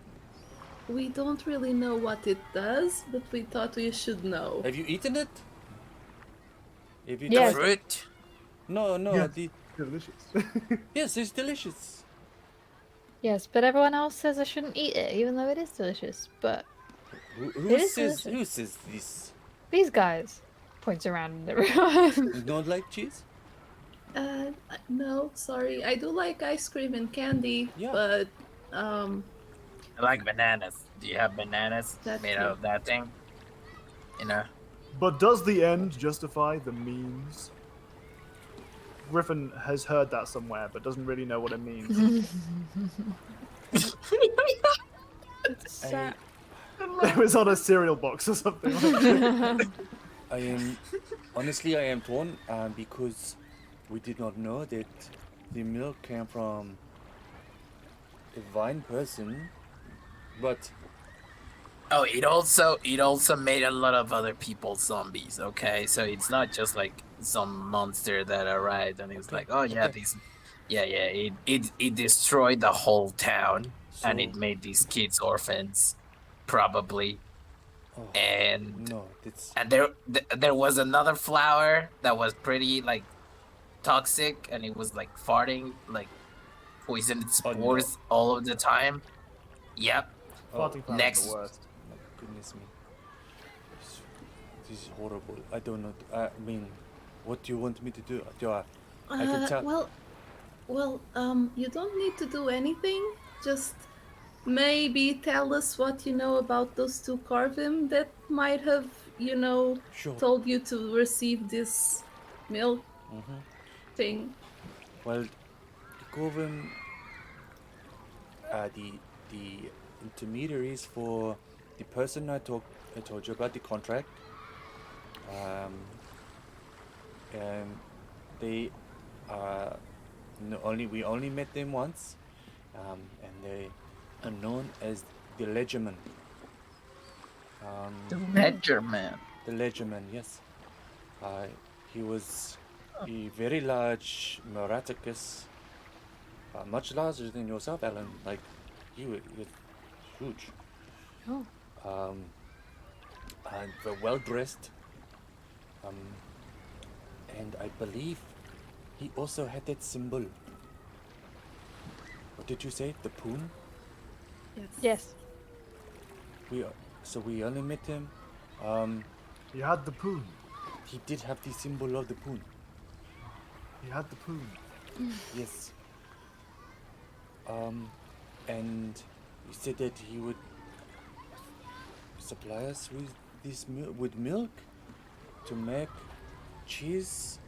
S3: We don't really know what it does, but we thought we should know.
S1: have you eaten it? Have you
S5: Yes.
S1: tried?
S4: Fruit?
S1: No,
S2: Yes.
S1: the
S2: Delicious.
S1: yes, it's delicious.
S5: Yes, but everyone else says I shouldn't eat it, even though it is delicious. But
S1: Who
S5: It is
S1: says
S5: delicious.
S1: who says this?
S5: these guys points around at everyone.
S1: You don't like cheese?
S3: No, sorry. I do like ice cream and candy,
S1: Yeah.
S3: but
S4: I like bananas. Do you have bananas
S3: That's
S4: made
S3: true.
S4: out of that thing? You know.
S2: But does the end justify the means? Griffin has heard that somewhere, but doesn't really know what it means.
S1: I,
S2: It was on a cereal box or something. Like
S1: I am honestly I am torn because we did not know that the milk came from a vine person, but
S4: Oh, it also made a lot of other people zombies. Okay, so it's not just like some monster that arrived and it was like, oh yeah,
S1: okay.
S4: it destroyed the whole town and
S1: So-
S4: it made these kids orphans, probably.
S1: oh,
S4: And
S1: no, that's
S4: there was another flower that was pretty like toxic and it was like farting like poisoned
S1: Oh, no.
S4: spores all of the time. Yep.
S2: farting flowers
S4: next-
S2: are the worst.
S1: my goodness me. This is horrible. I don't know. I mean, what do you want me to do? I can tell.
S3: you don't need to do anything. Just maybe tell us what you know about those two Carvim that might have,
S1: Sure.
S3: told you to receive this milk
S1: Mm-hmm.
S3: thing.
S1: Well, the Corvin, the intermediaries for the person I told you about the contract. And they are we only met them once, and they are known as the Legerman.
S4: The Ledger Man.
S1: The Legerman, yes. He was a very large Moraticus, much larger than yourself, Alan. Like, he was huge.
S5: Oh.
S1: And well dressed. And I believe he also had that symbol. What did you say? The poon?
S5: Yes.
S1: We only met him.
S2: He had the poon.
S1: He did have the symbol of the poon.
S2: He had the poon.
S1: Yes. And he said that he would supply us with with milk to make cheese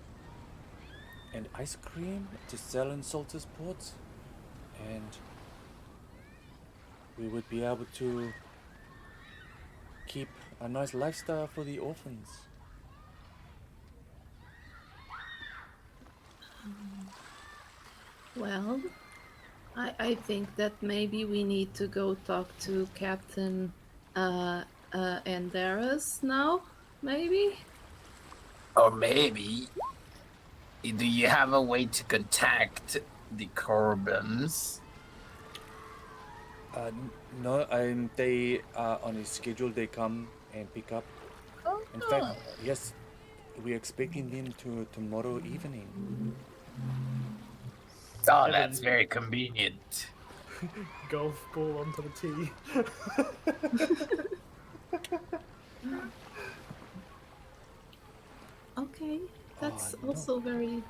S1: and ice cream to sell in Salter's Port, and we would be able to keep a nice lifestyle for the orphans.
S3: Well, I think that maybe we need to go talk to Captain Andaras now. Maybe.
S4: Or maybe, do you have a way to contact the Corbins?
S1: No, they are on a schedule. They come and pick up. In fact, yes, we're expecting them to tomorrow evening.
S4: Oh,
S2: Evan.
S4: that's very convenient.
S2: Golf ball onto the tee.
S3: Okay, that's
S1: no.
S3: also very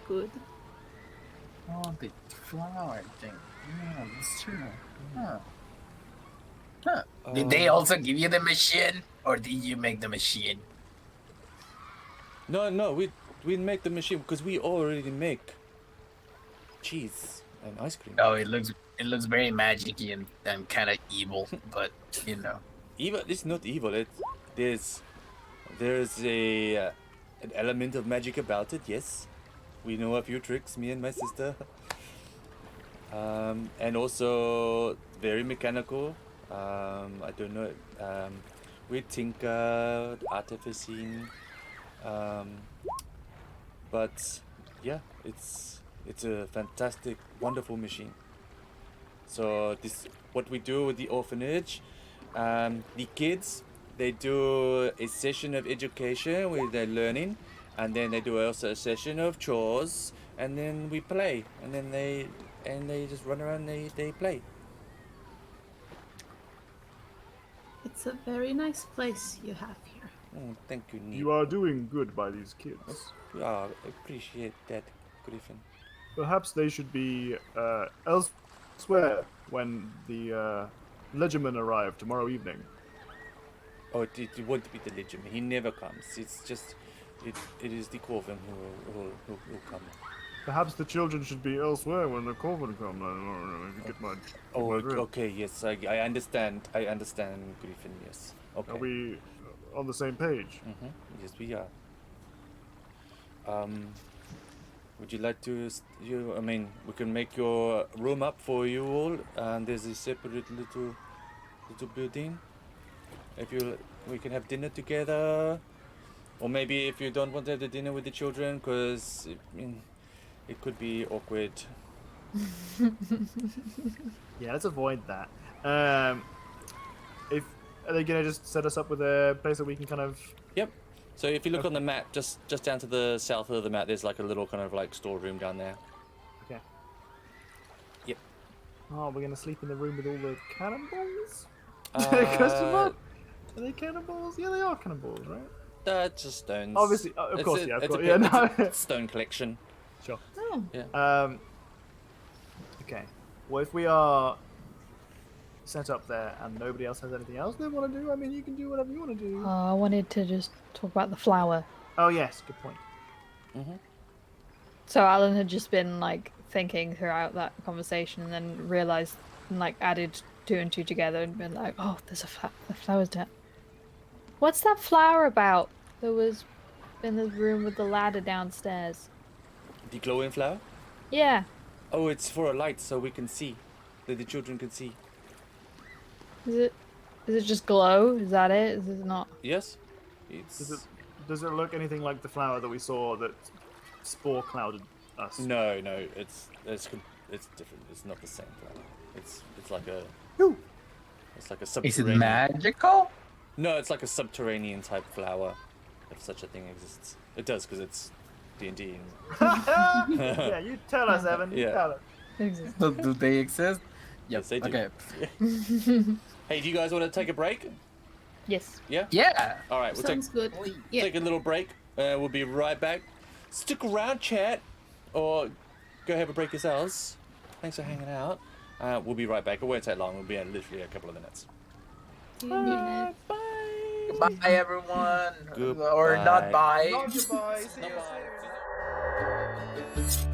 S3: good.
S4: Oh, the flower thing. Yeah, that's true. Huh. Huh. Did they also give you the machine, or did you make the machine?
S1: No, we make the machine because we already make cheese and ice cream.
S4: Oh, it looks very magicy and kind of evil, but you know.
S1: Evil? It's not evil. There's a an element of magic about it. Yes, we know a few tricks. Me and my sister. And also very mechanical. I don't know. We tinker, artificing. But yeah, it's a fantastic, wonderful machine. So this what we do with the orphanage. The kids, they do a session of education where they're learning, and then they do also a session of chores, and then we play, and then they just run around and they play.
S3: It's a very nice place you have here.
S1: Oh, thank you, Neil.
S2: You are doing good by these kids.
S1: I appreciate that, Griffin.
S2: Perhaps they should be elsewhere when the Legiman arrive tomorrow evening.
S1: Oh, it won't be the legend. He never comes. It's just, it is the Corvin who will come.
S2: Perhaps the children should be elsewhere when the Corvin come. I don't know if you get my.
S1: Oh,
S2: drift.
S1: okay, yes, I understand. I understand, Griffin. Yes. Okay.
S2: Are we on the same page?
S1: Yes, we are. Would you like to? I mean, we can make your room up for you all, and there's a separate little building. If we can have dinner together, or maybe if you don't want to have the dinner with the children, because it could be awkward.
S2: Yeah, let's avoid that. If are they gonna just set us up with a place that we can kind of?
S1: Yep. So if you look on the map, just down to the south of the map, there's like a little kind of like storeroom down there.
S2: Okay.
S1: Yep.
S2: Oh, we're gonna sleep in the room with all the cannonballs?
S1: Uh,
S2: Question mark? Are they cannonballs? Yeah, they are cannonballs, right?
S1: That's just stones.
S2: Obviously, of course, yeah, of
S1: it's
S2: course,
S1: a
S2: yeah,
S1: bit-
S2: no.
S1: it's a stone collection.
S2: Sure.
S3: Oh,
S1: Yeah.
S2: Okay. Well, if we are set up there and nobody else has anything else they want to do, I mean, you can do whatever you want to do.
S5: I wanted to just talk about the flower.
S2: Oh yes, good point.
S5: So Alan had just been like thinking throughout that conversation, and then realized and like added two and two together and been like, "Oh, there's the flower's down. What's that flower about? That was in the room with the ladder downstairs."
S1: The glowing flower?
S5: Yeah.
S1: Oh, it's for a light so we can see. That the children can see.
S5: Is it just glow? Is that it? Is it not?
S1: Yes? It's...
S2: Does it look anything like the flower that we saw that spore clouded us?
S1: No, it's different. It's not the same flower. It's like a... It's like a
S4: Is
S1: subterranean...
S4: it magical?
S1: No, it's like a subterranean type flower. If such a thing exists. It does, because it's D&D.
S2: Yeah, you tell us, Evan. You
S1: Yeah.
S2: tell us.
S4: Do they exist?
S1: Yes, they do.
S4: Okay.
S1: Hey, do you guys want to take a break?
S5: Yes.
S1: Yeah?
S4: Yeah.
S1: All right, we'll take...
S3: sounds good. Yeah.
S1: Take a little break. We'll be right back. Stick around, chat, or go have a break yourselves. Thanks for hanging out. We'll be right back. It won't take long. We'll be in literally a couple of minutes.
S3: Bye.
S1: Bye.
S4: Bye, everyone.
S1: Goodbye.
S4: Or not bye.
S2: Not goodbye. See you
S1: Bye.
S2: soon.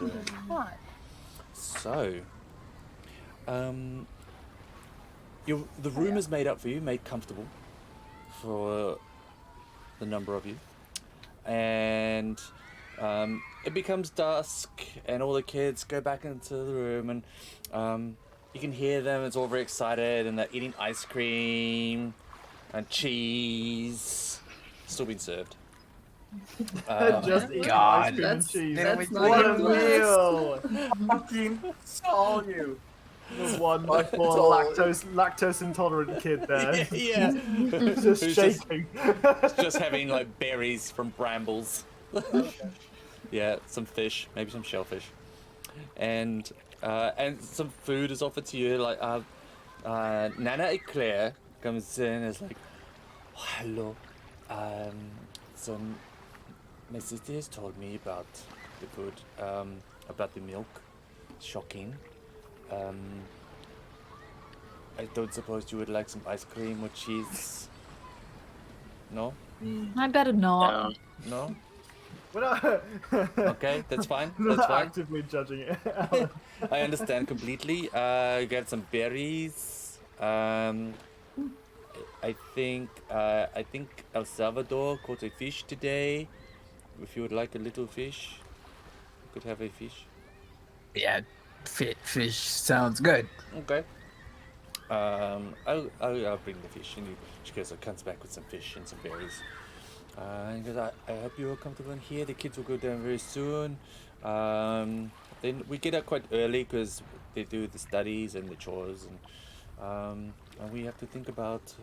S1: doing?
S5: What?
S1: So, the room is made up for you, made comfortable for the number of you, and it becomes dusk, and all the kids go back into the room, and you can hear them. It's all very excited, and they're eating ice cream and cheese, still being served.
S2: Just eating
S4: God.
S2: ice cream and
S3: That's
S2: cheese.
S4: Didn't we
S3: that's
S4: do
S3: not
S2: What
S3: your
S2: a
S3: class.
S2: meal!
S4: Fucking saw you.
S2: The one
S4: My
S2: poor
S4: soul.
S2: lactose intolerant kid there.
S1: Yeah,
S2: Just
S1: Who's
S2: shaking.
S1: just having like berries from brambles. Yeah, some fish, maybe some shellfish, and some food is offered to you. Like Nana Eclair comes in and is like, "Oh, hello, so my sister has told me about the food, about the milk. Shocking. I don't suppose you would like some ice cream or cheese. No,
S5: I better not.
S1: no.
S2: We're not,
S1: Okay, that's fine.
S2: we're
S1: That's
S2: not
S1: fine.
S2: actively judging it. Alan.
S1: I understand completely. Get some berries. I think El Salvador caught a fish today. If you would like a little fish, you could have a fish.
S4: Yeah, fish sounds good.
S1: Okay. I'll bring the fish, and she goes, comes back with some fish and some berries. And he goes, I hope you're comfortable in here. The kids will go down very soon. Then we get out quite early because they do the studies and the chores, and we have to think about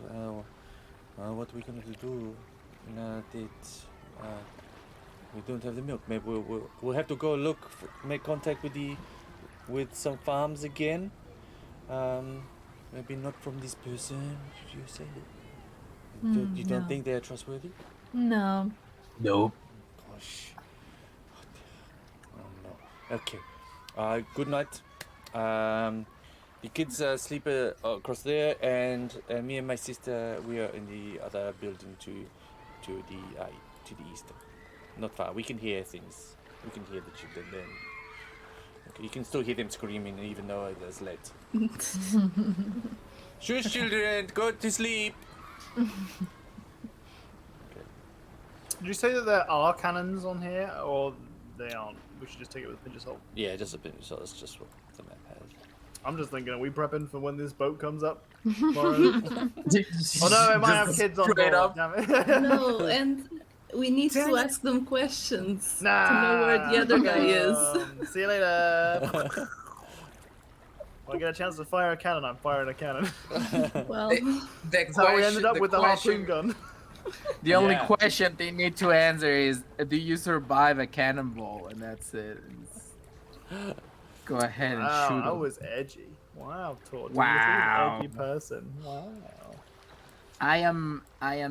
S1: what we're going to do. We don't have the milk. Maybe we'll have to go make contact with some farms again. Maybe not from this person. You say you don't
S5: No.
S1: think they're trustworthy?
S5: No.
S4: Nope.
S1: Gosh. Oh no. Okay. Good night. The kids sleep across there, and me and my sister, we are in the other building to the east. Not far. We can hear things. We can hear the children then. Okay, you can still hear them screaming even though it is late. Shush, children, go to sleep.
S2: Did you say that there are cannons on here, or they aren't? We should just take it with a pinch of salt.
S1: Yeah, just a bit. So that's just what the map has.
S2: I'm just thinking, are we prepping for when this boat comes up tomorrow? Oh no, it might have kids on
S4: straight
S2: board.
S4: up.
S2: Damn it.
S3: No, and we need
S2: Damn
S3: to
S2: it.
S3: ask them questions to
S2: Nah.
S3: know where the other guy is.
S2: See you later. When I get a chance to fire a cannon, I'm firing a cannon.
S3: Well,
S2: That's how we ended up with the harpoon gun.
S4: The only
S1: Yeah.
S4: question they need to answer is, do you survive a cannonball? And that's it. Go ahead and
S2: Wow,
S4: shoot
S2: I
S4: 'em.
S2: was edgy. Wow, Torch.
S4: Wow.
S2: You're an edgy person. Wow.
S4: I am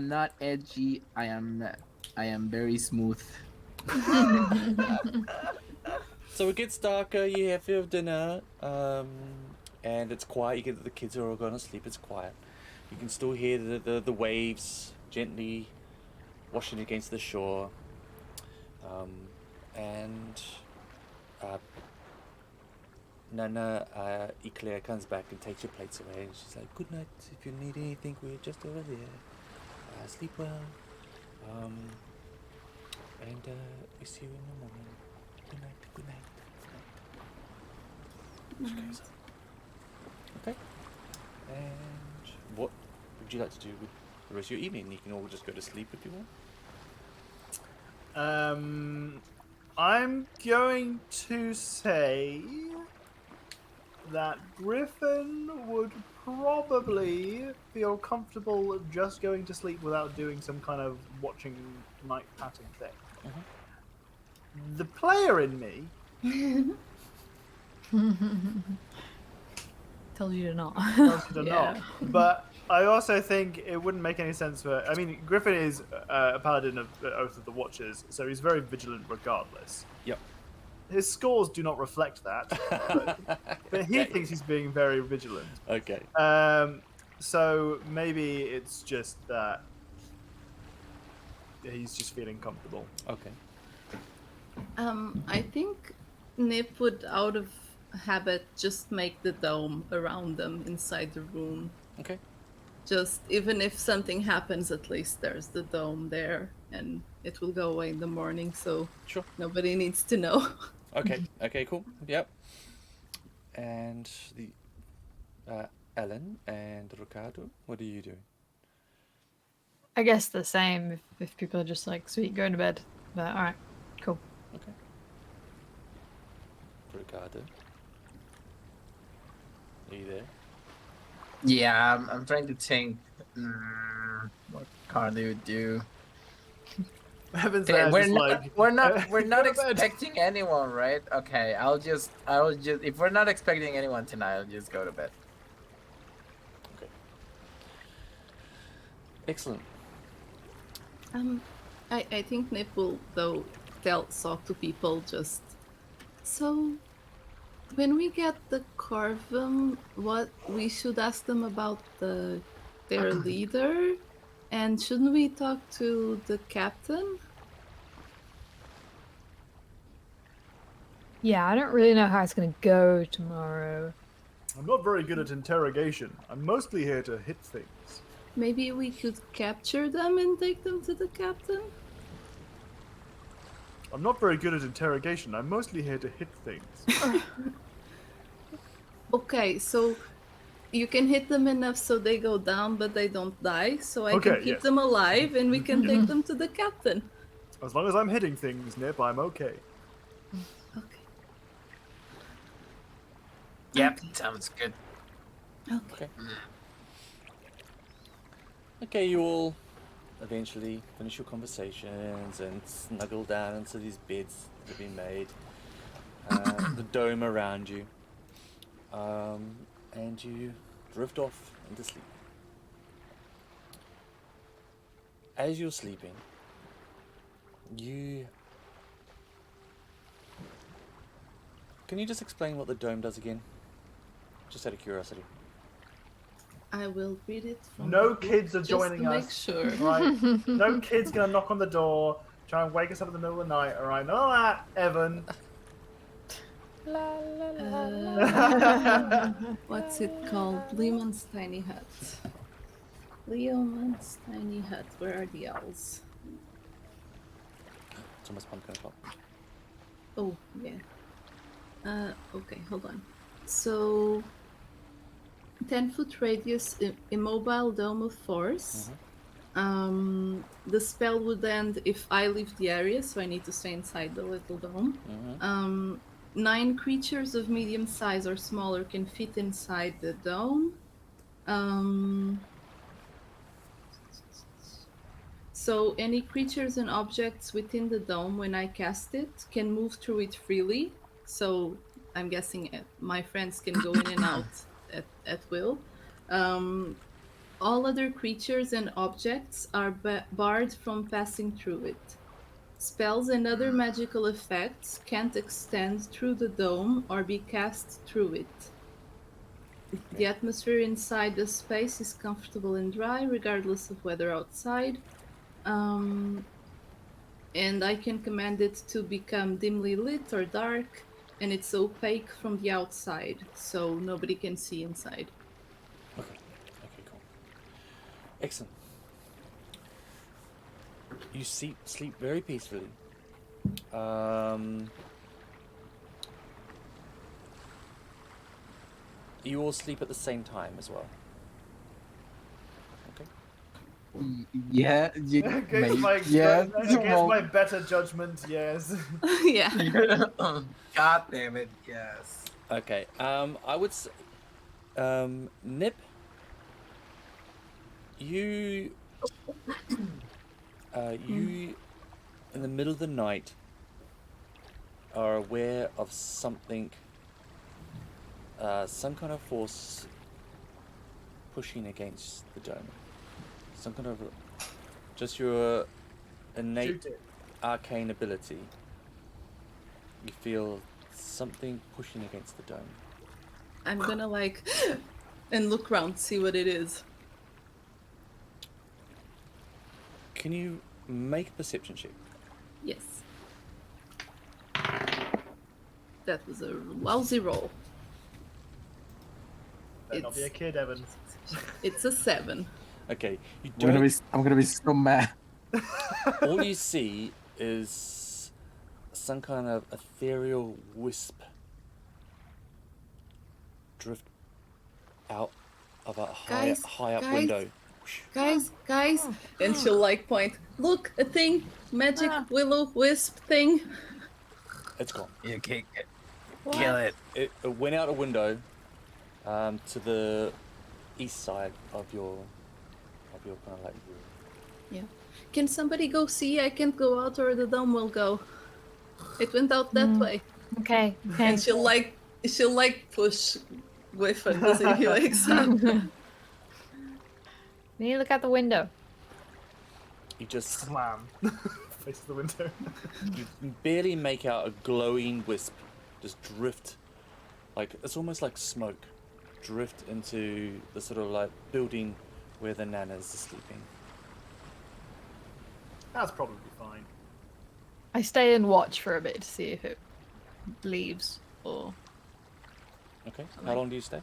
S4: not edgy. I am very smooth.
S1: So it gets darker. You have your dinner, and it's quiet. The kids are all going to sleep. It's quiet. You can still hear the waves gently washing against the shore, and Nana Eclair comes back and takes your plates away, and she's like, "Good night. If you need anything, we're just over there. Sleep well. And we see you in the morning. Good night. Good night. Good night." She goes, okay. And what would you like to do with the rest of your evening? You can all just go to sleep if you want.
S2: I'm going to say that Griffin would probably feel comfortable just going to sleep without doing some kind of watching night pattern thing. The player in me
S5: Tells you to not.
S2: tells you to
S3: Yeah.
S2: not. But I also think it wouldn't make any sense for. I mean, Griffin is a paladin of Oath of the Watchers, so he's very vigilant regardless.
S1: Yep.
S2: His scores do not reflect that, but he thinks he's being very vigilant.
S1: Okay.
S2: So maybe it's just that he's just feeling comfortable.
S1: Okay.
S3: I think Nip would, out of habit, just make the dome around them inside the room.
S1: Okay.
S3: Just even if something happens, at least there's the dome there, and it will go away in the morning, so
S1: Sure.
S3: nobody needs to know.
S1: Okay. Okay. Cool. Yep. And the Ellen and Ricardo, what are you doing?
S5: I guess the same if people are just like, sweet, going to bed. But alright, cool.
S1: Okay. Ricardo, are you there?
S4: Yeah, I'm trying to think what Carly would do.
S2: Evan's
S4: Okay,
S2: there
S4: we're
S2: just
S4: not,
S2: like,
S4: we're not, we're not
S2: go to bed.
S4: expecting anyone, right? Okay, I'll just, if we're not expecting anyone tonight, I'll just go to bed.
S1: Okay. Excellent.
S3: I think Nip will, though, talk to people just. So, when we get the Corvum, what we should ask them about their leader, and shouldn't we talk to the captain?
S5: Yeah, I don't really know how it's gonna go tomorrow.
S2: I'm not very good at interrogation. I'm mostly here to hit things.
S3: Maybe we could capture them and take them to the captain?
S2: I'm not very good at interrogation. I'm mostly here to hit things.
S3: Okay, so you can hit them enough so they go down but they don't die, so I can
S2: Okay,
S3: keep
S2: yes.
S3: them alive and we can take them to the captain.
S2: As long as I'm hitting things, Nip, I'm okay.
S3: Okay.
S4: Yep, sounds good.
S3: Okay.
S1: Okay, you all eventually finish your conversations and snuggle down into these beds that have been made. The dome around you. And you drift off into sleep. As you're sleeping, Can you just explain what the dome does again? Just out of curiosity.
S3: I will read it from
S2: No
S3: the book
S2: kids are
S3: just
S2: joining
S3: to
S2: us.
S3: make sure.
S2: Right? No kids gonna knock on the door, try and wake us up in the middle of the night, alright? None of that, Evan.
S3: What's it called? Leoman's tiny hut. Leoman's tiny hut. Where are the owls?
S1: It's almost pumpkin o'clock.
S3: Oh, yeah. Okay, hold on. So, 10-foot radius, immobile dome of force. The spell would end if I leave the area, so I need to stay inside the little dome. 9 creatures of medium size or smaller can fit inside the dome. So any creatures and objects within the dome when I cast it can move through it freely. So I'm guessing my friends can go in and out at will. All other creatures and objects are barred from passing through it. Spells and other magical effects can't extend through the dome or be cast through it. The atmosphere inside the space is comfortable and dry, regardless of weather outside. And I can command it to become dimly lit or dark, and it's opaque from the outside, so nobody can see inside.
S1: Okay. Okay, cool. Excellent. You sleep very peacefully. You all sleep at the same time as well. Okay.
S6: Yeah,
S2: Against my better judgment, yes.
S3: Yeah.
S4: God damn it, yes.
S1: Okay. I would say, Nip, you in the middle of the night are aware of something, some kind of force pushing against the dome. Some kind of, just your innate
S2: Shoot it.
S1: arcane ability. You feel something pushing against the dome.
S3: I'm gonna and look around, see what it is.
S1: Can you make a perception check?
S3: Yes. That was a lousy roll.
S2: Better not be a
S3: It's
S2: kid, Evan.
S3: it's a 7.
S1: Okay, you
S6: I'm gonna
S1: don't.
S6: be. I'm gonna be so mad.
S1: All you see is some kind of ethereal wisp drift out of a high up
S3: guys.
S1: window.
S3: Guys, and she'll like point. Look, a thing, magic willow wisp thing.
S1: It's gone.
S4: You can't
S5: What?
S4: kill it.
S1: It went out a window to the east side of your kind of like room.
S3: Yeah. Can somebody go see? I can't go out, or the dome will go. It went out that way.
S5: Okay. Okay.
S3: And she'll like push with and to see if he wakes up.
S5: We need to look out the window.
S1: You just
S2: Slam. Face the window.
S1: you barely make out a glowing wisp just drift, like it's almost like smoke, drift into the sort of like building where the nanas are sleeping.
S2: That's probably fine.
S5: I stay and watch for a bit to see if it leaves or
S1: Okay, how long do you stay?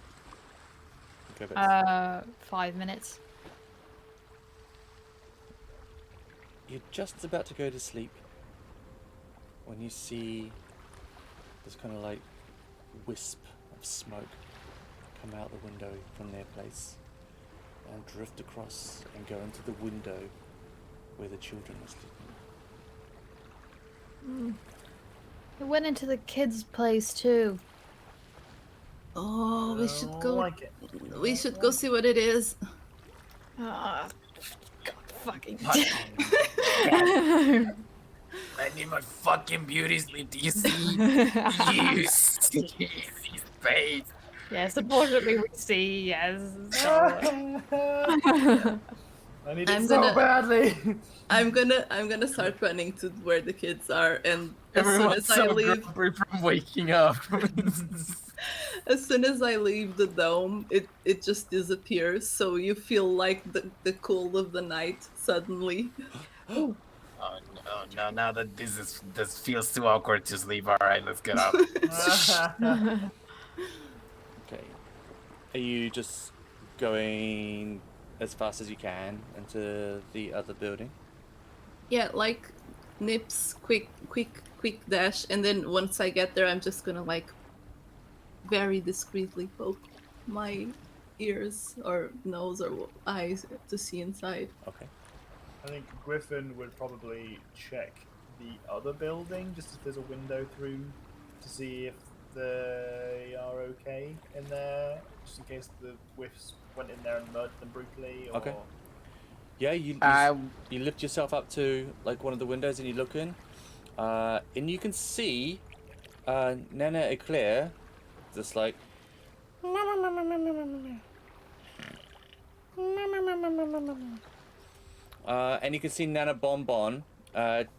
S1: Go back.
S5: 5 minutes.
S1: You're just about to go to sleep when you see this kind of like wisp of smoke come out the window from their place and drift across and go into the window where the children are sleeping.
S5: It went into the kids' place too.
S3: Oh, we should go.
S2: Like it.
S3: We should go see what it is.
S5: Ah, God fucking.
S4: I need my fucking beauty sleep. Do you see? You see his face.
S5: Yes, unfortunately we see. Yes. So,
S2: I need
S3: I'm
S2: it so
S3: gonna-
S2: badly.
S3: I'm gonna start running to where the kids are, and
S4: Everyone's
S3: as soon as I
S4: so
S3: leave,
S4: grumpy from waking up.
S3: as soon as I leave the dome, it just disappears. So you feel like the cool of the night suddenly.
S4: Oh no! Now that this feels too awkward to sleep. All right, let's get up.
S1: Okay. Are you just going as fast as you can into the other building?
S3: Yeah, like nips, quick dash, and then once I get there, I'm just gonna like very discreetly poke my ears or nose or eyes to see inside.
S1: Okay.
S2: I think Griffin would probably check the other building just if there's a window through to see if they are okay in there, just in case the whiffs went in there and murdered them brutally. Or...
S1: Okay. Yeah, you lift yourself up to like one of the windows and you look in, and you can see Nana Eclair just like and you can see Nana Bonbon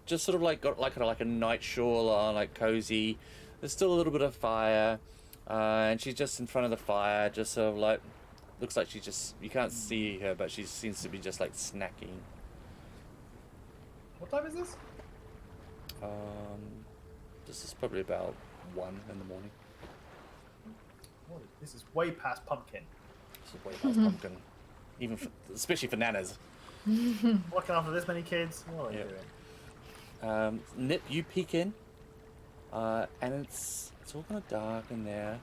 S1: just sort of like got like a night shawl on, like cozy. There's still a little bit of fire, and she's just in front of the fire, just sort of like looks like she just, you can't see her, but she seems to be just like snacking.
S2: What time is this?
S1: This is probably about 1 in the morning.
S2: Oh, this is way past pumpkin.
S1: This is way past pumpkin, even for, especially for nanas.
S2: Looking after this many kids. What are you
S1: Yep.
S2: doing?
S1: Nip, you peek in, and it's all kind of dark in there,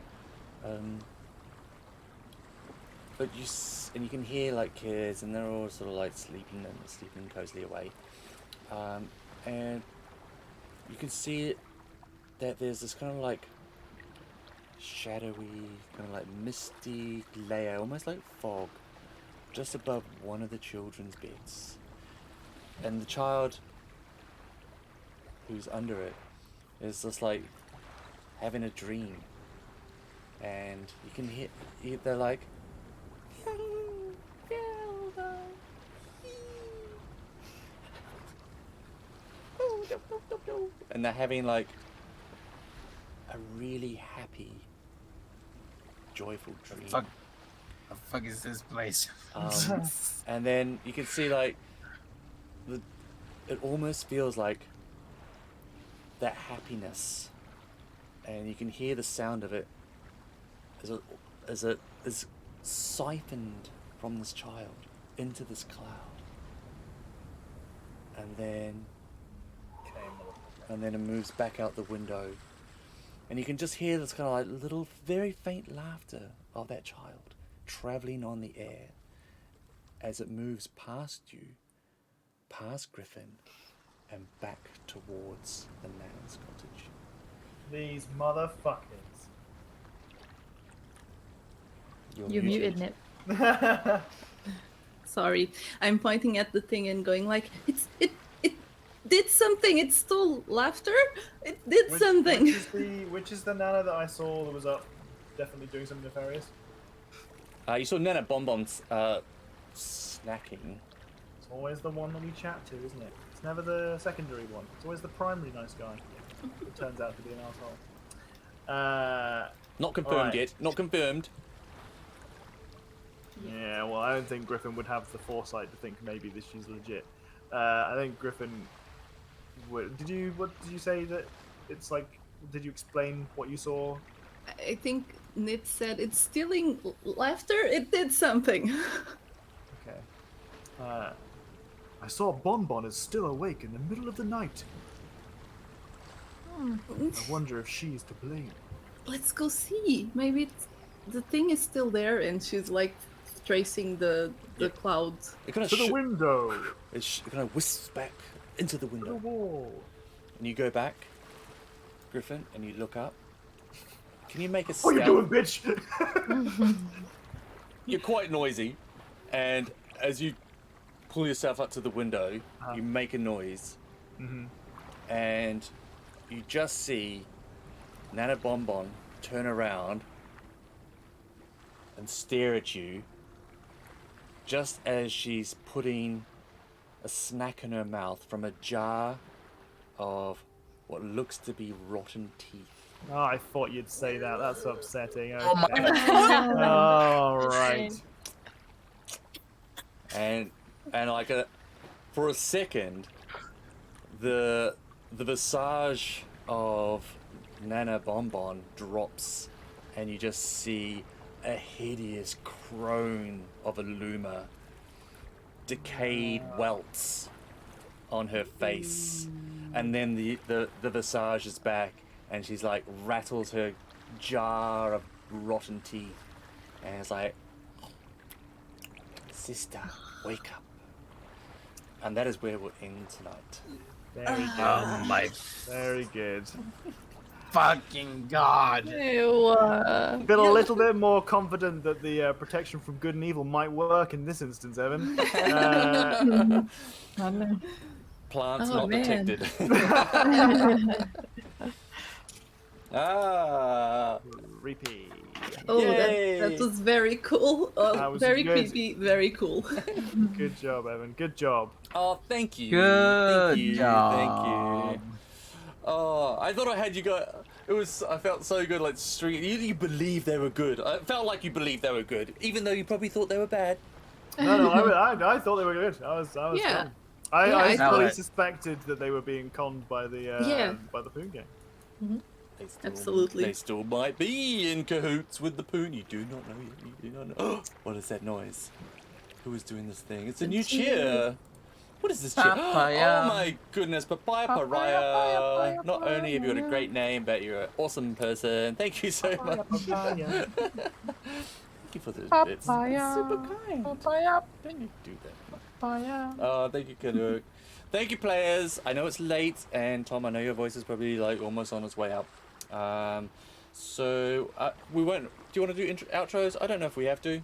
S1: but you can hear like kids, and they're all sort of like sleeping cozily away, and you can see that there's this kind of like shadowy, kind of like misty layer, almost like fog, just above one of the children's beds, and the child who's under it is just like having a dream, and you can hear they're like and they're having like a really happy, joyful dream.
S4: Fuck. The fuck is this place?
S1: And then you can see like it almost feels like that happiness and you can hear the sound of it as it is siphoned from this child into this cloud, and then it moves back out the window, and you can just hear this kind of like little, very faint laughter of that child traveling on the air as it moves past you, past Griffin, and back towards the man's cottage.
S2: These motherfuckers.
S5: You're muted, Nip.
S3: Sorry, I'm pointing at the thing and going like, it did something. It stole laughter. It did something.
S2: Which is the Nana that I saw that was up, definitely doing something nefarious?
S1: You saw Nana Bonbons snacking.
S2: It's always the one that we chat to, isn't it? It's never the secondary one. It's always the primary nice guy. It turns out to be an asshole.
S1: Not confirmed yet. Not confirmed.
S2: Yeah, well, I don't think Griffin would have the foresight to think maybe this she's legit. I think Griffin would. What did you say that it's like? Did you explain what you saw?
S3: I think Nip said it's stealing laughter. It did something.
S2: Okay. I saw Bonbon is still awake in the middle of the night. I wonder if she's to blame.
S3: Let's go see. Maybe the thing is still there, and she's like tracing the clouds.
S1: It kind of
S2: To the window.
S1: It kind of wisps back into the
S2: To the
S1: window,
S2: wall.
S1: and you go back, Griffin, and you look up. Can you make a
S2: What
S1: stealth?
S2: are you doing, bitch?
S1: You're quite noisy, and as you pull yourself up to the window, you make a noise, and you just see Nana Bonbon turn around and stare at you just as she's putting a snack in her mouth from a jar of what looks to be rotten teeth.
S2: Oh, I thought you'd say that. That's upsetting. Okay.
S4: Oh my god.
S2: All right.
S1: And like for a second, the visage of Nana Bonbon drops, and you just see a hideous crone of a luma, decayed welts on her face, and then the visage is back, and she's like rattles her jar of rotten teeth, and it's like, sister, wake up. And that is where we'll end tonight.
S2: Very good.
S4: Oh my
S2: Very good.
S4: fucking god.
S5: Ew.
S2: Been a little bit more confident that the protection from good and evil might work in this instance, Evan.
S1: Plants
S3: Oh,
S1: not
S3: man.
S1: detected. Ah.
S2: Repeat.
S3: Oh,
S1: Yay!
S3: that was very cool.
S2: That was
S3: Very
S2: good.
S3: creepy. Very cool.
S2: Good job, Evan. Good job.
S1: Oh, thank you.
S6: Good
S1: thank you.
S6: job.
S1: Thank you. Oh, I thought I had you go. I felt so good, like you believed they were good. I felt like you believed they were good, even though you probably thought they were bad.
S2: No, I thought they were good. I was
S3: Yeah.
S2: calm. I
S3: Yeah,
S2: fully
S4: I-
S2: suspected that they were being conned by the by the Poon Gang.
S1: They still,
S3: Absolutely.
S1: They still might be in cahoots with the Poon. You do not know yet. You do not know. What is that noise? Who is doing this thing? It's a new cheer. What is this cheer?
S4: Papaya.
S1: Oh my goodness, Papaya Pariah. Not only have you got a great name, but you're an awesome person. Thank you so much. Thank you for those bits. It's super kind. Don't you do that? Oh, thank you, Kaduk. Thank you, players. I know it's late, and Tom, I know your voice is probably like almost on its way up. So we won't. Do you want to do outros? I don't know if we have to.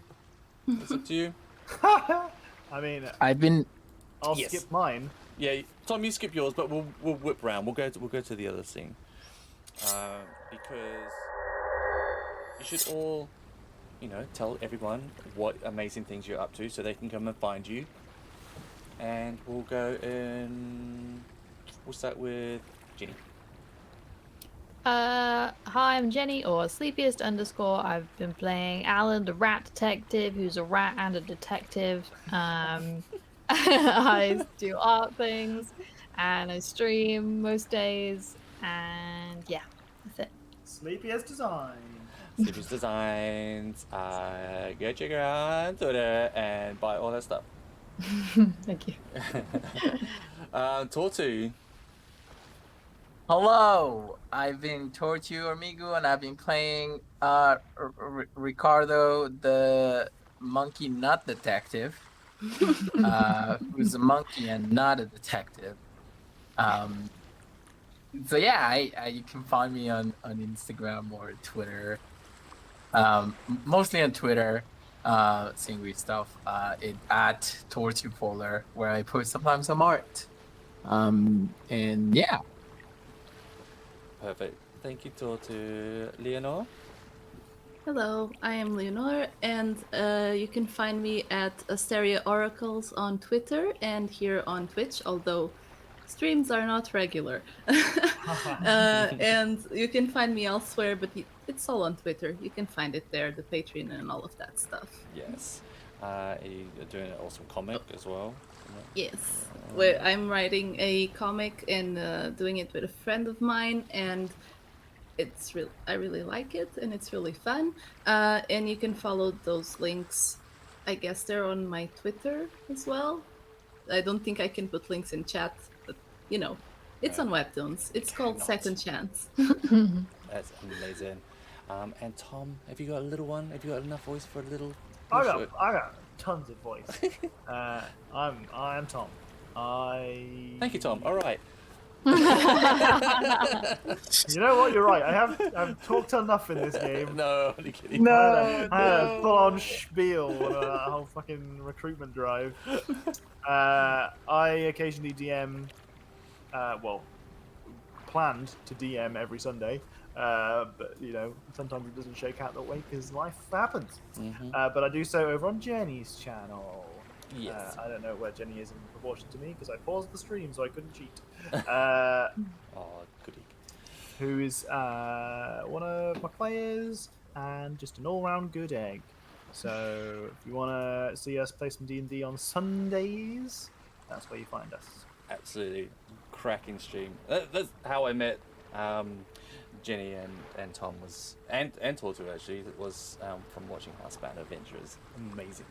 S1: It's up to you.
S2: I mean, I'll
S1: Yes.
S2: skip mine.
S1: Yeah, Tom, you skip yours, but we'll whip round. We'll go to the other scene because you should all, tell everyone what amazing things you're up to, so they can come and find you. And we'll go in. We'll start with Jenny.
S5: Hi, I'm Jenny, or Sleepiest _ I've been playing Alan, the rat detective, who's a rat and a detective. I do art things, and I stream most days, and yeah, that's it.
S2: Sleepy's Design.
S1: Sleepy's Designs. Go check her out on Twitter and buy all that stuff.
S5: Thank you.
S1: Tortu.
S4: Hello, I've been Tortu Amigo, and I've been playing Ricardo, the monkey nut detective, who's a monkey and not a detective. So yeah, you can find me on Instagram or Twitter. Mostly on Twitter, seeing weird stuff. At Tortu Polar, where I post sometimes some art. And yeah.
S1: Perfect. Thank you, Tortu. Leonor.
S3: Hello, I am Leonor, and you can find me at Asteria Oracles on Twitter and here on Twitch, although streams are not regular. And you can find me elsewhere, but it's all on Twitter. You can find it there, the Patreon and all of that stuff.
S1: Yes. You're doing an awesome comic as well.
S3: Yes, where I'm writing a comic and doing it with a friend of mine, and I really like it, and it's really fun. And you can follow those links. I guess they're on my Twitter as well. I don't think I can put links in chat, but it's on Webtoons. It's called
S1: cannot.
S3: Second Chance.
S1: That's amazing. And Tom, have you got a little one? Have you got enough voice for a little?
S2: I got tons of voice. I am Tom.
S1: Thank you, Tom. All right.
S2: You know what? You're right. I've talked enough in this game.
S1: No, only kidding.
S2: I had a full-on spiel on a whole fucking recruitment drive. I occasionally DM. Planned to DM every Sunday. But sometimes it doesn't shake out that way because life happens.
S1: Mm-hmm.
S2: But I do so over on Jenny's channel.
S1: Yes.
S2: I don't know where Jenny is in proportion to me because I paused the stream so I couldn't cheat.
S1: Oh, goody.
S2: Who is one of my players and just an all-round good egg. So if you want to see us play some D&D on Sundays, that's where you find us.
S1: Absolutely cracking stream. That's how I met Jenny and Tom was and Tortu actually. It was from watching Housebound Adventurers. Amazing.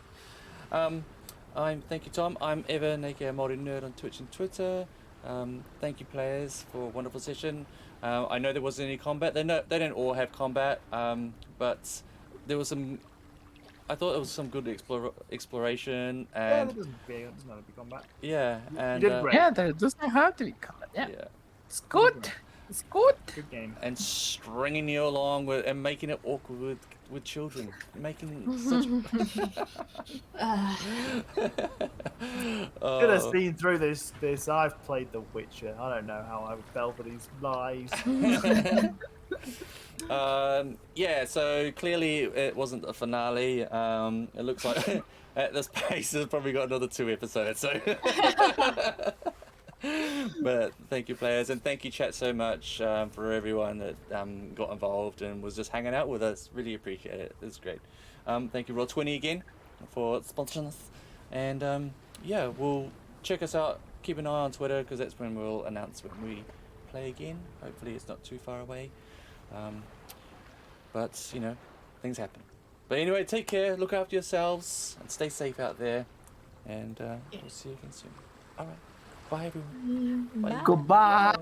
S1: Thank you, Tom. I'm Evan, aka Māori Nerd on Twitch and Twitter. Thank you, players, for a wonderful session. I know there wasn't any combat. They don't all have combat, but there was some. I thought it was some good exploration and
S2: it doesn't have to be combat.
S1: yeah, and
S2: did great.
S4: Yeah, there does not have to be combat. Yeah.
S1: yeah,
S4: It's good. It's good.
S2: Good game.
S1: and stringing you along with and making it awkward with children, making such.
S2: Could have seen through this. I've played The Witcher. I don't know how I fell for these lies.
S1: Yeah, so clearly it wasn't a finale. It looks like at this pace it's probably got another 2 episodes. So, but thank you, players, and thank you, chat, so much for everyone that got involved and was just hanging out with us. Really appreciate it. It's great. Thank you, Roll20 again, for sponsoring us, and yeah, we'll check us out. Keep an eye on Twitter because that's when we'll announce when we play again. Hopefully, it's not too far away. But things happen. But anyway, take care, look after yourselves, and stay safe out there. And we'll see you again soon. All right, bye everyone. Bye.
S6: Goodbye.